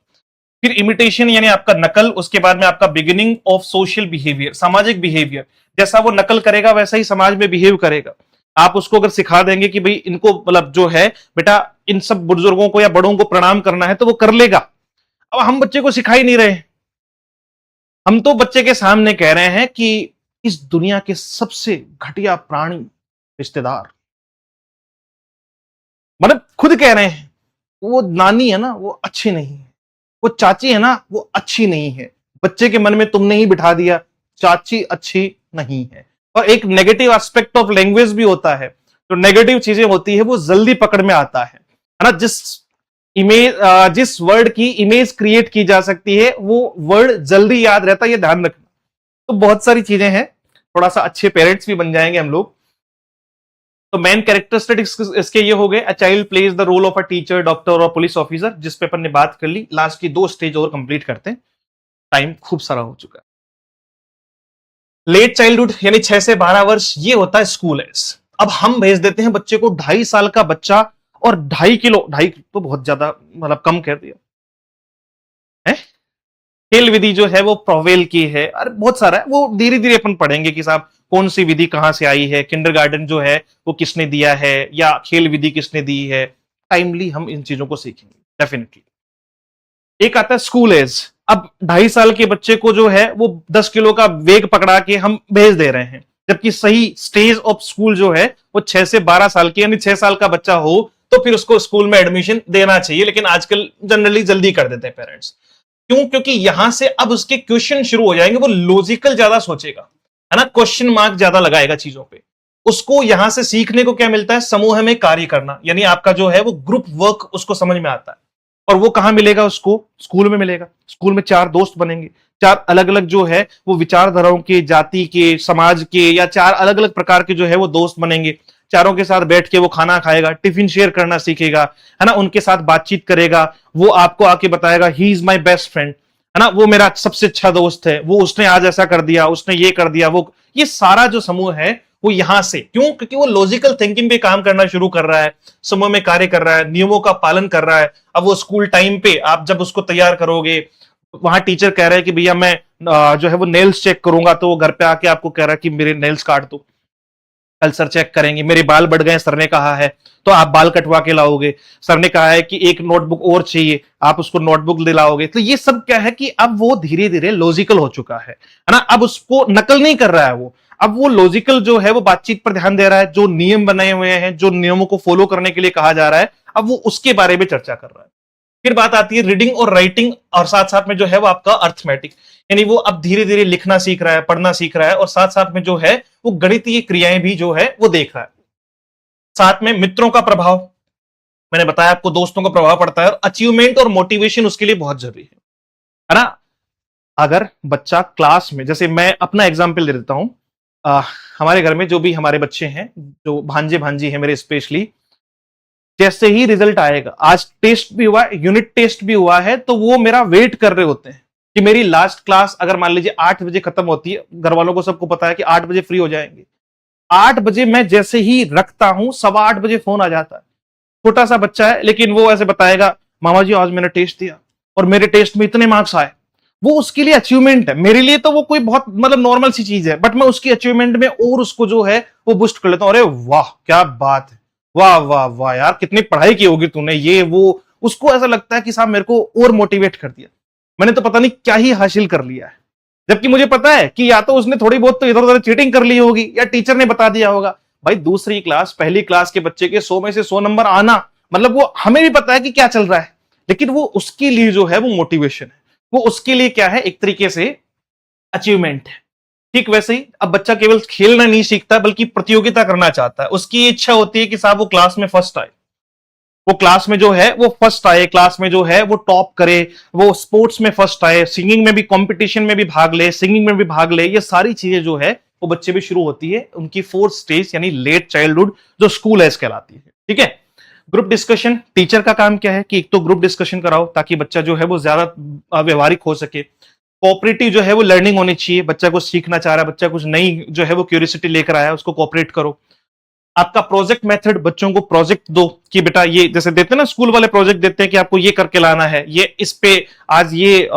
Speaker 1: फिर इमिटेशन यानी आपका नकल, उसके बाद में आपका बिगिनिंग ऑफ सोशल बिहेवियर, सामाजिक बिहेवियर। जैसा वो नकल करेगा वैसा ही समाज में बिहेव करेगा। आप उसको अगर सिखा देंगे कि भाई इनको मतलब जो है बेटा इन सब बुजुर्गों को या बड़ों को प्रणाम करना है, तो वो कर लेगा। अब हम बच्चे को सिखा ही नहीं रहे, हम तो बच्चे के सामने कह रहे हैं कि इस दुनिया के सबसे घटिया प्राणी रिश्तेदार, मतलब खुद कह रहे हैं वो नानी है ना वो अच्छी नहीं है, वो चाची है ना वो अच्छी नहीं है। बच्चे के मन में तुमने ही बिठा दिया चाची अच्छी नहीं है। और एक नेगेटिव एस्पेक्ट ऑफ लैंग्वेज भी होता है, जो नेगेटिव चीजें होती है वो जल्दी पकड़ में आता है ना। जिस वर्ड की इमेज क्रिएट की जा सकती है वो वर्ड जल्दी याद रहता है, ये ध्यान रखना। तो बहुत सारी चीजें हैं, थोड़ा सा अच्छे पेरेंट्स भी बन जाएंगे हम लोग। तो मेन कैरेक्टरिस्टिक्स इसके ये हो गए, a child plays the role of a teacher, doctor और पुलिस ऑफिसर, जिस पे अपन ने बात कर ली। लास्ट की 2 स्टेज और कंप्लीट करते हैं, टाइम खूब सारा हो चुका है। लेट चाइल्डहुड यानी 6 से 12 वर्ष, ये होता है स्कूल एज। अब हम भेज देते हैं बच्चे को, 2.5 साल का बच्चा, और 2.5 किलो, 2.5 तो बहुत ज्यादा मतलब कम कर दिया है। खेल विधि जो है वो प्रोवेल की है, अरे बहुत सारा है, वो धीरे धीरे अपन पढ़ेंगे कि साहब कौन सी विधि कहां से आई है, किंडरगार्टन जो है वो किसने दिया है, या खेल विधि किसने दी है, टाइमली हम इन चीजों को सीखेंगे डेफिनेटली। एक आता है स्कूल एज। अब 2.5 साल के बच्चे को जो है वो 10 किलो का वेग पकड़ा के हम भेज दे रहे हैं, जबकि सही स्टेज ऑफ स्कूल जो है वो 6 से 12 साल की, यानी 6 साल का बच्चा हो तो फिर उसको स्कूल में एडमिशन देना चाहिए। लेकिन आजकल जनरली जल्दी कर देते हैं पेरेंट्स। क्यों? क्योंकि यहां से अब उसके क्वेश्चन शुरू हो जाएंगे, वो लॉजिकल ज्यादा सोचेगा, है ना, क्वेश्चन मार्क ज्यादा लगाएगा चीजों पे। उसको यहां से सीखने को क्या मिलता है? समूह में कार्य करना, यानी आपका जो है वो ग्रुप वर्क उसको समझ में आता है। और वो कहां मिलेगा? उसको स्कूल में मिलेगा। स्कूल में 4 दोस्त बनेंगे, 4 अलग अलग जो है वो विचारधाराओं के, जाति के, समाज के, या 4 अलग अलग प्रकार के जो है वो दोस्त बनेंगे। चारों के साथ बैठ के वो खाना खाएगा, टिफिन शेयर करना सीखेगा, है ना, उनके साथ बातचीत करेगा। वो आपको आके बताएगा he is my best friend, है ना, वो मेरा सबसे अच्छा दोस्त है, वो उसने आज ऐसा कर दिया, उसने ये कर दिया, वो ये सारा जो समूह है वो यहां से। क्यों? क्योंकि वो लॉजिकल थिंकिंग पे काम करना शुरू कर रहा है, समूह में कार्य कर रहा है, नियमों का पालन कर रहा है। अब वो स्कूल टाइम पे आप जब उसको तैयार करोगे, वहां टीचर कह रहा है कि भैया मैं जो है वो नेल्स चेक करूंगा, तो वो घर पे आके आपको कह रहा है कि मेरे नेल्स काट दो। कल सर चेक करेंगे, मेरे बाल बढ़ गए सर ने कहा है, तो आप बाल कटवा के लाओगे। सर ने कहा है कि एक नोटबुक और चाहिए, आप उसको नोटबुक दिलाओगे। तो ये सब क्या है कि अब वो धीरे धीरे लॉजिकल हो चुका है ना। अब उसको नकल नहीं कर रहा है वो, अब वो लॉजिकल जो है वो बातचीत पर ध्यान दे रहा है। जो नियम बनाए हुए हैं, जो नियमों को फॉलो करने के लिए कहा जा रहा है, अब वो उसके बारे में चर्चा कर रहा है। फिर बात आती है रीडिंग और राइटिंग, और साथ साथ में जो है वो आपका अर्थमेटिक, यानी वो अब धीरे धीरे लिखना सीख रहा है, पढ़ना सीख रहा है, और साथ साथ में जो है वो गणितीय क्रियाएं भी जो है वो देख रहा है। साथ में मित्रों का प्रभाव, मैंने बताया आपको, दोस्तों का प्रभाव पड़ता है, और अचीवमेंट और मोटिवेशन उसके लिए बहुत जरूरी है ना। अगर बच्चा क्लास में, जैसे मैं अपना एग्जाम्पल दे देता हूं, हमारे घर में जो भी हमारे बच्चे हैं, जो भांजे भांजी है मेरे स्पेशली, जैसे ही रिजल्ट आएगा, आज टेस्ट भी हुआ, यूनिट टेस्ट भी हुआ है, तो वो मेरा वेट कर रहे होते हैं कि मेरी लास्ट क्लास अगर मान लीजिए 8 बजे खत्म होती है, घर वालों को सबको पता है कि 8 बजे फ्री हो जाएंगे। 8 बजे मैं जैसे ही रखता हूं, 8:15 बजे फोन आ जाता है। छोटा सा बच्चा है, लेकिन वो ऐसे बताएगा, मामा जी आज मैंने टेस्ट दिया और मेरे टेस्ट में इतने मार्क्स आए। वो उसके लिए अचीवमेंट है, मेरे लिए तो वो कोई बहुत मतलब नॉर्मल सी चीज है, बट मैं उसकी अचीवमेंट में और उसको जो है वो बूस्ट कर लेता हूं। अरे वाह क्या बात है, वाह वाह वाह यार, कितनी पढ़ाई की होगी तूने, ये वो। उसको ऐसा लगता है कि साहब मेरे को और मोटिवेट कर दिया, मैंने तो पता नहीं क्या ही हासिल कर लिया है। जबकि मुझे पता है कि या तो उसने थोड़ी बहुत तो इधर उधर चीटिंग कर ली होगी, या टीचर ने बता दिया होगा। भाई दूसरी क्लास पहली क्लास के बच्चे के 100 में से 100 नंबर आना, मतलब वो हमें भी पता है कि क्या चल रहा है, लेकिन वो उसके लिए जो है वो मोटिवेशन है, वो उसके लिए क्या है, एक तरीके से अचीवमेंट है। ठीक वैसे ही अब बच्चा केवल खेलना नहीं सीखता, बल्कि प्रतियोगिता करना चाहता है। उसकी इच्छा होती है कि साहब वो क्लास में फर्स्ट आए, वो क्लास में जो है वो फर्स्ट आए, क्लास में जो है वो टॉप करे, वो स्पोर्ट्स में फर्स्ट आए, सिंगिंग में भी कंपटीशन में भी भाग ले, सिंगिंग में भी भाग ले। ये सारी चीजें जो है वो बच्चे में शुरू होती है उनकी 4th स्टेज, यानी लेट चाइल्डहुड, जो स्कूल एज कहलाती है। ठीक है। ग्रुप डिस्कशन, टीचर का काम क्या है कि एक तो ग्रुप डिस्कशन कराओ, ताकि बच्चा जो है वो ज्यादा व्यवहारिक हो सके। कोऑपरेटिव जो है वो लर्निंग होनी चाहिए, बच्चा कुछ सीखना चाह रहा है, बच्चा कुछ नई जो है वो क्यूरियोसिटी लेकर आया है, उसको कोऑपरेट करो। आपका प्रोजेक्ट मेथड, बच्चों को प्रोजेक्ट दो कि बेटा ये, जैसे देते हैं ना स्कूल वाले, प्रोजेक्ट देते हैं कि आपको ये करके लाना है, ये इस पे आज ये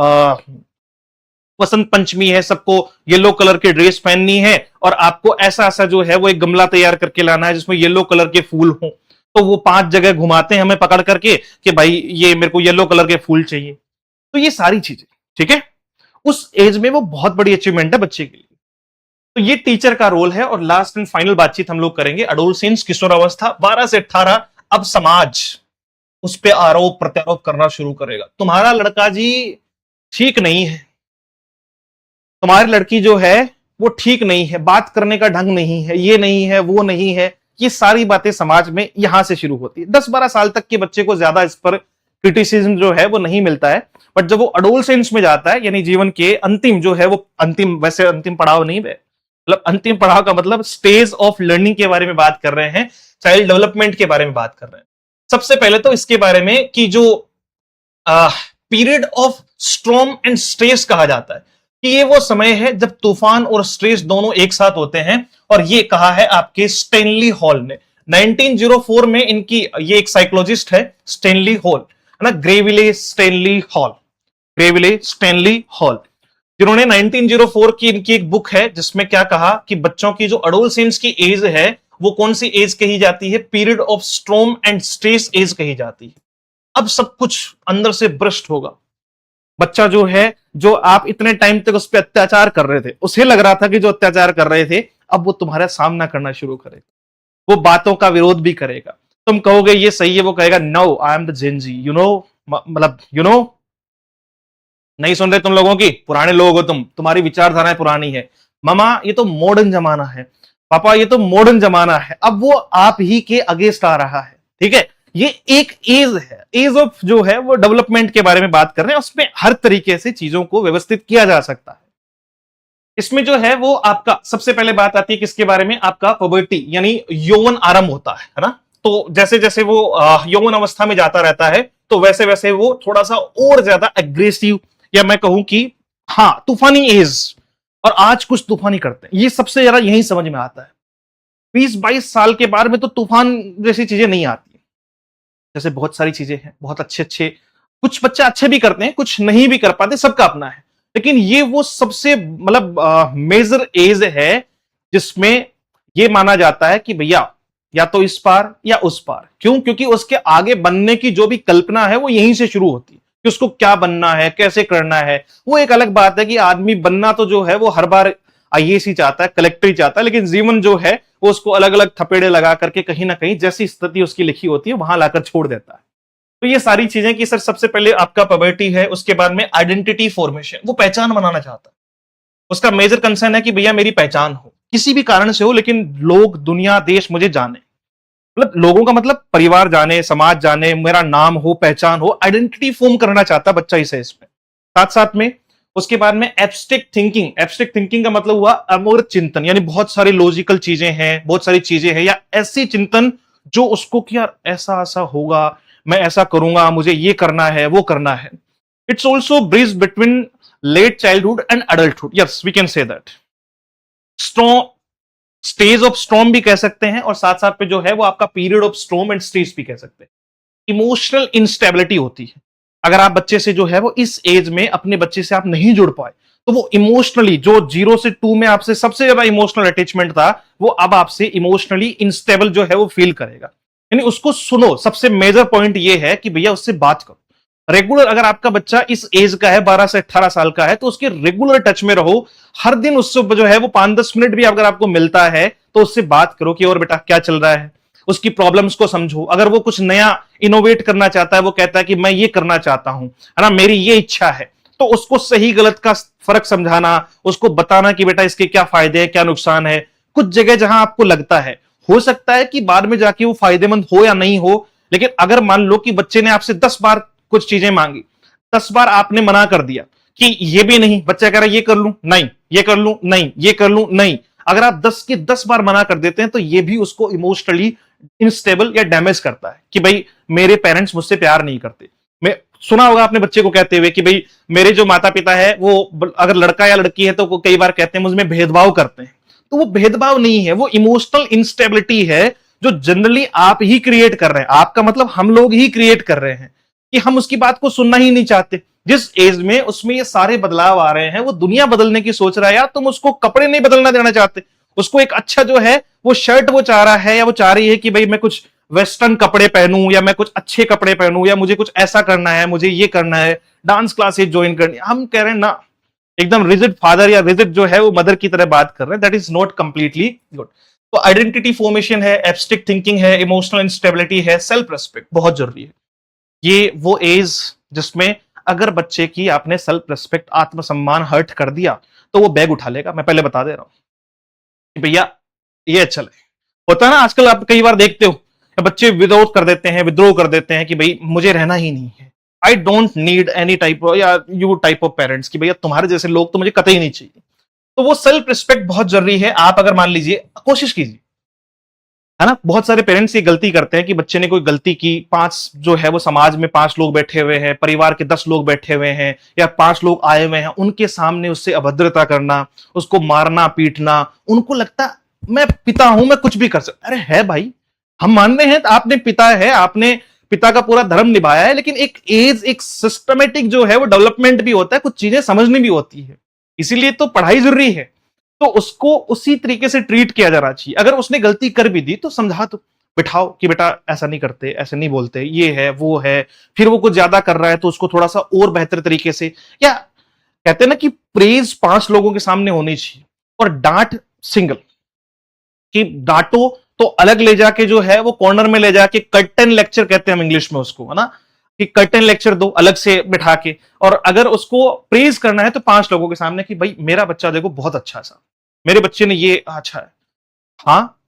Speaker 1: वसंत पंचमी है, सबको येलो कलर की ड्रेस पहननी है, और आपको ऐसा ऐसा जो है वो एक गमला तैयार करके लाना है जिसमें येलो कलर के फूल हो। तो वो 5 जगह घुमाते हैं हमें पकड़ करके कि भाई ये मेरे को येलो कलर के फूल चाहिए। तो ये सारी चीजें, ठीक है, उस एज में वो बहुत बड़ी अचीवमेंट है बच्चे के लिए। तो ये टीचर का रोल है। और लास्ट एंड फाइनल बातचीत हम लोग करेंगे एडोलसेंस, किशोरावस्था, 12 से 18। अब समाज उस पर आरोप प्रत्यारोप करना शुरू करेगा, तुम्हारा लड़का जी ठीक नहीं है, तुम्हारी लड़की जो है वो ठीक नहीं है, बात करने का ढंग नहीं है, ये नहीं है, वो नहीं है। ये सारी बातें समाज में यहां से शुरू होती है। 10-12 साल तक के बच्चे को ज्यादा इस पर क्रिटिसिज्म जो है वो नहीं मिलता है, बट जब वो एडोलसेंस में जाता है, यानी जीवन के अंतिम जो है वो अंतिम, वैसे अंतिम पड़ाव नहीं है, मतलब अंतिम पड़ाव का मतलब स्टेज ऑफ लर्निंग के बारे में बात कर रहे हैं, चाइल्ड डेवलपमेंट के बारे में बात कर रहे हैं। सबसे पहले तो इसके बारे में कि जो period of storm and stress कहा जाता है, कि ये वो समय है जब तूफान और स्ट्रेस दोनों एक साथ होते हैं। और ये कहा है आपके स्टेनली हॉल ने 1904 में। इनकी, ये एक साइकोलॉजिस्ट है स्टेनली हॉल, है ना, ग्रेविले स्टेनली हॉल, ग्रेविले स्टेनली हॉल। जिन्होंने 1904 की इनकी एक बुक है जिसमें क्या कहा कि बच्चों की जो एडोलसेंस की एज है वो कौन सी एज कही जाती है, period of storm and stress age कही जाती है। अब सब कुछ अंदर से भ्रष्ट होगा। बच्चा जो है, जो आप इतने टाइम तक उस पर अत्याचार कर रहे थे, उसे लग रहा था कि जो अत्याचार कर रहे थे अब वो तुम्हारा सामना करना शुरू करेगा, वो बातों का विरोध भी करेगा। तुम कहोगे ये सही है, वो कहेगा no I am the Gen Z, you know, मतलब यू नो, नहीं सुन रहे तुम लोगों की, पुराने लोग हो तुम, तुम्हारी विचारधाराएं पुरानी है। मामा ये तो मॉडर्न जमाना है, पापा ये तो मॉडर्न जमाना है, अब वो आप ही के अगेंस्ट आ रहा है। ठीक है, ये एक एज है, एज ऑफ जो है वो डेवलपमेंट के बारे में बात कर रहे हैं, उसमें हर तरीके से चीजों को व्यवस्थित किया जा सकता है। इसमें जो है वो आपका सबसे पहले बात आती है किसके बारे में, आपका प्यूबर्टी यानी यौवन आरंभ होता है ना। तो जैसे जैसे वो यौवन अवस्था में जाता रहता है तो वैसे वैसे वो थोड़ा सा और ज्यादा एग्रेसिव, या मैं कहूं कि हाँ तूफानी एज, और आज कुछ तूफानी करते हैं, ये सबसे ज्यादा यही समझ में आता है। 20-22 साल के बाद में तो तूफान जैसी चीजें नहीं आती, जैसे बहुत सारी चीजें हैं, बहुत अच्छे अच्छे, कुछ बच्चे अच्छे भी करते हैं, कुछ नहीं भी कर पाते, सबका अपना है। लेकिन ये वो सबसे मतलब मेजर एज है जिसमें ये माना जाता है कि भैया या तो इस पार या उस पार। क्यों? क्योंकि उसके आगे बनने की जो भी कल्पना है वो यहीं से शुरू होती है कि उसको क्या बनना है, कैसे करना है। वो एक अलग बात है कि आदमी बनना तो जो है वो हर बार आईएएस ही चाहता है, कलेक्टर ही चाहता है, लेकिन जीवन जो है वो उसको अलग अलग थपेड़े लगा करके कहीं ना कहीं जैसी स्थिति उसकी लिखी होती है वहां लाकर छोड़ देता है। तो ये सारी चीजें कि सर सबसे पहले आपका प्यूबर्टी है, उसके बाद में आइडेंटिटी फॉर्मेशन, वो पहचान बनाना चाहता है। उसका मेजर कंसर्न है कि भैया मेरी पहचान हो, किसी भी कारण से हो, लेकिन लोग, दुनिया, देश मुझे जाने, मतलब लोगों का मतलब परिवार जाने, समाज जाने, मेरा नाम हो, पहचान हो, आइडेंटिटी फॉर्म करना चाहता है बच्चा इसे इसमें। साथ साथ में उसके बाद में एब्स्ट्रैक्ट थिंकिंग, एब्स्ट्रैक्ट थिंकिंग का मतलब हुआ अमूर्त चिंतन, यानी बहुत सारी लॉजिकल चीजें हैं, बहुत सारी चीजें हैं, या ऐसी चिंतन जो उसको कि यार ऐसा ऐसा होगा, मैं ऐसा करूंगा, मुझे ये करना है, वो करना है। It's also bridge between late childhood and adulthood, yes we can say that. Strong stage of storm भी कह सकते हैं, और साथ साथ पे जो है वो आपका period of storm and stress भी कह सकते हैं। इमोशनल इंस्टेबिलिटी होती है। अगर आप बच्चे से जो है वो इस एज में अपने बच्चे से आप नहीं जुड़ पाए तो वो इमोशनली, जो 0 से 2 में आपसे सबसे ज्यादा इमोशनल अटैचमेंट था, वो अब आपसे इमोशनली इंस्टेबल जो है वो फील करेगा। यानी उसको सुनो, सबसे मेजर पॉइंट ये है कि भैया उससे बात करो रेगुलर। अगर आपका बच्चा इस एज का है, 12 से 18 साल का है, तो उसके रेगुलर टच में रहो। हर दिन उससे जो है वो 5-10 मिनट भी अगर आपको मिलता है तो उससे बात करो कि और बेटा क्या चल रहा है, उसकी प्रॉब्लम्स को समझो। अगर वो कुछ नया इनोवेट करना चाहता है, वो कहता है कि मैं ये करना चाहता हूं, है ना, मेरी ये इच्छा है, तो उसको सही गलत का फर्क समझाना, उसको बताना कि बेटा इसके क्या फायदे हैं, क्या नुकसान है। कुछ जगह जहां आपको लगता है, हो सकता है कि बाद में जाके वो फायदेमंद हो या नहीं हो, लेकिन अगर मान लो कि बच्चे ने आपसे 10 बार कुछ चीजें मांगी, 10 बार आपने मना कर दिया कि ये भी नहीं, बच्चा कह रहा है ये कर लूं नहीं, ये कर लूं नहीं, ये कर लूं नहीं, अगर आप 10 के 10 बार मना कर देते हैं तो ये भी उसको इमोशनली इनस्टेबल या डैमेज करता है कि भाई मेरे पेरेंट्स मुझसे प्यार नहीं करते। मैं सुना होगा आपने बच्चे को कहते हुए कि भाई मेरे जो माता पिता है वो अगर लड़का या लड़की है तो कई बार कहते हैं मुझमें भेदभाव करते हैं। तो वो भेदभाव नहीं है, वो इमोशनल इंस्टेबिलिटी है जो जनरली आप ही क्रिएट कर रहे हैं। आपका मतलब हम लोग ही क्रिएट कर रहे हैं कि हम उसकी बात को सुनना ही नहीं चाहते। जिस एज में उसमें ये सारे बदलाव आ रहे हैं, वो दुनिया बदलने की सोच रहा है, यार तुम उसको कपड़े नहीं बदलना देना चाहते, उसको एक अच्छा जो है वो शर्ट वो चाह रहा है, या वो चाह रही है कि भाई मैं कुछ वेस्टर्न कपड़े पहनूं, या मैं कुछ अच्छे कपड़े पहनूं, या मुझे कुछ ऐसा करना है, मुझे ये करना है, डांस क्लासेस ज्वाइन करनी है। हम कह रहे हैं ना, एकदम रिजिड फादर या रिजिड जो है वो मदर की तरह बात कर रहे हैं, that is not completely good. तो आइडेंटिटी फॉर्मेशन है, एब्स्ट्रैक्ट थिंकिंग है, इमोशनल इंस्टेबिलिटी है, सेल्फ रेस्पेक्ट बहुत जरूरी है। ये वो एज जिसमें अगर बच्चे की आपने सेल्फ रेस्पेक्ट, आत्मसम्मान हर्ट कर दिया तो वो बैग उठा लेगा। मैं पहले बता दे रहा हूं कि भैया ये अच्छा है। होता है ना आजकल, आप कई बार देखते हो बच्चे विरोध कर देते हैं, विद्रोह कर देते हैं कि भाई मुझे रहना ही नहीं है, I don't need any type या यू टाइप ऑफ पेरेंट्स, कि भैया तुम्हारे जैसे लोग तो मुझे कतई नहीं चाहिए। तो वो सेल्फ रिस्पेक्ट बहुत जरूरी है। आप अगर मान लीजिए, कोशिश कीजिए, है ना, बहुत सारे पेरेंट्स ये गलती करते हैं कि बच्चे ने कोई गलती की, 5 जो है वो समाज में 5 लोग बैठे हुए हैं, परिवार के 10 लोग बैठे हुए हैं, या 5 लोग आए हुए हैं, उनके सामने उससे अभद्रता करना, उसको मारना पीटना। उनको लगता मैं पिता हूं, मैं कुछ भी कर सकता। अरे है भाई, हम मानते हैं आपने पिता है, आपने पिता का पूरा धर्म निभाया है, लेकिन एक एज, एक सिस्टमेटिक जो है वो डेवलपमेंट भी होता है, कुछ चीजें समझनी भी होती है। इसीलिए तो पढ़ाई जरूरी है। तो उसको उसी तरीके से ट्रीट किया जाना चाहिए। अगर उसने गलती कर भी दी तो समझा दो, बिठाओ कि बेटा ऐसा नहीं करते, ऐसे नहीं बोलते, ये है वो है। फिर वो कुछ ज्यादा कर रहा है तो उसको थोड़ा सा और बेहतर तरीके से, या कहते हैं ना कि प्रेज 5 लोगों के सामने होनी चाहिए और डांट सिंगल। कि डांटो तो अलग ले जाके जो है वो कॉर्नर में ले जाके कर्टन लेक्चर कहते हैं हम इंग्लिश में उसको, है ना, कि कर्टन लेक्चर दो अलग से बिठा के। और अगर उसको प्रेज करना है तो 5 लोगों के सामने कि भाई मेरा बच्चा देखो बहुत अच्छा सा, मेरे बच्चे ने ये अच्छा है। हाँ,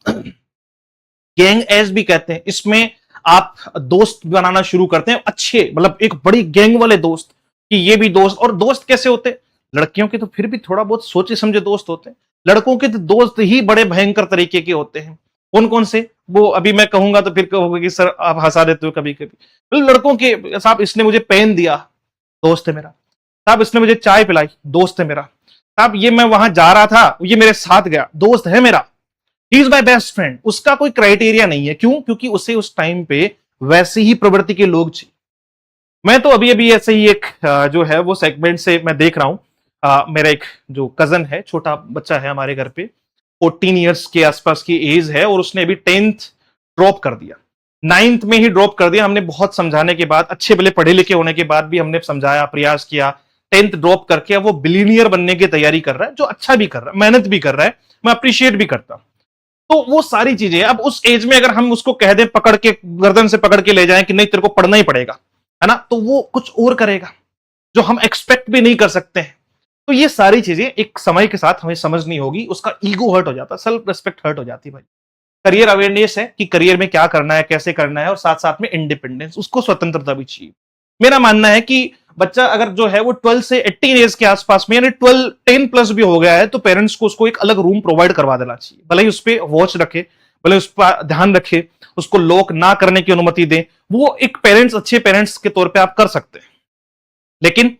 Speaker 1: गैंग एज भी कहते हैं, इसमें आप दोस्त बनाना शुरू करते हैं अच्छे, मतलब एक बड़ी गैंग वाले दोस्त, कि ये भी दोस्त। और दोस्त कैसे होते हैं, लड़कियों के तो फिर भी थोड़ा बहुत सोचे समझे दोस्त होते हैं, लड़कों के तो दोस्त ही बड़े भयंकर तरीके के होते हैं। कौन कौन से, वो अभी मैं कहूंगा तो फिर कहोगे कि सर आप हंसा देते हो कभी कभी। लड़कों के, साहब इसने मुझे पेन दिया, दोस्त है मेरा। साहब इसने मुझे चाय पिलाई, दोस्त है मेरा। साहब ये मैं वहां जा रहा था, ये मेरे साथ गया, दोस्त है मेरा। He is my best friend. उसका कोई क्राइटेरिया नहीं है, क्यों? क्योंकि उसे उस टाइम पे वैसी ही प्रवृत्ति के लोग चाहिए। मैं तो अभी अभी ऐसे ही एक जो है वो सेगमेंट से मैं देख रहा हूं। मेरा एक जो कजन है, छोटा बच्चा है हमारे घर पे, 14 ईयर्स के आसपास की एज है, और उसने अभी 10th ड्रॉप कर दिया। 9th में ही ड्रॉप कर दिया। हमने बहुत समझाने के बाद, अच्छे भले पढ़े लिखे होने के बाद भी हमने समझाया, प्रयास किया। 10th ड्रॉप करके अब वो बिलीनियर बनने की तैयारी कर रहा है, जो अच्छा भी कर रहा है, मेहनत भी कर रहा है, मैं अप्रिशिएट भी करता हूं। तो वो सारी चीजें, अब उस एज में अगर हम उसको कह दें, पकड़ के गर्दन से पकड़ के ले जाएं कि नहीं तेरे को पढ़ना ही पड़ेगा, है ना, तो वो कुछ और करेगा जो हम एक्सपेक्ट भी नहीं कर सकते हैं। तो ये सारी चीजें एक समय के साथ हमें समझनी होगी। उसका ईगो हर्ट हो जाता है, सेल्फ रिस्पेक्ट हर्ट हो जाती है भाई। करियर अवेयरनेस है कि करियर में क्या करना है, कैसे करना है, और साथ साथ में इंडिपेंडेंस, उसको स्वतंत्रता भी चाहिए। मेरा मानना है कि बच्चा अगर जो है वो 12 से 18 एज के आसपास में, यानी 12 10 प्लस भी हो गया है, तो पेरेंट्स को उसको एक अलग रूम प्रोवाइड करवा देना चाहिए। भले ही उस पर वॉच रखे, भले उस पर ध्यान रखे, उसको लॉक ना करने की अनुमति दें, वो एक पेरेंट्स, अच्छे पेरेंट्स के तौर पे आप कर सकते हैं। लेकिन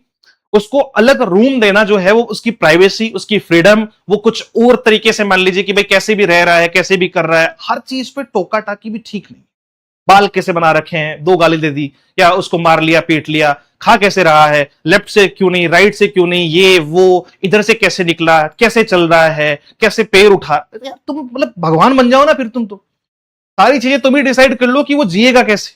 Speaker 1: उसको अलग रूम देना जो है वो उसकी प्राइवेसी, उसकी फ्रीडम, वो कुछ और तरीके से मान लीजिए कि भाई कैसे भी रह रहा है, कैसे भी कर रहा है, हर चीज पे टोका टाकी भी ठीक नहीं। बाल कैसे बना रखे हैं, 2 गाली दे दी, या उसको मार लिया, पीट लिया, खा कैसे रहा है, लेफ्ट से क्यों नहीं, राइट से क्यों नहीं, ये वो, इधर से कैसे निकला, कैसे चल रहा है, कैसे पैर उठा। तुम मतलब भगवान बन जाओ ना फिर। तुम तो सारी चीजें तुम ही डिसाइड कर लो कि वो जिएगा कैसे,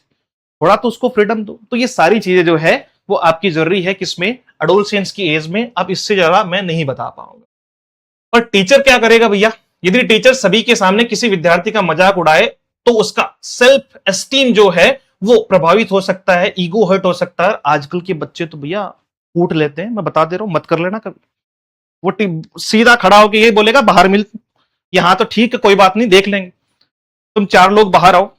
Speaker 1: थोड़ा तो उसको फ्रीडम दो। तो ये सारी चीजें जो है वो आपकी जरूरी है, किसमें, एडोलसेंस की एज में। अब इससे ज्यादा मैं नहीं बता पाऊंगा। और टीचर क्या करेगा भैया, यदि टीचर सभी के सामने किसी विद्यार्थी का मजाक उड़ाए तो उसका सेल्फ एस्टीम जो है वो प्रभावित हो सकता है, ईगो हर्ट हो सकता है। आजकल के बच्चे तो भैया कूट लेते हैं, मैं बता दे रहा हूं, मत कर लेना कभी। वो सीधा खड़ा होकर यही बोलेगा बाहर मिल, यहां तो ठीक है कोई बात नहीं देख लेंगे, तुम 4 लोग बाहर आओ,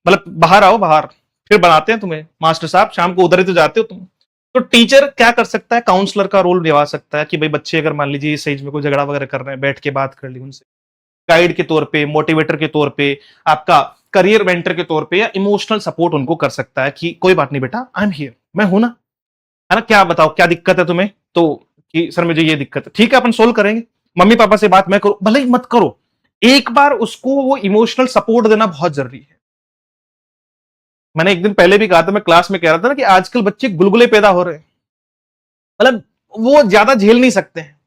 Speaker 1: मतलब बाहर आओ, बाहर फिर बनाते हैं तुम्हें मास्टर साहब, शाम को उधर ही तो जाते हो तुम। तो टीचर क्या कर सकता है, काउंसलर का रोल निभा सकता है कि भाई बच्चे अगर मान लीजिए इस एज में कोई झगड़ा वगैरह कर रहे हैं, बैठ के बात कर ली उनसे, गाइड के तौर पे, मोटिवेटर के तौर पे, आपका करियर मेंटर के तौर पे, या इमोशनल सपोर्ट उनको कर सकता है कि कोई बात नहीं बेटा, आई एम हियर, मैं हूं ना, है ना, क्या बताओ क्या दिक्कत है तुम्हें, तो कि सर मुझे ये दिक्कत है, ठीक है अपन सोल्व करेंगे। मम्मी पापा से बात मैं करूं, भले ही मत करो, एक बार उसको वो इमोशनल सपोर्ट देना बहुत जरूरी है। मैंने एक दिन पहले भी कहा था, मैं क्लास में कह रहा था ना कि आजकल बच्चे गुलगुले पैदा हो रहे हैं, मतलब वो ज्यादा झेल नहीं सकते हैं।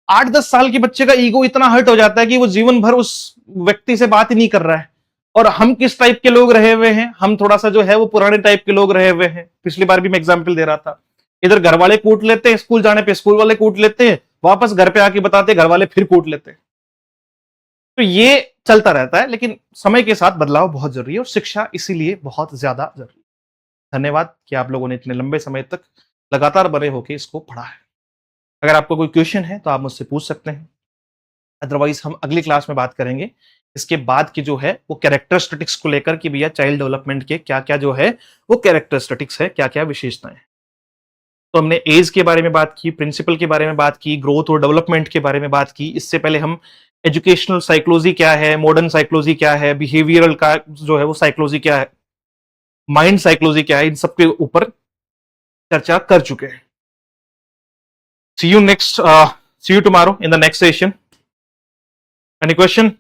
Speaker 1: 8-10 साल के बच्चे का ईगो इतना हर्ट हो जाता है कि वो जीवन भर उस व्यक्ति से बात ही नहीं कर रहा है। और हम किस टाइप के लोग रहे हुए हैं, हम थोड़ा सा जो है वो पुराने टाइप के लोग रहे हुए हैं। पिछली बार भी मैं एग्जाम्पल दे रहा था, इधर घर वाले कूट लेते हैं, स्कूल जाने पे स्कूल वाले कूट लेते हैं, वापस घर पे आके बताते घर वाले फिर कूट लेते हैं। तो ये चलता रहता है, लेकिन समय के साथ बदलाव बहुत जरूरी है, और शिक्षा इसीलिए बहुत ज्यादा जरूरी है। धन्यवाद कि आप लोगों ने इतने लंबे समय तक लगातार बने होकर इसको पढ़ा है। अगर आपको कोई क्वेश्चन है तो आप मुझसे पूछ सकते हैं, अदरवाइज हम अगली क्लास में बात करेंगे इसके बाद की जो है वो कैरेक्टरिस्टिक्स को लेकर कि भैया चाइल्ड डेवलपमेंट के क्या क्या जो है वो कैरेक्टरिस्टिक्स है, क्या क्या विशेषताएं हैं। तो हमने एज के बारे में बात की, प्रिंसिपल के बारे में बात की, ग्रोथ और डेवलपमेंट के बारे में बात की। इससे पहले हम एजुकेशनल साइकोलॉजी क्या है, मॉडर्न साइकोलॉजी क्या है, बिहेवियरल का जो है वो साइकोलॉजी क्या है, माइंड साइकोलॉजी क्या है, इन सब के ऊपर चर्चा कर चुके हैं। See you tomorrow in the next session. Any question?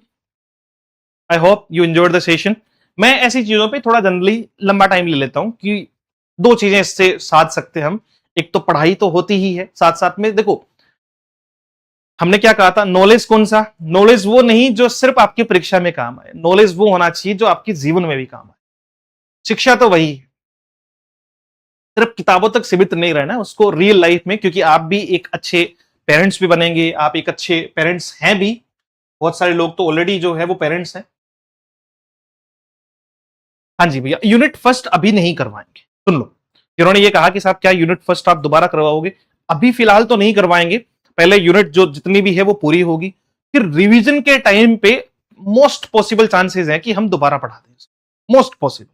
Speaker 1: I hope you enjoyed the session. मैं ऐसी चीजों पे थोड़ा जनरली लंबा टाइम ले लेता हूं कि 2 चीजें इससे साध सकते हैं हम। एक तो पढ़ाई तो होती ही है, साथ साथ में देखो हमने क्या कहा था, नॉलेज कौन सा, नॉलेज वो नहीं जो सिर्फ आपकी परीक्षा में काम आए, नॉलेज वो होना चाहिए जो आपके जीवन में भी काम आए। शिक्षा तो वही है, सिर्फ किताबों तक सीमित नहीं रहना, उसको रियल लाइफ में, क्योंकि आप भी एक अच्छे पेरेंट्स भी बनेंगे, आप एक अच्छे पेरेंट्स हैं भी, बहुत सारे लोग तो ऑलरेडी जो है वो पेरेंट्स हैं। हाँ जी भैया, यूनिट फर्स्ट अभी नहीं करवाएंगे, सुन लो, जिन्होंने ये कहा कि साहब क्या यूनिट फर्स्ट आप दोबारा करवाओगे, अभी फिलहाल तो नहीं करवाएंगे, पहले यूनिट जो जितनी भी है वो पूरी होगी, फिर रिवीजन के टाइम पे मोस्ट पॉसिबल चांसेस है कि हम दोबारा पढ़ा दें, मोस्ट पॉसिबल।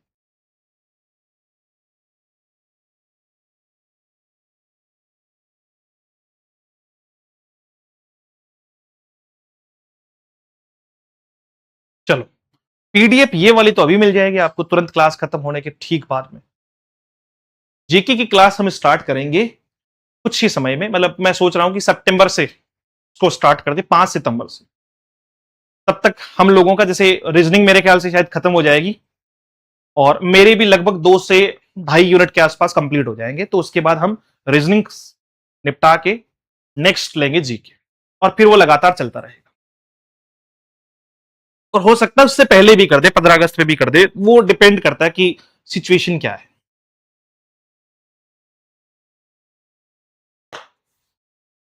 Speaker 1: चलो, पीडीएफ ये वाली तो अभी मिल जाएगी आपको तुरंत क्लास खत्म होने के ठीक बाद में। जीके की क्लास हम स्टार्ट करेंगे कुछ ही समय में, मतलब मैं सोच रहा हूं कि सितंबर से इसको स्टार्ट कर दे, 5 सितंबर से। तब तक हम लोगों का जैसे रीजनिंग मेरे ख्याल से शायद खत्म हो जाएगी, और मेरे भी लगभग 2 से 2.5 यूनिट के आसपास कंप्लीट हो जाएंगे, तो उसके बाद हम रीजनिंग निपटा के नेक्स्ट लेंगे जीके, और फिर वो लगातार चलता रहेगा। और हो सकता है उससे पहले भी कर दे, 15 अगस्त में भी कर दे, वो डिपेंड करता है कि सिचुएशन क्या है।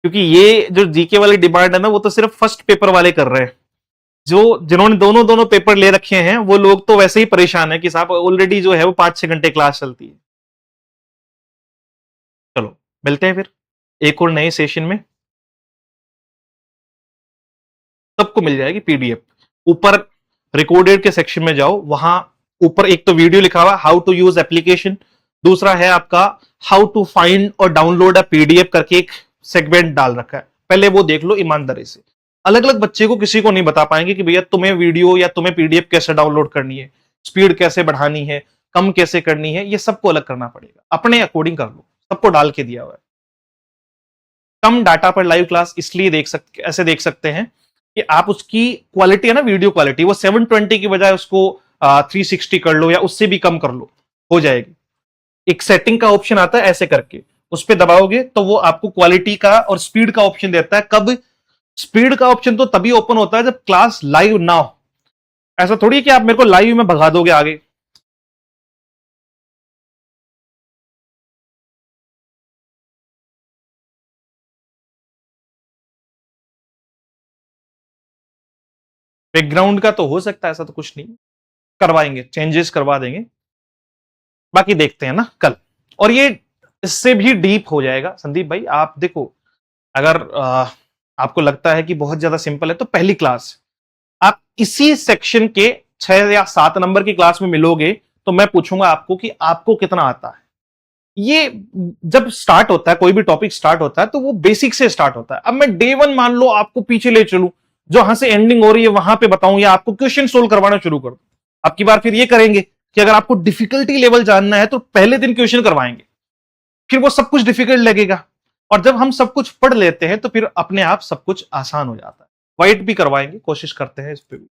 Speaker 1: क्योंकि ये जो जीके वाली डिमांड है ना, वो तो सिर्फ फर्स्ट पेपर वाले कर रहे हैं, जो जिन्होंने दोनों दोनों पेपर ले रखे हैं वो लोग तो वैसे ही परेशान है कि साहब ऑलरेडी जो है वो 5-6 घंटे क्लास चलती है। चलो, मिलते हैं फिर एक और नए सेशन में, सबको मिल जाएगी पीडीएफ। ऊपर रिकॉर्डेड के सेक्शन में जाओ, वहां ऊपर एक तो वीडियो लिखा हुआ हाउ टू यूज एप्लीकेशन, दूसरा है आपका हाउ टू फाइंड और डाउनलोड अ पीडीएफ करके एक सेगमेंट डाल रखा है, पहले वो देख लो ईमानदारी से। अलग अलग बच्चे को किसी को नहीं बता पाएंगे कि भैया तुम्हें वीडियो या तुम्हें पीडीएफ कैसे डाउनलोड करनी है, स्पीड कैसे बढ़ानी है, कम कैसे करनी है, ये सबको अलग करना पड़ेगा, अपने अकॉर्डिंग कर लो, सबको डाल के दिया हुआ है। कम डाटा पर लाइव क्लास इसलिए ऐसे देख सकते हैं कि आप उसकी क्वालिटी है ना, वीडियो क्वालिटी, वो 720 की बजाय उसको 360 कर लो या उससे भी कम कर लो, हो जाएगी। एक सेटिंग का ऑप्शन आता है ऐसे करके, उस पर दबाओगे तो वो आपको क्वालिटी का और स्पीड का ऑप्शन देता है। कब स्पीड का ऑप्शन तो तभी ओपन होता है जब क्लास लाइव ना हो, ऐसा थोड़ी है कि आप मेरे को लाइव में भगा दोगे आगे। बैकग्राउंड का तो हो सकता है, ऐसा तो कुछ नहीं, करवाएंगे, चेंजेस करवा देंगे, बाकी देखते हैं ना कल। और ये इससे भी डीप हो जाएगा संदीप भाई, आप देखो, अगर आपको लगता है कि बहुत ज्यादा सिंपल है तो पहली क्लास आप इसी सेक्शन के 6 या 7 नंबर की क्लास में मिलोगे, तो मैं पूछूंगा आपको कि आपको कितना आता है। ये जब स्टार्ट होता है, कोई भी टॉपिक स्टार्ट होता है तो वो बेसिक से स्टार्ट होता है। अब मैं डे 1 मान लो आपको पीछे ले चलूं, जहां से एंडिंग हो रही है वहां पे बताऊं, या आपको क्वेश्चन सोल्व करवाना शुरू कर दूं। अब की बार फिर ये करेंगे कि अगर आपको डिफिकल्टी लेवल जानना है तो पहले दिन क्वेश्चन करवाएंगे, फिर वो सब कुछ डिफिकल्ट लगेगा, और जब हम सब कुछ पढ़ लेते हैं तो फिर अपने आप सब कुछ आसान हो जाता है। वाइट भी करवाएंगे, कोशिश करते हैं इस पे भी।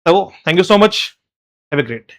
Speaker 1: तो thank you so much, have a great day.